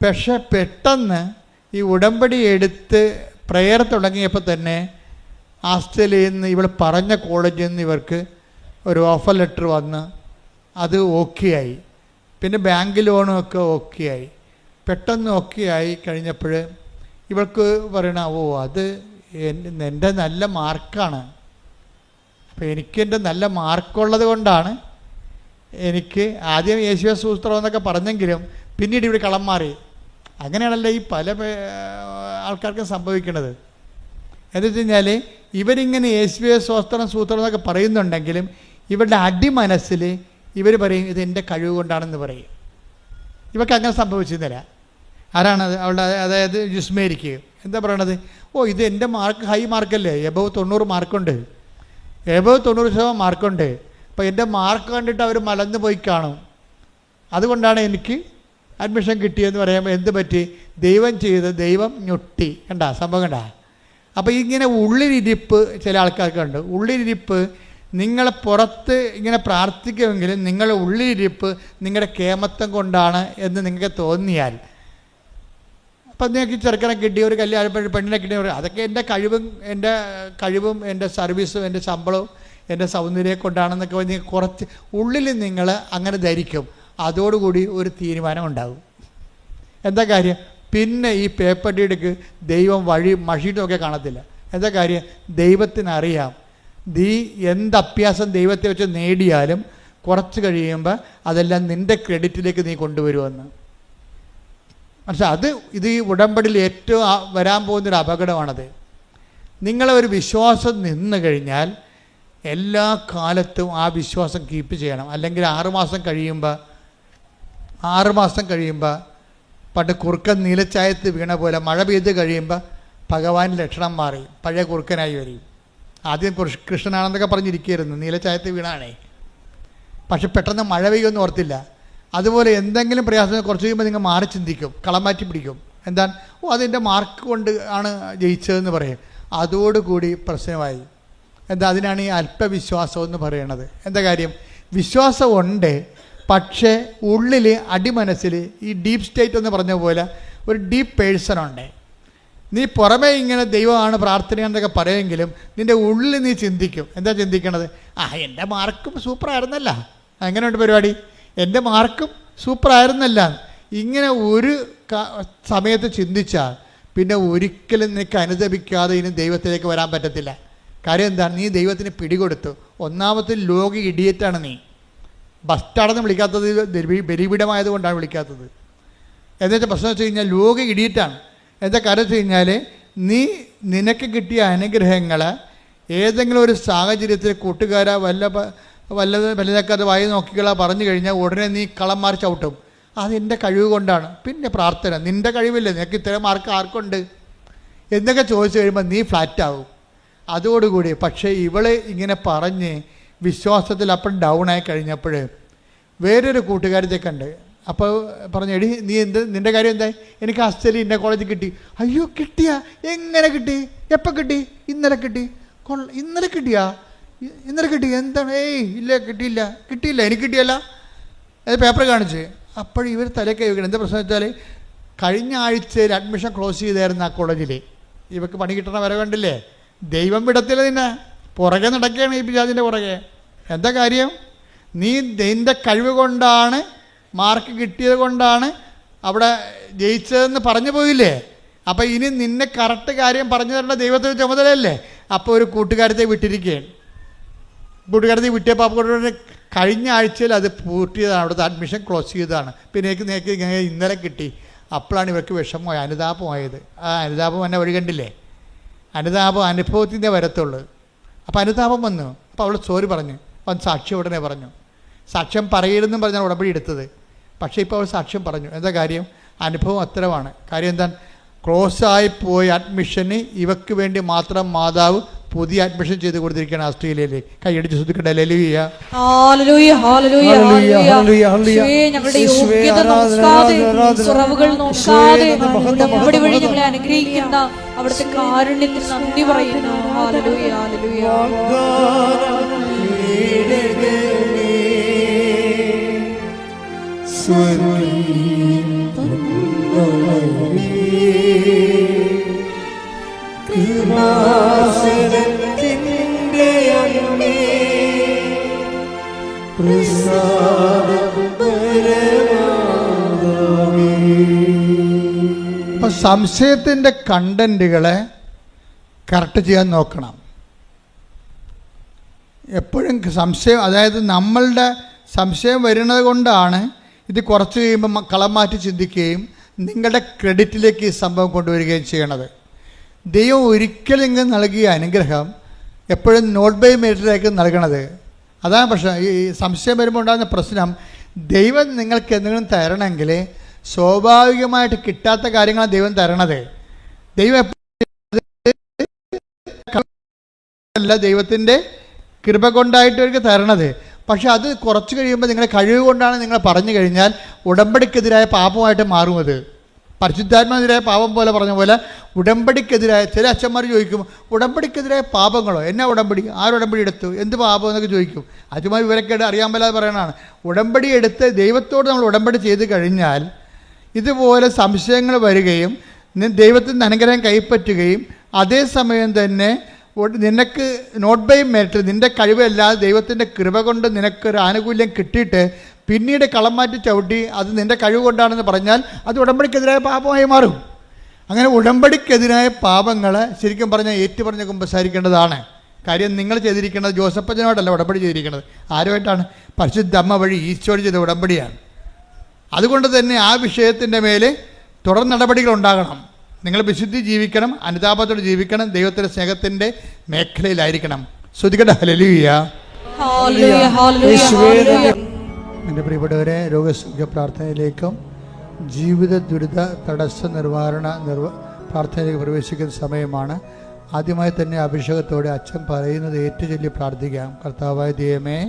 പക്ഷേ പെട്ടെന്ന് ഈ ഉടമ്പടി എടുത്ത് പ്രെയർ തുടങ്ങിയപ്പോൾ തന്നെ ആസ്ട്രേലിയയിൽ നിന്ന് ഇവൾ പറഞ്ഞ കോളേജിൽ നിന്ന് ഇവർക്ക് ഒരു ഓഫർ ലെറ്റർ വന്ന് അത് ഓക്കെ ആയി. പിന്നെ ബാങ്ക് ലോണും ഒക്കെ ഓക്കെ ആയി. പെട്ടെന്ന് ഒക്കെ ആയി കഴിഞ്ഞപ്പോൾ ഇവൾക്ക് പറയണ, ഓ അത് എൻ്റെ നല്ല മാർക്കാണ്, അപ്പോൾ എനിക്കെൻ്റെ നല്ല മാർക്കുള്ളത് കൊണ്ടാണ് എനിക്ക് ആദ്യം യേശുവേ സ്തോത്രം എന്നൊക്കെ പറഞ്ഞെങ്കിലും പിന്നീട് ഇവിടെ കളം മാറി. അങ്ങനെയാണല്ലോ ഈ പല ആൾക്കാർക്കും സംഭവിക്കുന്നത്. എന്ന് വെച്ച് കഴിഞ്ഞാൽ ഇവരിങ്ങനെ യേശുവേ സ്തോത്രം എന്നൊക്കെ പറയുന്നുണ്ടെങ്കിലും ഇവരുടെ അടിമനസ്സിൽ ഇവർ പറയും ഇത് എൻ്റെ കഴിവ് കൊണ്ടാണെന്ന് പറയും. ഇവർക്ക് അങ്ങനെ സംഭവിച്ചിരുന്നില്ല. ആരാണത്? അവളുടെ, അതായത് ജുസ്മേരിക്ക് എന്താ പറയണത്? ഓ ഇത് എൻ്റെ മാർക്ക് ഹൈ മാർക്കല്ലേ, എബവ് 90 മാർക്കുണ്ട്, എബവ് 90% മാർക്കുണ്ട്. അപ്പോൾ എൻ്റെ മാർക്ക് കണ്ടിട്ട് അവർ മലന്ന് പോയി കാണും, അതുകൊണ്ടാണ് എനിക്ക് അഡ്മിഷൻ കിട്ടിയെന്ന് പറയുമ്പോൾ എന്ത് പറ്റി? ദൈവം ചെയ്ത് ദൈവം ഞൊട്ടി. കണ്ടാ സംഭവം? കണ്ടാ? അപ്പോൾ ഇങ്ങനെ ഉള്ളിലിരിപ്പ് ചില ആൾക്കാർക്കുണ്ട്. ഉള്ളിലിരിപ്പ് നിങ്ങൾ പുറത്ത് ഇങ്ങനെ പ്രാർത്ഥിക്കുമെങ്കിലും നിങ്ങളുടെ ഉള്ളിലിരിപ്പ് നിങ്ങളുടെ കേമത്വം കൊണ്ടാണ് എന്ന് നിങ്ങൾക്ക് തോന്നിയാൽ, അപ്പം നിങ്ങൾക്ക് ചെറുക്കനെ കിട്ടി, ഒരു കല്യാണ പെണ്ണിനെ കിട്ടി, അതൊക്കെ എൻ്റെ കഴിവും എൻ്റെ സർവീസും എൻ്റെ ശമ്പളവും എൻ്റെ സൗന്ദര്യം കൊണ്ടാണെന്നൊക്കെ പറഞ്ഞ് കുറച്ച് ഉള്ളിൽ നിങ്ങൾ അങ്ങനെ ധരിക്കും. അതോടുകൂടി ഒരു തീരുമാനം ഉണ്ടാകും. എന്താ കാര്യം? പിന്നെ ഈ പേപ്പർ ഡീഡ്ക്ക് ദൈവം വഴി മഷിയിട്ടൊക്കെ കാണത്തില്ല. എന്താ കാര്യം? ദൈവത്തിനറിയാം നീ എന്ത് അഭ്യാസം ദൈവത്തെ വെച്ച് നേടിയാലും കുറച്ച് കഴിയുമ്പോൾ അതെല്ലാം നിൻ്റെ ക്രെഡിറ്റിലേക്ക് നീ കൊണ്ടുവരുമെന്ന്. മനസ്സിലായി? ഇത് ഈ ഉടമ്പടിയിൽ ഏറ്റവും വരാൻ പോകുന്നൊരു അപകടമാണത്. നിങ്ങളെ ഒരു വിശ്വാസം നിന്ന് കഴിഞ്ഞാൽ എല്ലാ കാലത്തും ആ വിശ്വാസം കീപ്പ് ചെയ്യണം. അല്ലെങ്കിൽ 6 മാസം കഴിയുമ്പോൾ പണ്ട് കുറുക്കൻ നീലച്ചായത്ത് വീണ പോലെ മഴ പെയ്ത് കഴിയുമ്പോൾ ഭഗവാൻ ലക്ഷണം മാറി, പഴയ കുറുക്കനായി വരും. ആദ്യം കൃഷ്ണനാണെന്നൊക്കെ പറഞ്ഞിരിക്കുകയായിരുന്നു, നീലച്ചായത്ത് വീണാണേ. പക്ഷെ പെട്ടെന്ന് മഴ പെയ്യുമെന്ന് ഓർത്തില്ല. അതുപോലെ എന്തെങ്കിലും പ്രയാസം കുറച്ച് കഴിയുമ്പോൾ നിങ്ങൾ മാറി ചിന്തിക്കും, കളം മാറ്റി പിടിക്കും. എന്താണ്? ഓ അതെൻ്റെ മാർക്ക് കൊണ്ട് ആണ് ജയിച്ചതെന്ന് പറയും. അതോടുകൂടി പ്രശ്നമായി. എന്താ? അതിനാണ് ഈ അല്പവിശ്വാസം എന്ന് പറയണത്. എന്താ കാര്യം? വിശ്വാസം ഉണ്ട്, പക്ഷേ ഉള്ളിൽ അടിമനസ്സിൽ ഈ ഡീപ്പ് സ്റ്റേറ്റ് എന്ന് പറഞ്ഞ പോലെ ഒരു ഡീപ്പ് പേഴ്സണുണ്ട്. നീ പുറമേ ഇങ്ങനെ ദൈവമാണ് പ്രാർത്ഥനയാണെന്നൊക്കെ പറയുമെങ്കിലും നിൻ്റെ ഉള്ളിൽ നീ ചിന്തിക്കും. എന്താ ചിന്തിക്കണത്? എൻ്റെ മാർക്കും സൂപ്പറായിരുന്നല്ല, എങ്ങനെയുണ്ട് പരിപാടി, എൻ്റെ മാർക്കും സൂപ്പറായിരുന്നല്ല. ഇങ്ങനെ ഒരു സമയത്ത് ചിന്തിച്ചാൽ പിന്നെ ഒരിക്കലും നിനക്ക് അനുദപിക്കാതെ ഇനി ദൈവത്തിലേക്ക് വരാൻ പറ്റത്തില്ല. കാര്യം എന്താണ്? നീ ദൈവത്തിന് പിടികൊടുത്തു. ഒന്നാമത്തെ ലോക ഇഡിയറ്റാണ് നീ. ബസ്റ്റാണെന്ന് വിളിക്കാത്തത് ബലിപീഠമായതുകൊണ്ടാണ് വിളിക്കാത്തത്. എന്നുവെച്ചാൽ പ്രശ്നം വെച്ച് കഴിഞ്ഞാൽ ലോക ഇഡിയറ്റാണ്. എന്താ കാര്യം വെച്ച് കഴിഞ്ഞാൽ നിനക്ക് കിട്ടിയ അനുഗ്രഹങ്ങൾ ഏതെങ്കിലും ഒരു സാഹചര്യത്തിൽ കൂട്ടുകാരാ വല്ലതൊക്കെ വായി നോക്കിക്കളാ പറഞ്ഞു കഴിഞ്ഞാൽ ഉടനെ നീ കളം മാറി ചവിട്ടും. അതെൻ്റെ കഴിവ് കൊണ്ടാണ്. പിന്നെ പ്രാർത്ഥന, നിൻ്റെ കഴിവില്ലേ, നിനക്ക് ഇത്രയും മാർക്ക് ആർക്കുണ്ട് എന്നൊക്കെ ചോദിച്ചു കഴിയുമ്പോൾ നീ ഫ്ലാറ്റാവും അതോടുകൂടി. പക്ഷേ ഇവള് ഇങ്ങനെ പറഞ്ഞ് വിശ്വാസത്തിൽ അപ്പം ഡൗൺ ആയി കഴിഞ്ഞപ്പോൾ വേറൊരു കൂട്ടുകാരത്തെ കണ്ട്. അപ്പോൾ പറഞ്ഞു, എടി നീ നിൻ്റെ കാര്യം എന്തായി? എനിക്ക് അസ്റ്റലി ഇന്ന കോളേജിൽ കിട്ടി. അയ്യോ കിട്ടിയാ? എങ്ങനെ കിട്ടി? എപ്പോൾ കിട്ടി? ഇന്നലെ കിട്ടി. ഇന്നലെ കിട്ടിയാ? ഇന്നലെ കിട്ടി? എന്താണ്? ഇല്ല കിട്ടിയില്ല എനിക്ക് കിട്ടിയല്ല. അത് പേപ്പർ കാണിച്ച്. അപ്പോൾ ഇവർ തലക്കൈ വെക്കണം. എന്താ പ്രശ്നം വെച്ചാൽ കഴിഞ്ഞ ആഴ്ചയിൽ അഡ്മിഷൻ ക്ലോസ് ചെയ്തായിരുന്നു ആ കോളേജിൽ. ഇവർക്ക് പണി കിട്ടണ വരെ കണ്ടില്ലേ? ദൈവം വിടത്തില്ല, നിന്നെ പുറകെ നടക്കുകയാണ് ഈ പിശാചിൻ്റെ പുറകെ. എന്താ കാര്യം? നീ നിൻ്റെ കഴിവ് കൊണ്ടാണ്, മാർക്ക് കിട്ടിയത് കൊണ്ടാണ് അവിടെ ജയിച്ചതെന്ന് പറഞ്ഞു പോയില്ലേ? അപ്പോൾ ഇനി നിന്നെ കറക്റ്റ് കാര്യം പറഞ്ഞു തരേണ്ട ദൈവത്തിന് ചുമതലയല്ലേ? അപ്പോൾ ഒരു കൂട്ടുകാരത്തെ വിട്ടിരിക്കുകയാണ്. കൂട്ടുകാരത്തെ വിട്ടിയപ്പോൾ അപ്പോൾ കഴിഞ്ഞ ആഴ്ചയിൽ അത് പൂർത്തിയതാണ്, അവിടുത്തെ അഡ്മിഷൻ ക്ലോസ് ചെയ്തതാണ്. പിന്നെ എനിക്ക് ഇന്നലെ കിട്ടി. അപ്പോഴാണ് ഇവർക്ക് വിഷമമായി, അനുതാപമായത്. ആ അനുതാപം എന്നെ വഴി കണ്ടില്ലേ? അനുതാപം അനുഭവത്തിൻ്റെ വരത്തുള്ളൂ. അപ്പോൾ അനുതാപം വന്നു. അപ്പോൾ അവൾ സോറി പറഞ്ഞു. അവൻ സാക്ഷ്യം ഉടനെ പറഞ്ഞു. സാക്ഷ്യം പറയരുതെന്നും പറഞ്ഞാൽ ഉടമ്പടി എടുത്തത്. പക്ഷേ ഇപ്പോൾ അവൾ സാക്ഷ്യം പറഞ്ഞു. എന്താ കാര്യം? അനുഭവം അത്തരമാണ്. കാര്യം എന്താണ്? ക്ലോസായി പോയ അഡ്മിഷന് ഇവക്ക് വേണ്ടി മാത്രം മാതാവ് പുതിയ അഡ്മിഷൻ ചെയ്ത് കൊടുത്തിരിക്കുകയാണ് ഓസ്ട്രേലിയയിൽ. കൈയടിച്ച് ശ്രദ്ധിക്കട്ടെ. ഹല്ലേലൂയ, ഹല്ലേലൂയ, ഹല്ലേലൂയ, ഹല്ലേലൂയ. ഞങ്ങളുടെ യോഗ്യത നോക്കാതെ, കുറവുകൾ നോക്കാതെ ഉടമ്പടി വഴി ഞങ്ങളെ അനുഗ്രഹിക്കുന്ന അവിടുത്തെ കാരുണ്യത്തിന് നന്ദി പറയുന്നു. Hallelujah, hallelujah. കൃപാസനത്തിൻ്റെ അമ്മേ, പ്രസാദപരമാതാവേ, അപ്പം സംശയത്തിൻ്റെ കണ്ടൻറ്റുകളെ കറക്റ്റ് ചെയ്യാൻ നോക്കണം. എപ്പോഴും സംശയം, അതായത് നമ്മളുടെ സംശയം വരുന്നത് കൊണ്ടാണ് ഇത് കുറച്ച് കഴിയുമ്പോൾ കളം മാറ്റി ചിന്തിക്കുകയും നിങ്ങളുടെ ക്രെഡിറ്റിലേക്ക് ഈ സംഭവം കൊണ്ടുവരികയും ചെയ്യണത്. ദൈവം ഒരിക്കലും ഇങ്ങനെ നൽകിയ അനുഗ്രഹം എപ്പോഴും നോട്ട് ബൈ മെറിറ്റിലേക്ക് നൽകണത്. അതാണ് പ്രശ്നം. ഈ സംശയം വരുമ്പോൾ ഉണ്ടാകുന്ന പ്രശ്നം, ദൈവം നിങ്ങൾക്ക് എന്തെങ്കിലും തരണമെങ്കിൽ സ്വാഭാവികമായിട്ട് കിട്ടാത്ത കാര്യങ്ങളാണ് ദൈവം തരണത്. ദൈവം അല്ല, ദൈവത്തിൻ്റെ കൃപ കൊണ്ടായിട്ട് അവർക്ക് തരണത്. പക്ഷെ അത് കുറച്ച് കഴിയുമ്പോൾ നിങ്ങളുടെ കഴിവ് കൊണ്ടാണ് നിങ്ങൾ പറഞ്ഞു കഴിഞ്ഞാൽ ഉടമ്പടിക്കെതിരായ പാപമായിട്ട് മാറും. അത് പരിശുദ്ധാത്മാവിനെതിരായ പാപം പോലെ പറഞ്ഞ പോലെ ഉടമ്പടിക്കെതിരായ, ചില അച്ഛന്മാർ ചോദിക്കും ഉടമ്പടിക്കെതിരായ പാപങ്ങളോ, എന്നാ ഉടമ്പടി, ആരുടമ്പടി എടുത്തു, എന്ത് പാപം എന്നൊക്കെ ചോദിക്കും. അച്ഛന്മാർ ഇവരൊക്കെ അറിയാൻ മേലാതെ പറയണതാണ്. ഉടമ്പടി എടുത്ത് ദൈവത്തോട് നമ്മൾ ഉടമ്പടി ചെയ്ത് കഴിഞ്ഞാൽ ഇതുപോലെ സംശയങ്ങൾ വരികയും ദൈവത്തിൻ്റെ അനുഗ്രഹം കൈപ്പറ്റുകയും അതേസമയം തന്നെ നിനക്ക് നോട്ട് ബൈ മെറിറ്റ്, നിൻ്റെ കഴിവല്ലാതെ ദൈവത്തിൻ്റെ കൃപ കൊണ്ട് നിനക്കൊരു ആനുകൂല്യം കിട്ടിയിട്ട് പിന്നീട് കളം മാറ്റി ചവിട്ടി അത് നിൻ്റെ കഴിവ് കൊണ്ടാണെന്ന് പറഞ്ഞാൽ അത് ഉടമ്പടിക്കെതിരായ പാപമായി മാറും. അങ്ങനെ ഉടമ്പടിക്കെതിരായ പാപങ്ങൾ ശരിക്കും പറഞ്ഞാൽ ഏറ്റുപറഞ്ഞ് കുമ്പസാരിക്കേണ്ടതാണ്. കാര്യം നിങ്ങൾ ചെയ്തിരിക്കുന്നത് ജോസഫച്ചനോടല്ല ഉടമ്പടി ചെയ്തിരിക്കുന്നത്. ആരുമായിട്ടാണ്? പരിശുദ്ധ അമ്മ വഴി ഈശോട് ചെയ്ത ഉടമ്പടിയാണ്. അതുകൊണ്ട് തന്നെ ആ വിഷയത്തിൻ്റെ മേലെ തുടർ നടപടികൾ ഉണ്ടാകണം. നിങ്ങൾ വിശുദ്ധി ജീവിക്കണം, അനുതാപത്തോടെ ജീവിക്കണം, ദൈവത്തിൻ്റെ സ്നേഹത്തിൻ്റെ മേഖലയിലായിരിക്കണം. ശ്രുതികട ഹല്ലേലൂയ. എൻ്റെ പ്രിയപ്പെട്ടവരെ, രോഗസൗഖ്യ പ്രാർത്ഥനയിലേക്കും ജീവിത ദുരിത തടസ്സ നിവാരണ പ്രാർത്ഥനയിലേക്ക് പ്രവേശിക്കുന്ന സമയമാണ്. ആദ്യമായി തന്നെ അഭിഷേകത്തോടെ അച്ഛൻ പറയുന്നത് ഏറ്റുചൊല്ലി പ്രാർത്ഥിക്കാം. കർത്താവായ ദൈവമേ,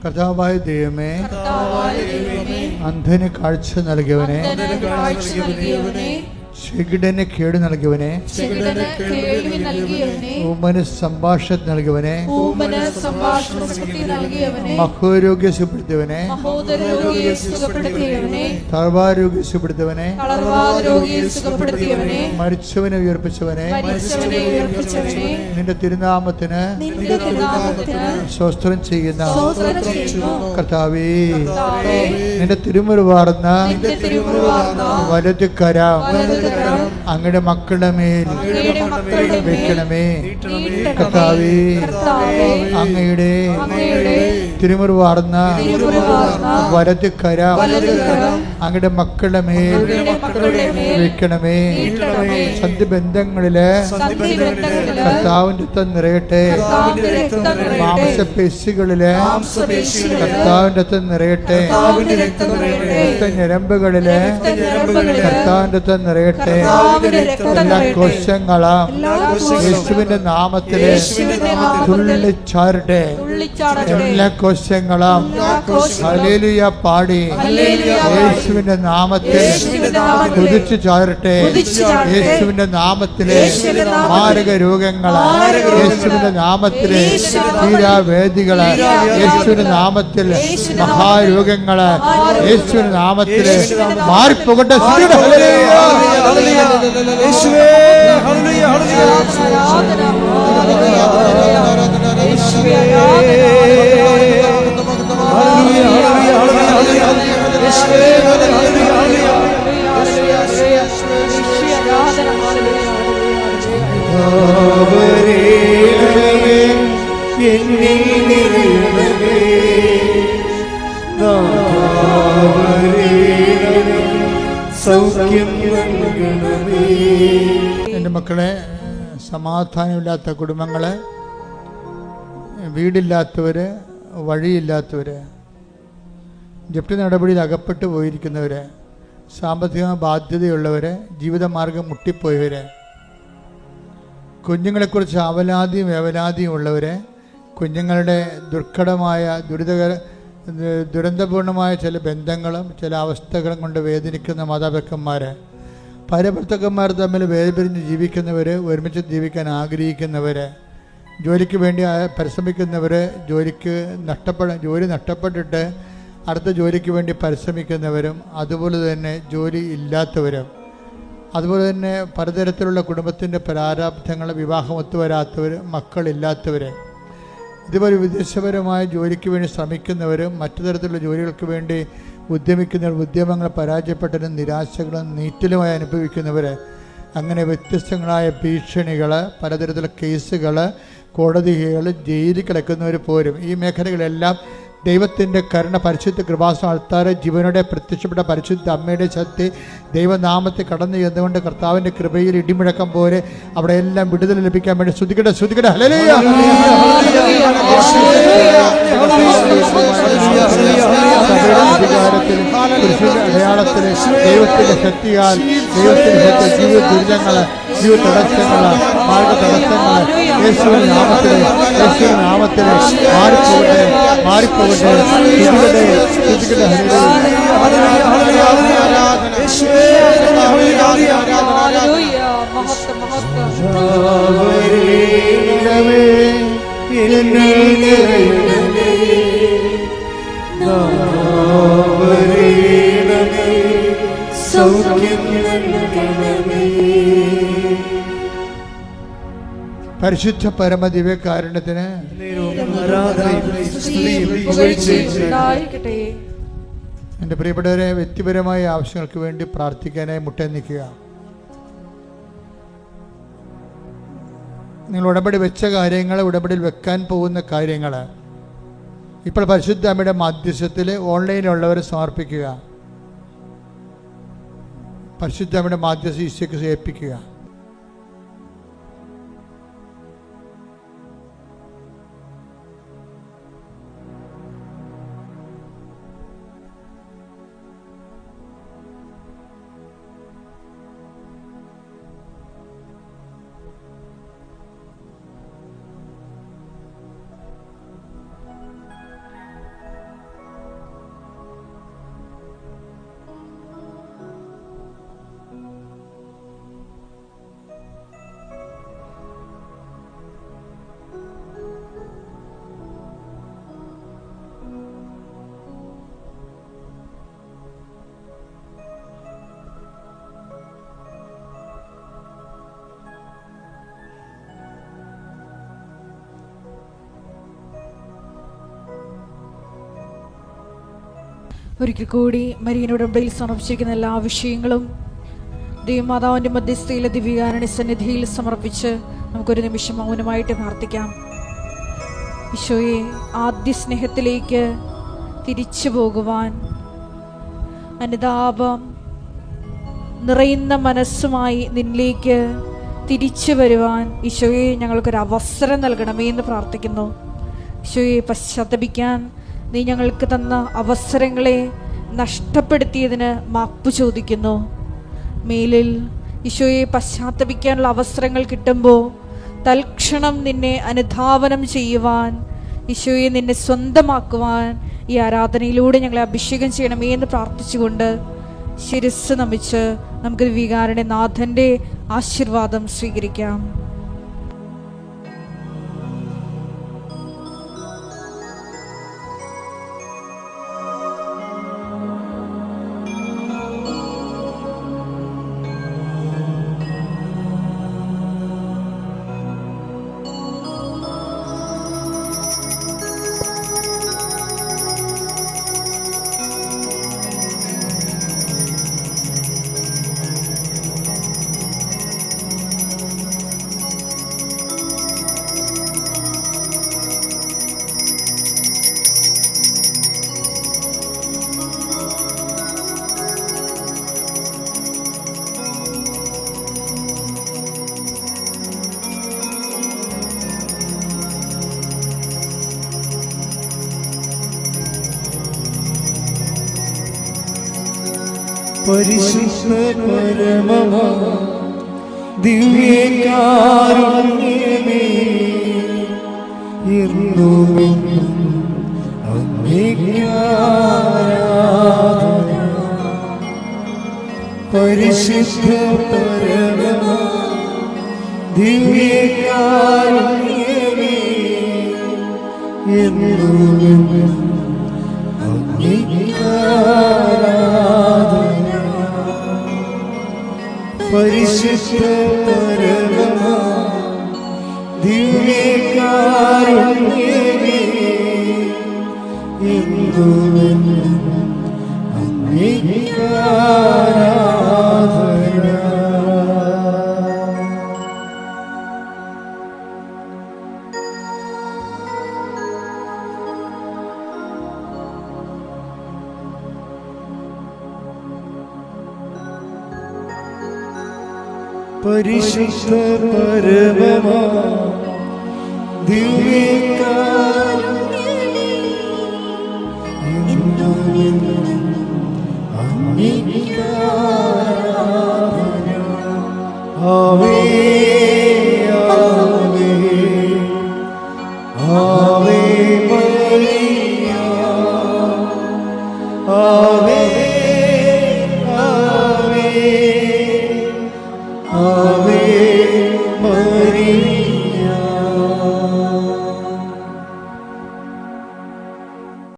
കർത്താവായ ദൈവമേ, അന്ധന് കാഴ്ച നൽകിയവനെ, ചെകിടന് കേട് നൽകിയവനെ, ഊമന് സംഭാഷണം നൽകിയവനെ, മഹോരോഗ്യ സുഖപ്പെടുത്തിയവനെ, തളർവാരോഗ്യ സുഖപ്പെടുത്തിയവനെ, മരിച്ചവനെ ഉയർപ്പിച്ചവനെ, നിന്റെ തിരുനാമത്തിന് സ്വസ്ത്രം ചെയ്യുന്ന കർത്താവേ, നിന്റെ തിരുമുറിവാർന്ന വലത് കരം അങ്ങയുടെ മക്കളുടെ മേൽ വെക്കണമേ കർത്താവേ. അങ്ങയുടെ തിരുമുറിവാർന്ന വലത് കരം അങ്ങയുടെ മക്കളുടെ മേൽ വെക്കണമേ. സന്ധിബന്ധങ്ങളില് കർത്താവിന്റെ രക്തം നിറയട്ടെ. മാംസപേശികളില് കർത്താവിന്റെ രക്തം നിറയട്ടെ. രക്തഞരമ്പുകളില് കർത്താവിന്റെ രക്തം നിറയട്ടെ. എല്ലാ കോശങ്ങളും യേശുവിന്റെ നാമത്തില് തുള്ളിച്ചാരട്ടെ. എല്ലാ കോശങ്ങളും ഹല്ലേലൂയ പാടി യേശുവിന്റെ നാമത്തിൽ കുതിച്ചു ചാരട്ടെ. യേശുവിന്റെ നാമത്തിലെ മാരക രോഗങ്ങള്, യേശുവിന്റെ നാമത്തിലെ തീരാവേദികള്, യേശുവിന്റെ നാമത്തിൽ മഹാരോഗങ്ങള്, യേശുവിന്റെ നാമത്തില് മാറിപ്പോകട്ടെ. എൻ്റെ മക്കളെ, സമാധാനമില്ലാത്ത കുടുംബങ്ങള്, വീടില്ലാത്തവര്, വഴിയില്ലാത്തവര്, ജപ്തി നടപടിയിൽ അകപ്പെട്ടു പോയിരിക്കുന്നവര്, സാമ്പത്തിക ബാധ്യതയുള്ളവര്, ജീവിതമാർഗം മുട്ടിപ്പോയവര്, കുഞ്ഞുങ്ങളെക്കുറിച്ച് അവലാതിയും വേവലാതിയും ഉള്ളവര്, കുഞ്ഞുങ്ങളുടെ ദുർഘടമായ ദുരന്തപൂർണമായ ചില ബന്ധങ്ങളും ചില അവസ്ഥകളും കൊണ്ട് വേദനിക്കുന്ന മാതാപിതാക്കന്മാർ, ഭാര്യഭർത്താക്കന്മാർ തമ്മിൽ വേർപിരിഞ്ഞ് ജീവിക്കുന്നവർ, ഒരുമിച്ച് ജീവിക്കാൻ ആഗ്രഹിക്കുന്നവർ, ജോലിക്ക് വേണ്ടി പരിശ്രമിക്കുന്നവർ, ജോലി നഷ്ടപ്പെട്ടിട്ട് അടുത്ത ജോലിക്ക് വേണ്ടി പരിശ്രമിക്കുന്നവരും, അതുപോലെ തന്നെ ജോലി ഇല്ലാത്തവരും, അതുപോലെ തന്നെ പലതരത്തിലുള്ള കുടുംബത്തിൻ്റെ പ്രാരാബ്ധങ്ങൾ, വിവാഹം ഒത്തുവരാത്തവർ, മക്കളില്ലാത്തവർ, ഇതുപോലെ വിദേശപരമായ ജോലിക്ക് വേണ്ടി ശ്രമിക്കുന്നവരും, മറ്റു തരത്തിലുള്ള ജോലികൾക്ക് വേണ്ടി ഉദ്യമിക്കുന്നവർ ഉദ്യമങ്ങൾ പരാജയപ്പെട്ടതും നിരാശകളും നീറ്റലുമായി അനുഭവിക്കുന്നവർ, അങ്ങനെ വ്യത്യസ്തങ്ങളായ ഭീഷണികൾ, പലതരത്തിലുള്ള കേസുകൾ, കോടതികൾ, ജയിലിൽ കിടക്കുന്നവർ പോരും. ഈ മേഖലകളെല്ലാം ദൈവത്തിൻ്റെ കരുണ, പരിശുദ്ധ കൃപാസന ആൾത്താരെ ജീവനോടെ പ്രത്യക്ഷപ്പെട്ട പരിശുദ്ധ അമ്മയുടെ ശക്തി ദൈവനാമത്തെ കടന്നു ചെന്നുകൊണ്ട് കർത്താവിൻ്റെ കൃപയിൽ ഇടിമുഴക്കം പോലെ അവിടെ എല്ലാം വിടുതൽ ലഭിക്കാൻ വേണ്ടി ശ്രുതിക്കട്ടെ, ശ്രുതിക്കട്ടെ. ഹല്ലേലൂയ. അധികാരത്തിൽ അടയാളത്തിൽ ദൈവത്തിൻ്റെ ശക്തിയാൽ, ദൈവത്തിൻ്റെ ശക്തി ജീവിത ദുരിതങ്ങൾ, ജീവിത തടസ്സങ്ങൾ, മാർഗ തടസ്സങ്ങൾ യേശുവിൻ നാമത്തിൽ, യേശുവിൻ നാമത്തിൽ മാറിപ്പോകട്ടെ, മാറിപ്പോകട്ടെ. ശ്രുതിക്കട്ടെ, ശ്രുതിക്കട്ടെ. പരിശുദ്ധ പരമദിവ്യകാരുണ്യത്തിന് എൻ്റെ പ്രിയപ്പെട്ടവരെ, വ്യക്തിപരമായ ആവശ്യങ്ങൾക്ക് വേണ്ടി പ്രാർത്ഥിക്കാനായി മുട്ടേ നിൽക്കുക. നിങ്ങൾ ഉടമ്പടി വെച്ച കാര്യങ്ങൾ, ഉടമ്പടിയിൽ വെക്കാൻ പോകുന്ന കാര്യങ്ങൾ ഇപ്പോൾ പരിശുദ്ധ അമ്മയുടെ മാധ്യസ്ഥത്തിൽ ഓൺലൈനിലുള്ളവരെ സമർപ്പിക്കുക. പരിശുദ്ധ അമ്മയുടെ മാധ്യസ്ഥ ഈശോയ്ക്ക് ഏൽപ്പിക്കുക. ഒരിക്കൽ കൂടി മരിയനോട് ഉടമ്പടിയിൽ സമർപ്പിച്ചിരിക്കുന്ന എല്ലാ വിഷയങ്ങളും ദൈവമാതാവിൻ്റെ മധ്യസ്ഥയിലെ ദിവ്യകാരുണ്യ സന്നിധിയിൽ സമർപ്പിച്ച് നമുക്കൊരു നിമിഷം മൗനമായിട്ട് പ്രാർത്ഥിക്കാം. ഈശോയെ, ആദ്യ സ്നേഹത്തിലേക്ക് തിരിച്ചു പോകുവാൻ, അനുതാപം നിറയുന്ന മനസ്സുമായി നിന്നിലേക്ക് തിരിച്ചു വരുവാൻ ഈശോയെ ഞങ്ങൾക്കൊരു അവസരം നൽകണമേ എന്ന് പ്രാർത്ഥിക്കുന്നു. ഈശോയെ, പശ്ചാത്തപിക്കാൻ നീ ഞങ്ങൾക്ക് തന്ന അവസരങ്ങളെ നഷ്ടപ്പെടുത്തിയതിന് മാപ്പ് ചോദിക്കുന്നു. മേലിൽ ഈശോയെ പശ്ചാത്തപിക്കാനുള്ള അവസരങ്ങൾ കിട്ടുമ്പോൾ തൽക്ഷണം നിന്നെ അനുധാവനം ചെയ്യുവാൻ, ഈശോയെ നിന്നെ സ്വന്തമാക്കുവാൻ ഈ ആരാധനയിലൂടെ ഞങ്ങളെ അഭിഷേകം ചെയ്യണമേ എന്ന് പ്രാർത്ഥിച്ചുകൊണ്ട് ശിരസ്സ് നമിച്ച് നമുക്ക് വികാരണ നാഥൻ്റെ ആശീർവാദം സ്വീകരിക്കാം. പരിശുദ്ധ പരമമാ ദിവ്യകാരുണ്യമേ, എന്നുമെന്നും അങ്ങേക്ക് ആരാധന. പരിശുദ്ധ പരമമാ ദിവ്യകാരുണ്യമേ, എന്നുമെന്നും അങ്ങേക്ക് ആരാധന. പരിശുദ്ധ പരമമാ ദിവ്യകാരുണ്യമേ, എന്നുമെന്നും പരിശുദ്ധ പരമമാ ദിവ്യകാരുണ്യമേ, എന്നുമെന്നും അങ്ങേയ്ക്ക് ആരാധന. ആമേൻ.